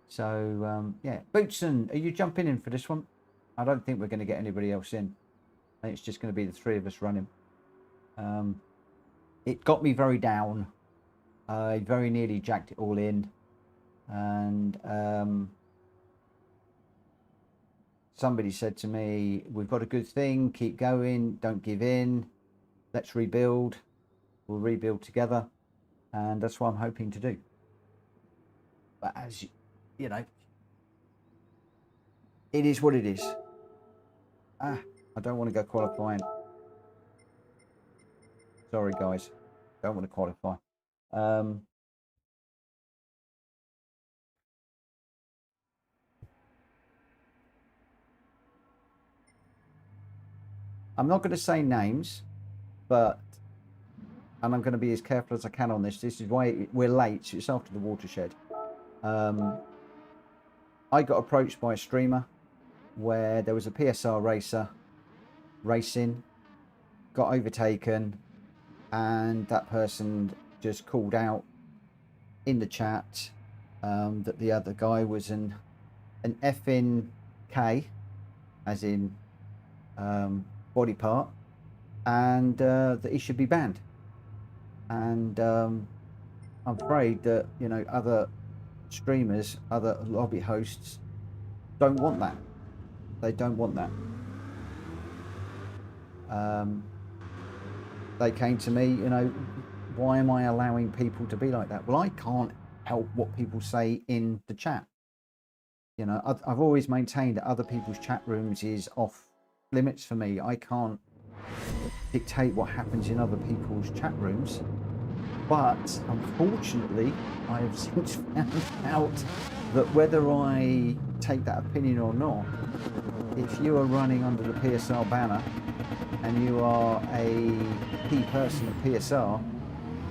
So yeah, Bootson, are you jumping in for this one? I don't think we're going to get anybody else in. I think it's just going to be the three of us running. It got me very down. I very nearly jacked it all in, and somebody said to me, we've got a good thing, keep going, don't give in, let's rebuild, we'll rebuild together, and that's what I'm hoping to do. But as you know, it is what it is. I don't want to go qualifying. Sorry guys, don't want to qualify. I'm not going to say names, but, and I'm going to be as careful as I can on this. This is why we're late. So it's after the watershed. I got approached by a streamer where there was a PSR racer racing, got overtaken, and that person just called out in the chat that the other guy was an effing K, as in body part, and that he should be banned. And I'm afraid that, you know, other streamers, other lobby hosts don't want that. They don't want that. They came to me, you know, why am I allowing people to be like that? Well, I can't help what people say in the chat. You know, I've always maintained that other people's chat rooms is off limits for me. I can't dictate what happens in other people's chat rooms. But unfortunately, I have since found out that whether I take that opinion or not, if you are running under the PSR banner and you are a key person at PSR,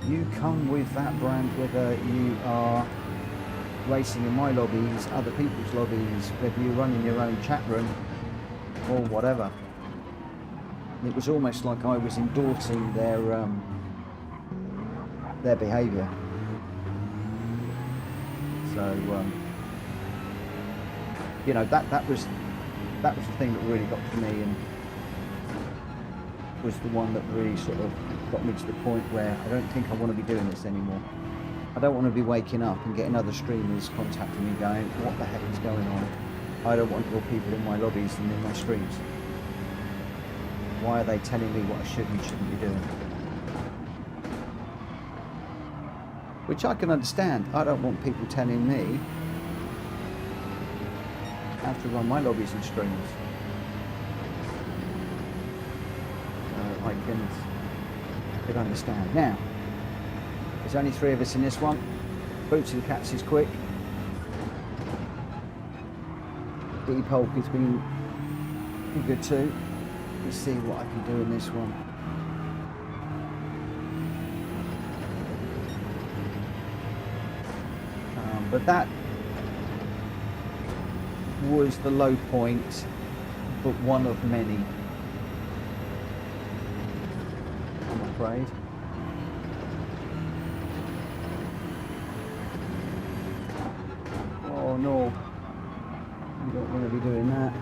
you come with that brand, whether you are racing in my lobbies, other people's lobbies, whether you run in your own chat room or whatever. It was almost like I was endorsing their behaviour. So you know, that was the thing that really got to me, and was the one that really sort of got me to the point where I don't think I want to be doing this anymore. I don't want to be waking up and getting other streamers contacting me going, what the heck is going on? I don't want more people in my lobbies and in my streams. Why are they telling me what I should and shouldn't be doing? Which I can understand. I don't want people telling me how to run my lobbies and streams. I can understand. Now, there's only three of us in this one. Boots and Cats is quick. Deep Hulk has been good too. Let's see what I can do in this one. But that was the low point, but one of many, I'm afraid. no. You don't want to be doing that.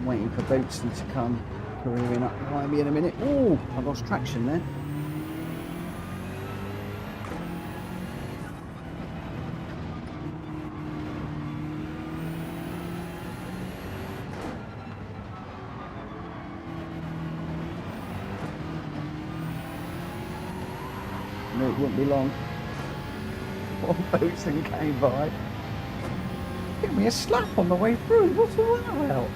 Waiting for Boatson to come careering up behind me in a minute. Oh, I lost traction there. No, it wouldn't be long. One Boatson came by. Give me a slap on the way through. What's all that about?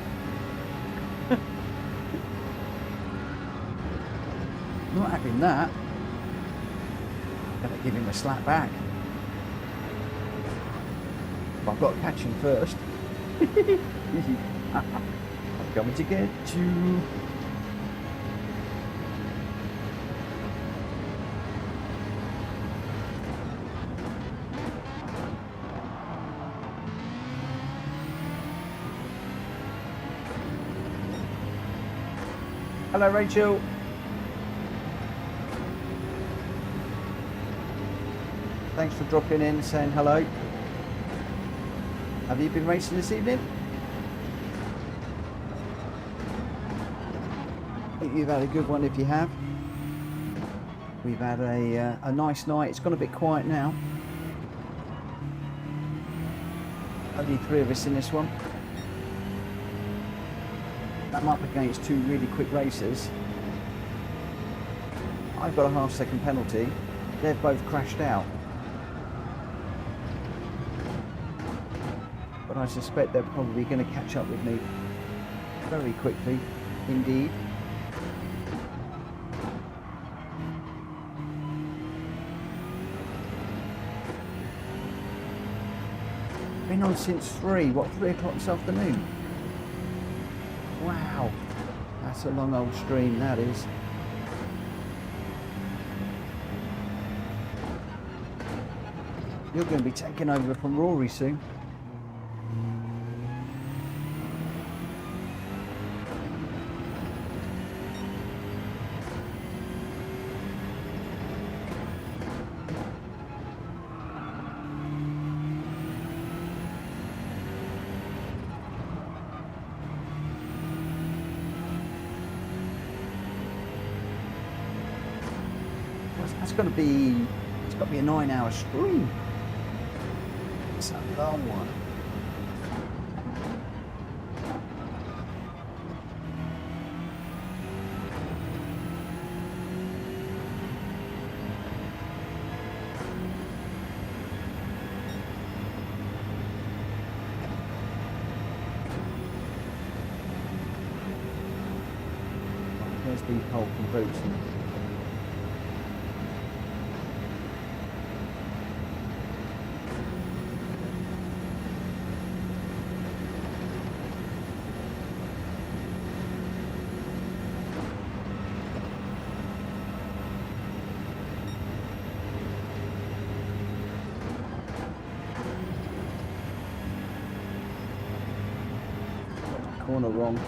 Not having that. Gotta give him a slap back. But I've got to catch him first. I'm coming to get you. Hello, Rachel. Thanks for dropping in and saying hello. Have you been racing this evening? I think you've had a good one if you have. We've had a nice night. It's gone a bit quiet now. Only 3 of us in this one. I'm up against 2 really quick racers. I've got a half-second penalty. They've both crashed out. But I suspect they're probably going to catch up with me very quickly indeed. Been on since 3 o'clock this afternoon? Wow, that's a long old stream, that is. You're going to be taking over from Rory soon. It's got to be a 9-hour stream. It's a long one. There's the Hulky and Boatson. Corner wrong.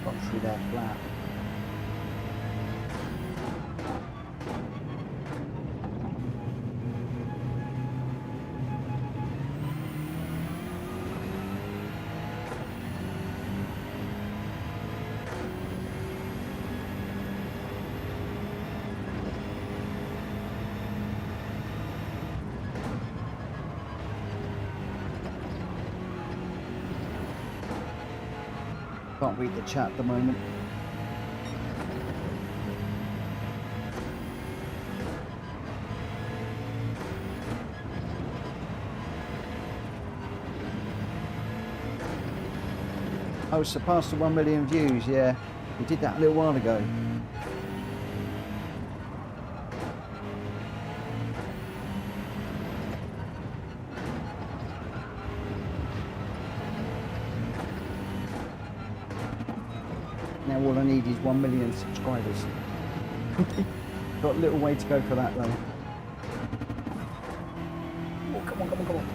Got through there flat. Can't read the chat at the moment. Oh, surpassed the 1 million views, yeah. We did that a little while ago. Now all I need is 1 million subscribers. Got a little way to go for that though. Oh, come on, come on, come on.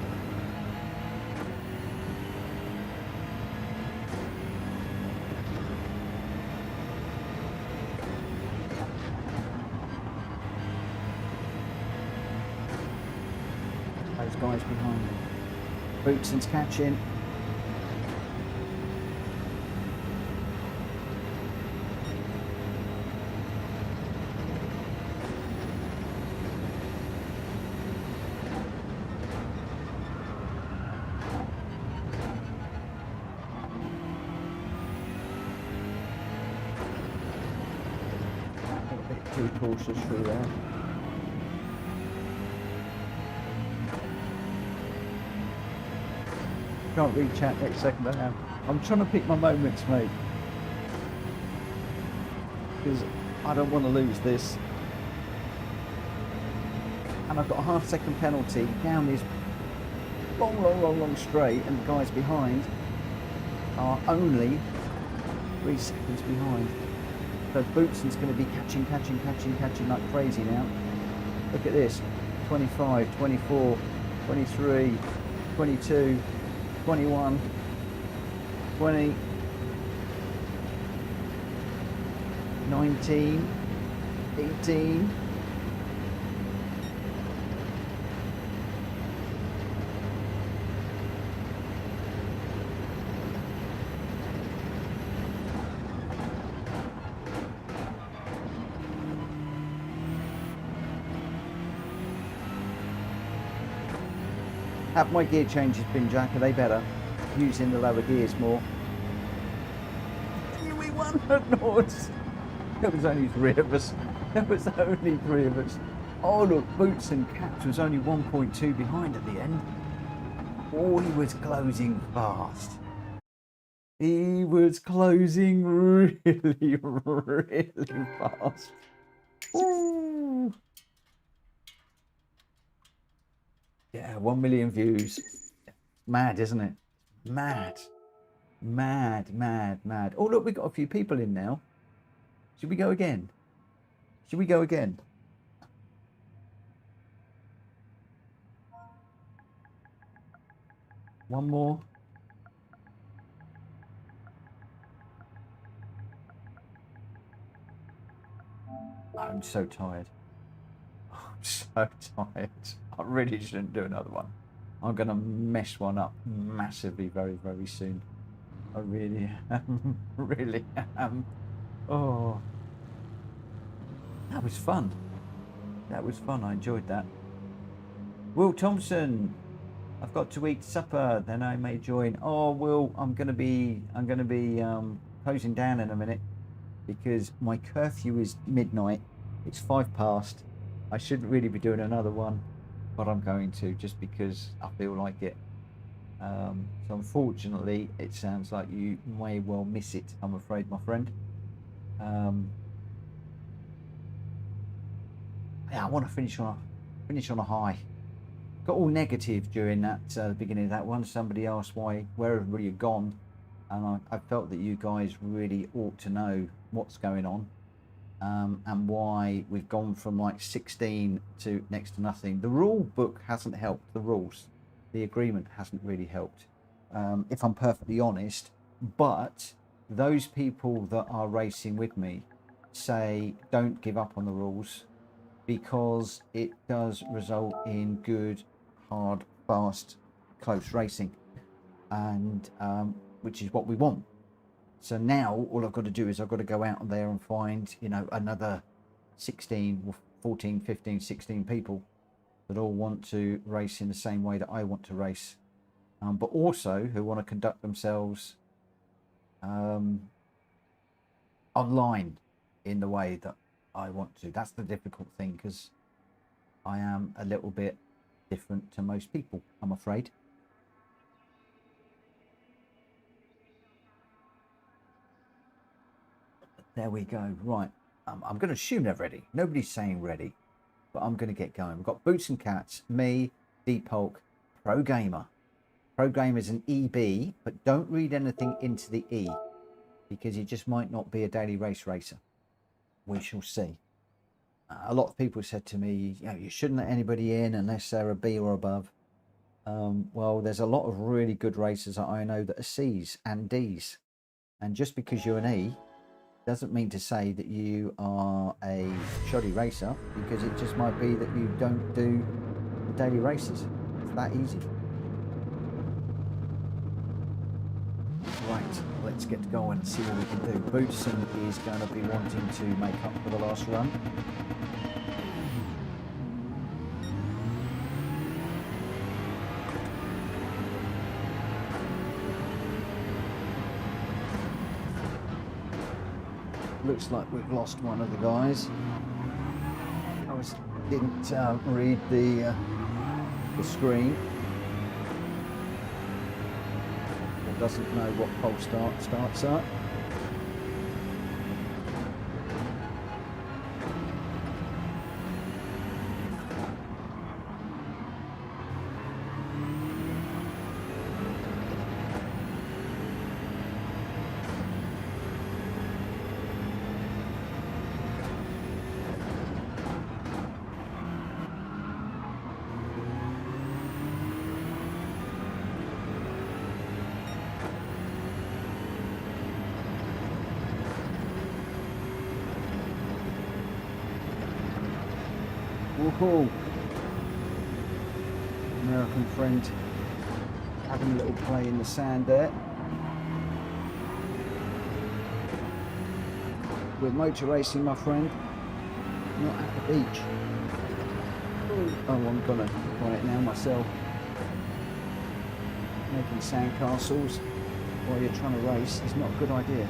Those guys behind me. Bootson's catching. A bit too cautious through there. Can't read chat next second I am. I'm trying to pick my moments, mate. Because I don't want to lose this. And I've got a half-second penalty down this long straight, and the guys behind are only 3 seconds behind. So Bootson's going to be catching like crazy now. Look at this. 25, 24, 23, 22, 21, 20, 19, 18. Have my gear changes been, Jack? Are they better? Using the lower gears more. We won at Nords. There was only 3 of us. There was only 3 of us. Oh look, Boots and Caps was only 1.2 behind at the end. Oh, he was closing fast. He was closing really fast. Ooh. Yeah, 1 million views. Mad, isn't it? Mad. Oh, look, we've got a few people in now. Should we go again? Should we go again? One more. I'm so tired. I'm so tired. I really shouldn't do another one. I'm going to mess one up massively very soon. I really am. Really am. Oh. That was fun. That was fun. I enjoyed that. Will Thompson. I've got to eat supper, then I may join. Oh, Will, I'm going to be closing down in a minute because my curfew is midnight. It's 5 past. I shouldn't really be doing another one, but I'm going to just because I feel like it. So unfortunately, it sounds like you may well miss it, I'm afraid, my friend. Yeah, I want to finish on a high. Got all negative during that beginning of that one. Somebody asked where everybody had gone, and I felt that you guys really ought to know what's going on. And why we've gone from like 16 to next to nothing. The rule book hasn't helped. The rules, the agreement hasn't really helped, if I'm perfectly honest. But those people that are racing with me say don't give up on the rules because it does result in good, hard, fast, close racing, and which is what we want. So now all I've got to do is I've got to go out there and find, you know, another 16, 14, 15, 16 people that all want to race in the same way that I want to race, but also who want to conduct themselves online in the way that I want to. That's the difficult thing, because I am a little bit different to most people, I'm afraid. There we go. Right. I'm going to assume they're ready. Nobody's saying ready, but I'm going to get going. We've got Boots and Cats, me, Deep Hulk, Pro Gamer. Pro Gamer is an EB, but don't read anything into the E. because he just might not be a daily race racer. We shall see. A lot of people said to me, you know, you shouldn't let anybody in unless they're a B or above. Well, there's a lot of really good racers that I know that are C's and D's. And just because you're an E doesn't mean to say that you are a shoddy racer, because it just might be that you don't do the daily races. It's that easy. Right, let's get going and see what we can do. Bootson is going to be wanting to make up for the last run. Looks like we've lost one of the guys. I didn't read the screen. Or doesn't know what pole starts at. Woohoo! American friend having a little play in the sand there. We're motor racing, my friend, not at the beach. Oh, I'm gonna try it now myself. Making sandcastles while you're trying to race is not a good idea.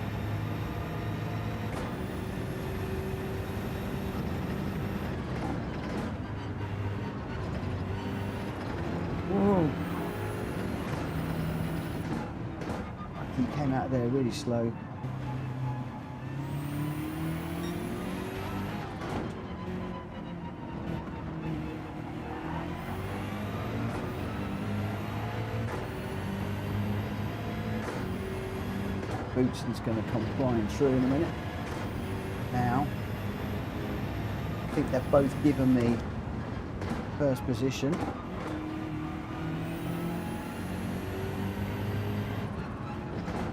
Whoa! He came out there really slow. Bootson's going to come flying through in a minute. Now, I think they've both given me first position.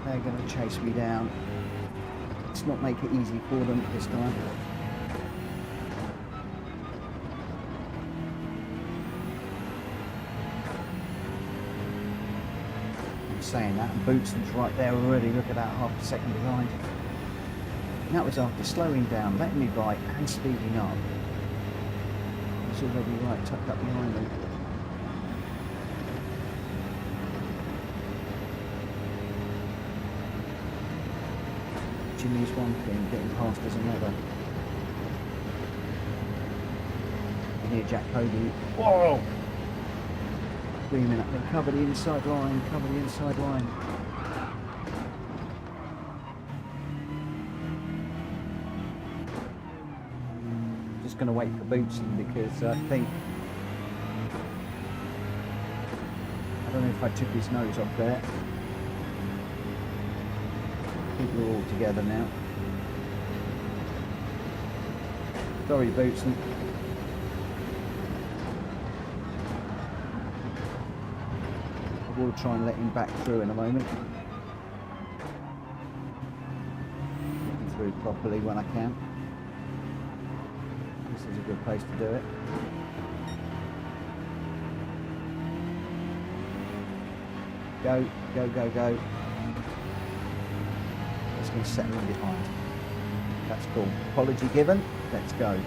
They're going to chase me down. Let's not make it easy for them this time. Saying that, and Bootson's right there already. Look at that, half a second behind. And that was after slowing down, letting me bite and speeding up. He's already right tucked up behind me. Jimmy's one thing, getting past is another. And here Jack Cody. Whoa! Screaming at me, cover the inside line, cover the inside line. Just going to wait for Bootson because I think, I don't know if I took his nose off there. I think we're all together now. Sorry, Bootson. We'll try and let him back through in a moment. Get him through properly when I can. This is a good place to do it. Go, go, go, go. Let's get settling behind. That's cool. Apology given. Let's go.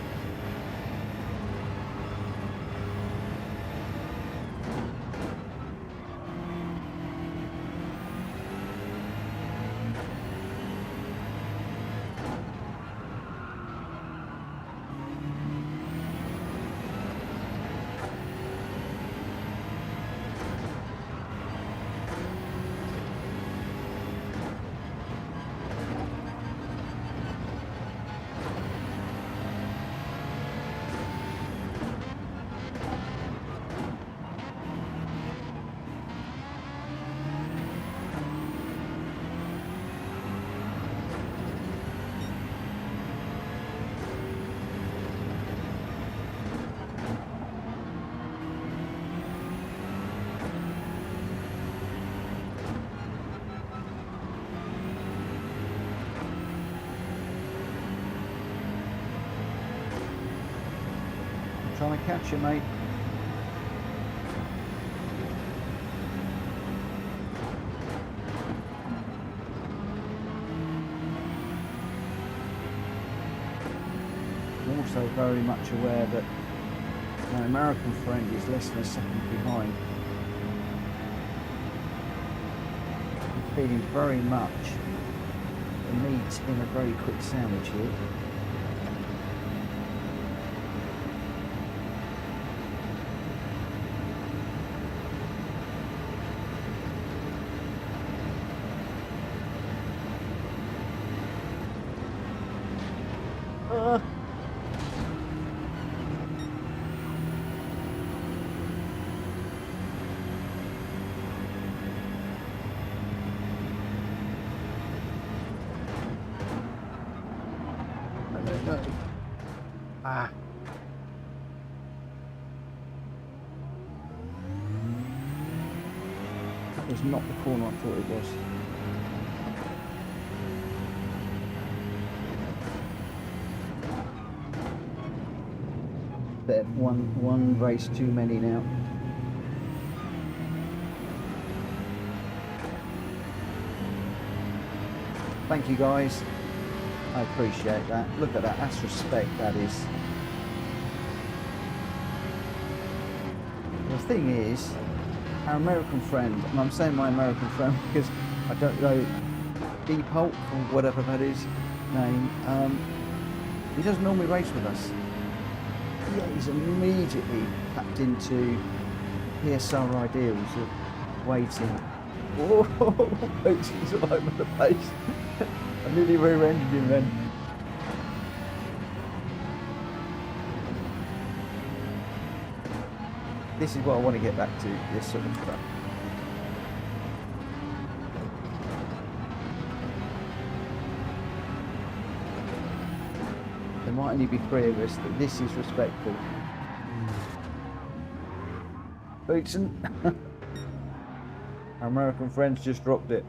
catch you, mate. I'm also very much aware that my American friend is less than a second behind. I'm feeling very much the meat in a very quick sandwich here. That was not the corner I thought it was. There, one race too many now. Thank you guys. I appreciate that. Look at that. That's respect, that is. The thing is, our American friend, and I'm saying my American friend because I don't know Deep Hulk or whatever that is name, he doesn't normally race with us. Yeah, he's immediately tapped into PSR ideals of waiting. Oh, he's all over the place. I nearly rear-ended him then. This is what I want to get back to, this sort of stuff. There might only be 3 of us, but this is respectful. Beatson. Our American friends just dropped it.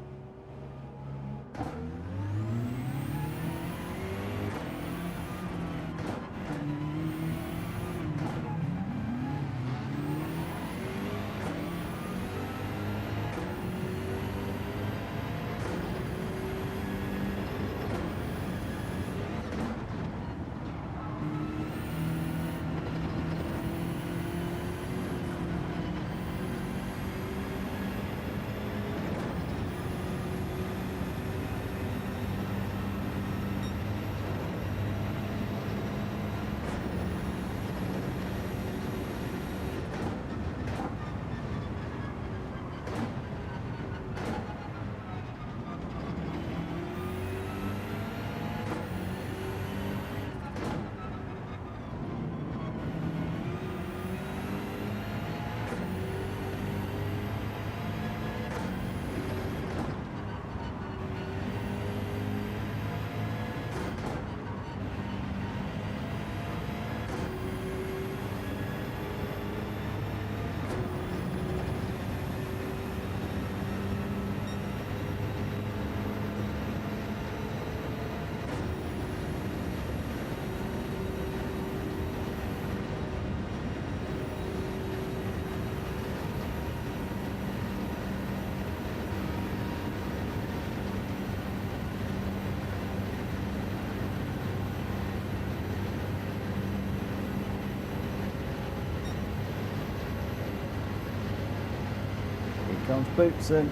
Comes Bootson.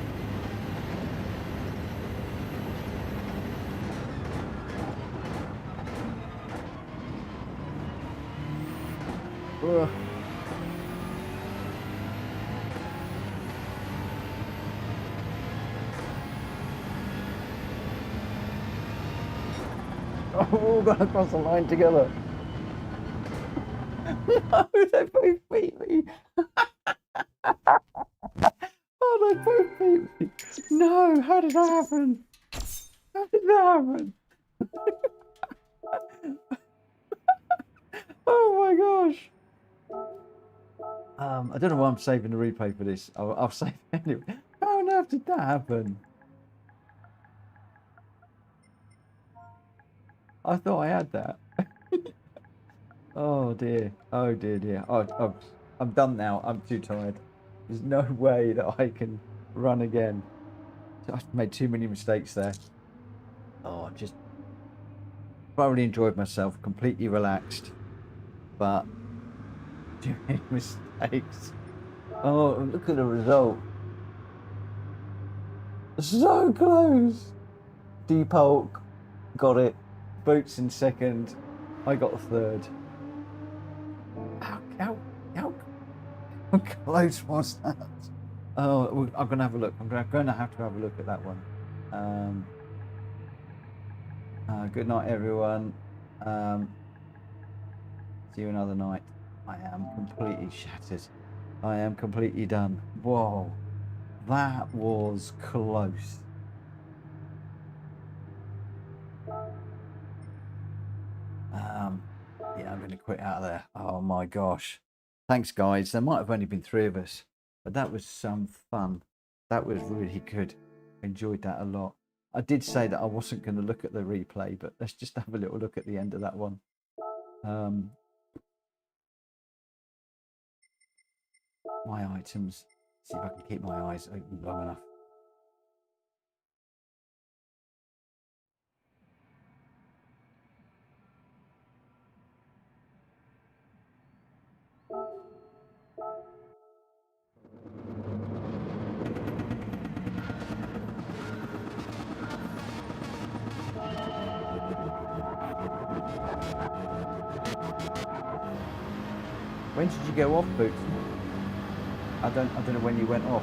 Oh, we're all going across the line together. No, they both beat me. Oh, they both beat me. No, how did that happen? How did that happen? Oh my gosh. I don't know why I'm saving the replay for this. I'll save it anyway. How on earth did that happen? I thought I had that. Oh dear. Oh dear. I'm done now. I'm too tired. There's no way that I can run again. I've made too many mistakes there. Oh, I just thoroughly enjoyed myself, completely relaxed, but too many mistakes. Oh, look at the result. So close. Deep Hulk got it. Boots in second. I got third. How close was that? Oh, I'm going to have a look. I'm going to have a look at that one. Good night, everyone. See you another night. I am completely shattered. I am completely done. Whoa, that was close. Yeah, I'm going to quit out of there. Oh my gosh. Thanks, guys. There might have only been 3 of us, but that was some fun. That was really good. Enjoyed that a lot. I did say that I wasn't going to look at the replay, but let's just have a little look at the end of that one. My items. See if I can keep my eyes open long enough. When did you go off, Boots? I don't know when you went off.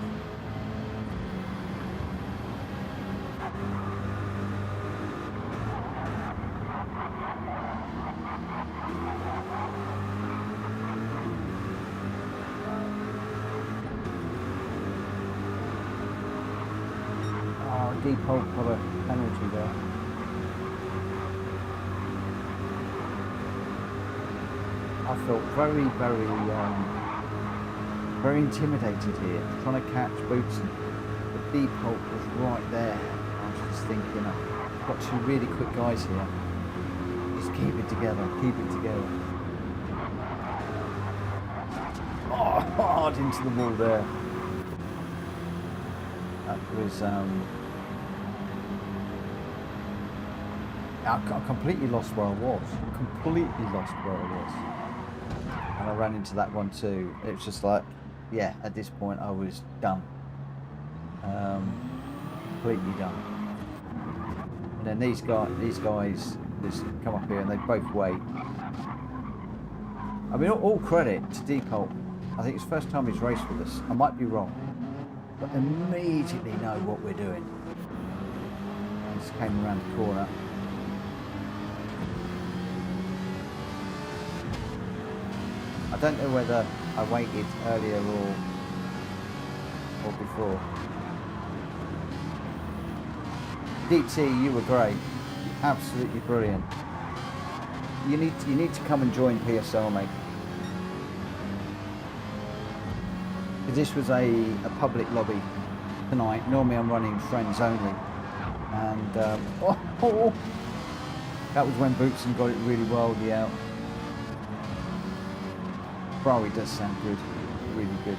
Oh, Deep Hulk got a penalty there. I felt very intimidated here, trying to catch Boots. The Deep Hulk was right there. I was just thinking, I've got 2 really quick guys here. Just keep it together, keep it together. Oh, hard into the wall there. That was, I completely lost where I was. Completely lost where I was. And I ran into that one too. It was just like, yeah, at this point I was done. Completely done. And then these guys just come up here and they both wait. I mean, all credit to Deep Hulk. I think it's the first time he's raced with us. I might be wrong, but immediately know what we're doing. Just came around the corner. I don't know whether I waited earlier or before. DT, you were great, absolutely brilliant. You need to come and join PSL, mate. This was a public lobby tonight. Normally I'm running friends only, and that was when Bootson got it really wildly out. Bravia does sound good, really good.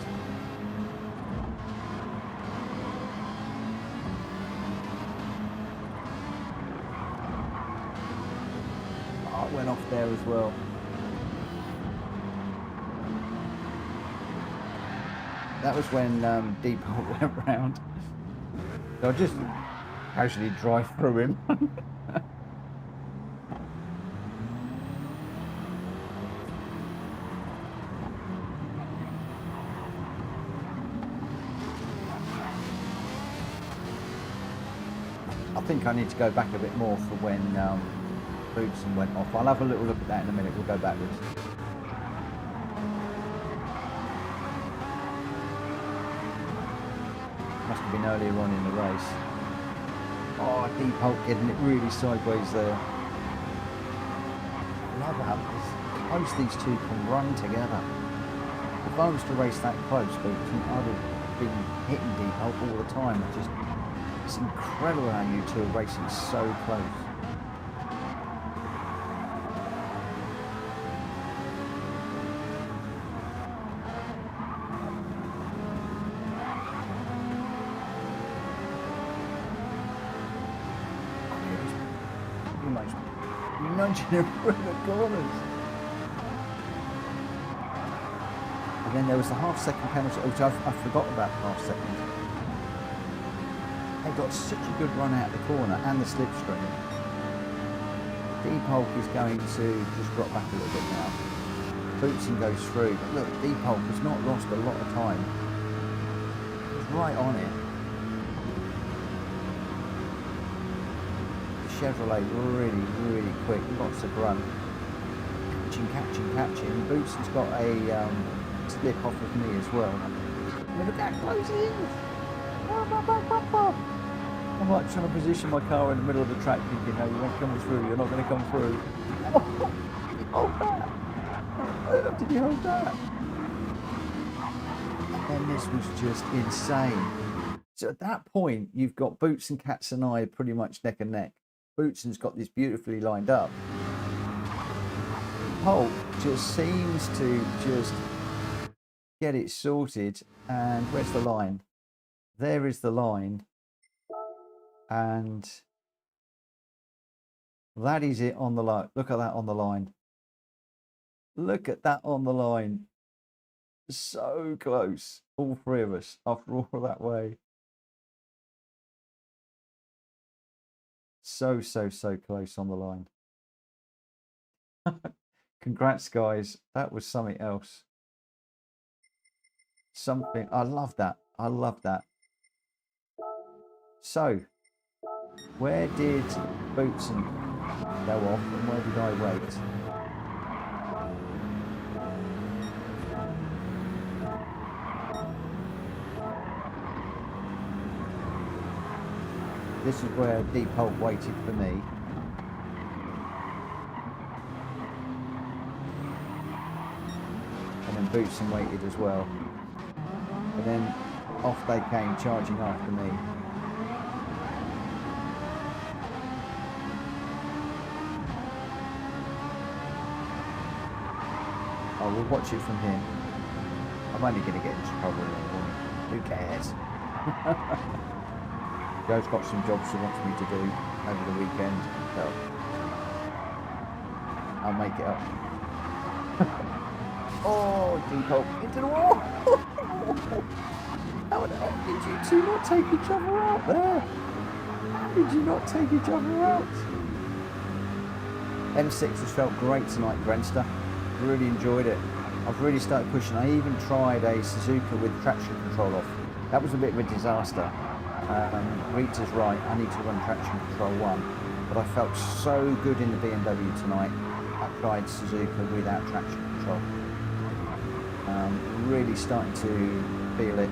Oh, it went off there as well. That was when Deep Hulk went round. So I just casually drive through him. I think I need to go back a bit more for when Bootson went off. I'll have a little look at that in a minute. We'll go backwards. Must have been earlier on in the race. Oh, Deep Hulk getting it really sideways there. Love how close these two can run together. If I was to race that close, Bootson, I'd have been hitting Deep Hulk all the time. It's incredible how you two are racing so close. almost nudging her through the corners. And then there was the half-second penalty, which I forgot about the half-second. They got such a good run out of the corner and the slipstream. Deep Hulk is going to just drop back a little bit now. Bootson goes through, but look, Deep Hulk has not lost a lot of time. He's right on it. The Chevrolet really, really quick, lots of run. Catching. Bootson's got a slip off of me as well. Look at how close he is. I'm like trying to position my car in the middle of the track thinking, no, you ain't coming through, you're not going to come through. Hold that! Did you hold that? And this was just insane. So at that point, you've got Bootson, Katz and I pretty much neck and neck. Bootson's got this beautifully lined up. Hulk just seems to just get it sorted. And where's the line? There is the line. And that is it on the line. Look at that on the line. Look at that on the line. So close. All three of us after all that way. So close on the line. Congrats, guys. That was something else. Something. I love that. I love that. So, where did Bootson go off and where did I wait? This is where Deep Hulk waited for me. And then Bootson waited as well. And then off they came charging after me. Oh, we'll watch it from here. I'm only going to get into trouble in the morning. Who cares? Joe's got some jobs she wants me to do over the weekend, so I'll make it up. Oh, Deep Hulk into the wall! How the hell did you two not take each other out there? How did you not take each other out? M6 has felt great tonight, Grenster. Really enjoyed it. I've really started pushing. I even tried a Suzuka with traction control off. That was a bit of a disaster. Rita's right, I need to run traction control 1, but I felt so good in the BMW tonight. I tried Suzuka without traction control. Really starting to feel it.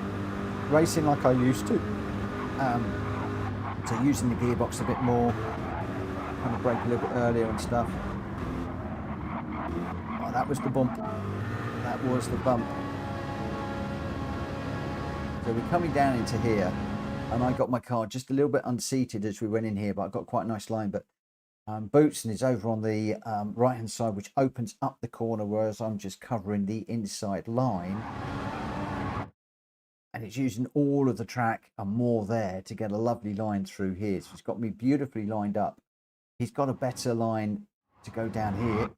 Racing like I used to. So using the gearbox a bit more, kind of brake a little bit earlier and stuff. Oh, that was the bump. That was the bump. So we're coming down into here. And I got my car just a little bit unseated as we went in here, but I got quite a nice line. But Bootson is over on the right-hand side, which opens up the corner, whereas I'm just covering the inside line. And it's using all of the track and more there to get a lovely line through here. So it's got me beautifully lined up. He's got a better line to go down here.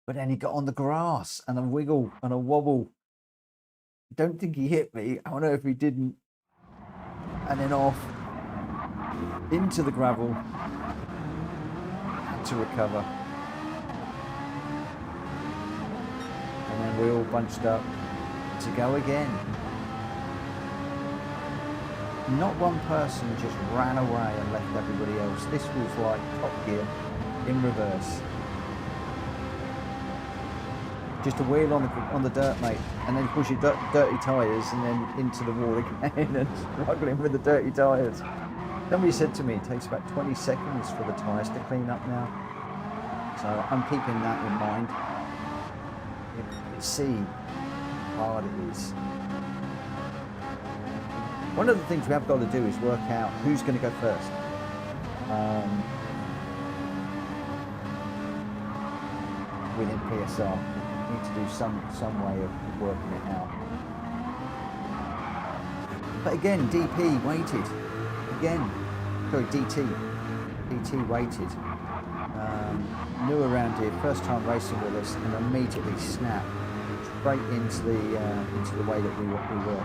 But then he got on the grass and a wiggle and a wobble. Don't think he hit me. I don't know if he didn't. And then off into the gravel. Had to recover. And then we all bunched up to go again. Not one person just ran away and left everybody else. This was like Top Gear in reverse. Just a wheel on the dirt, mate, and then push your dirty tyres and then into the wall again and struggling with the dirty tyres. Somebody said to me it takes about 20 seconds for the tyres to clean up now. So I'm keeping that in mind. You can see how hard it is. One of the things we have got to do is work out who's going to go first. Within PSR. Need to do some way of working it out. But again, DP waited. Again, sorry, DT waited. new around here, first time racing with us, and immediately snapped straight into the way that we were.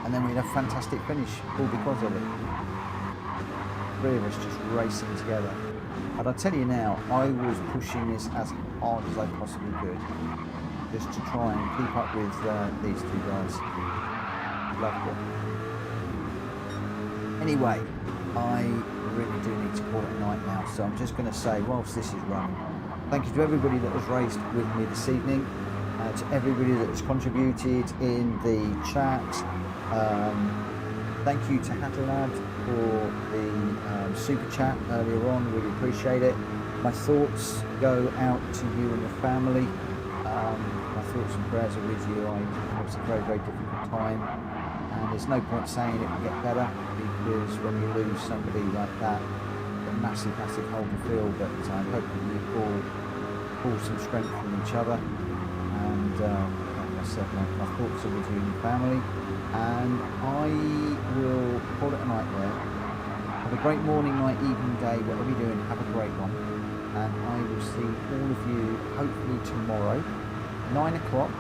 And then we had a fantastic finish, all because of it. Three of us just racing together. And I'll tell you now, I was pushing this as hard as I possibly could, just to try and keep up with these two guys. Loved it. Anyway, I really do need to call it a night now, so I'm just going to say, whilst this is running, thank you to everybody that has raced with me this evening, to everybody that has contributed in the chat. Thank you to Hattelad for the super chat earlier on, really appreciate it. My thoughts go out to you and your family. My thoughts and prayers are with you. It's a very, very difficult time, and there's no point saying it will get better, because when you lose somebody like that, it's a massive, massive hole to fill, but I'm hoping you pull some strength from each other, and like I said, my thoughts are with you and your family, and I will call it a night there. Have a great morning, night, evening, day, whatever you're doing, have a great one, and I will see all of you hopefully tomorrow, 9 o'clock,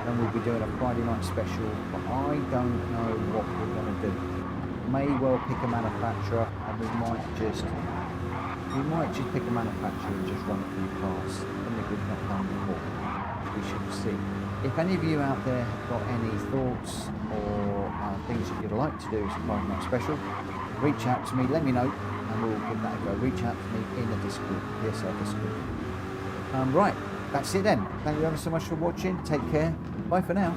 and we'll be doing a Friday night special, but I don't know what we're going to do. May well pick a manufacturer, and we might just pick a manufacturer and just run it through cars, something we've not done before. We shall see. If any of you out there have got any thoughts or things that you'd like to do as a Friday night special, reach out to me, let me know, and we'll give that a go. Reach out to me in the Discord, PSL Discord. Right, that's it then. Thank you ever so much for watching. Take care. Bye for now.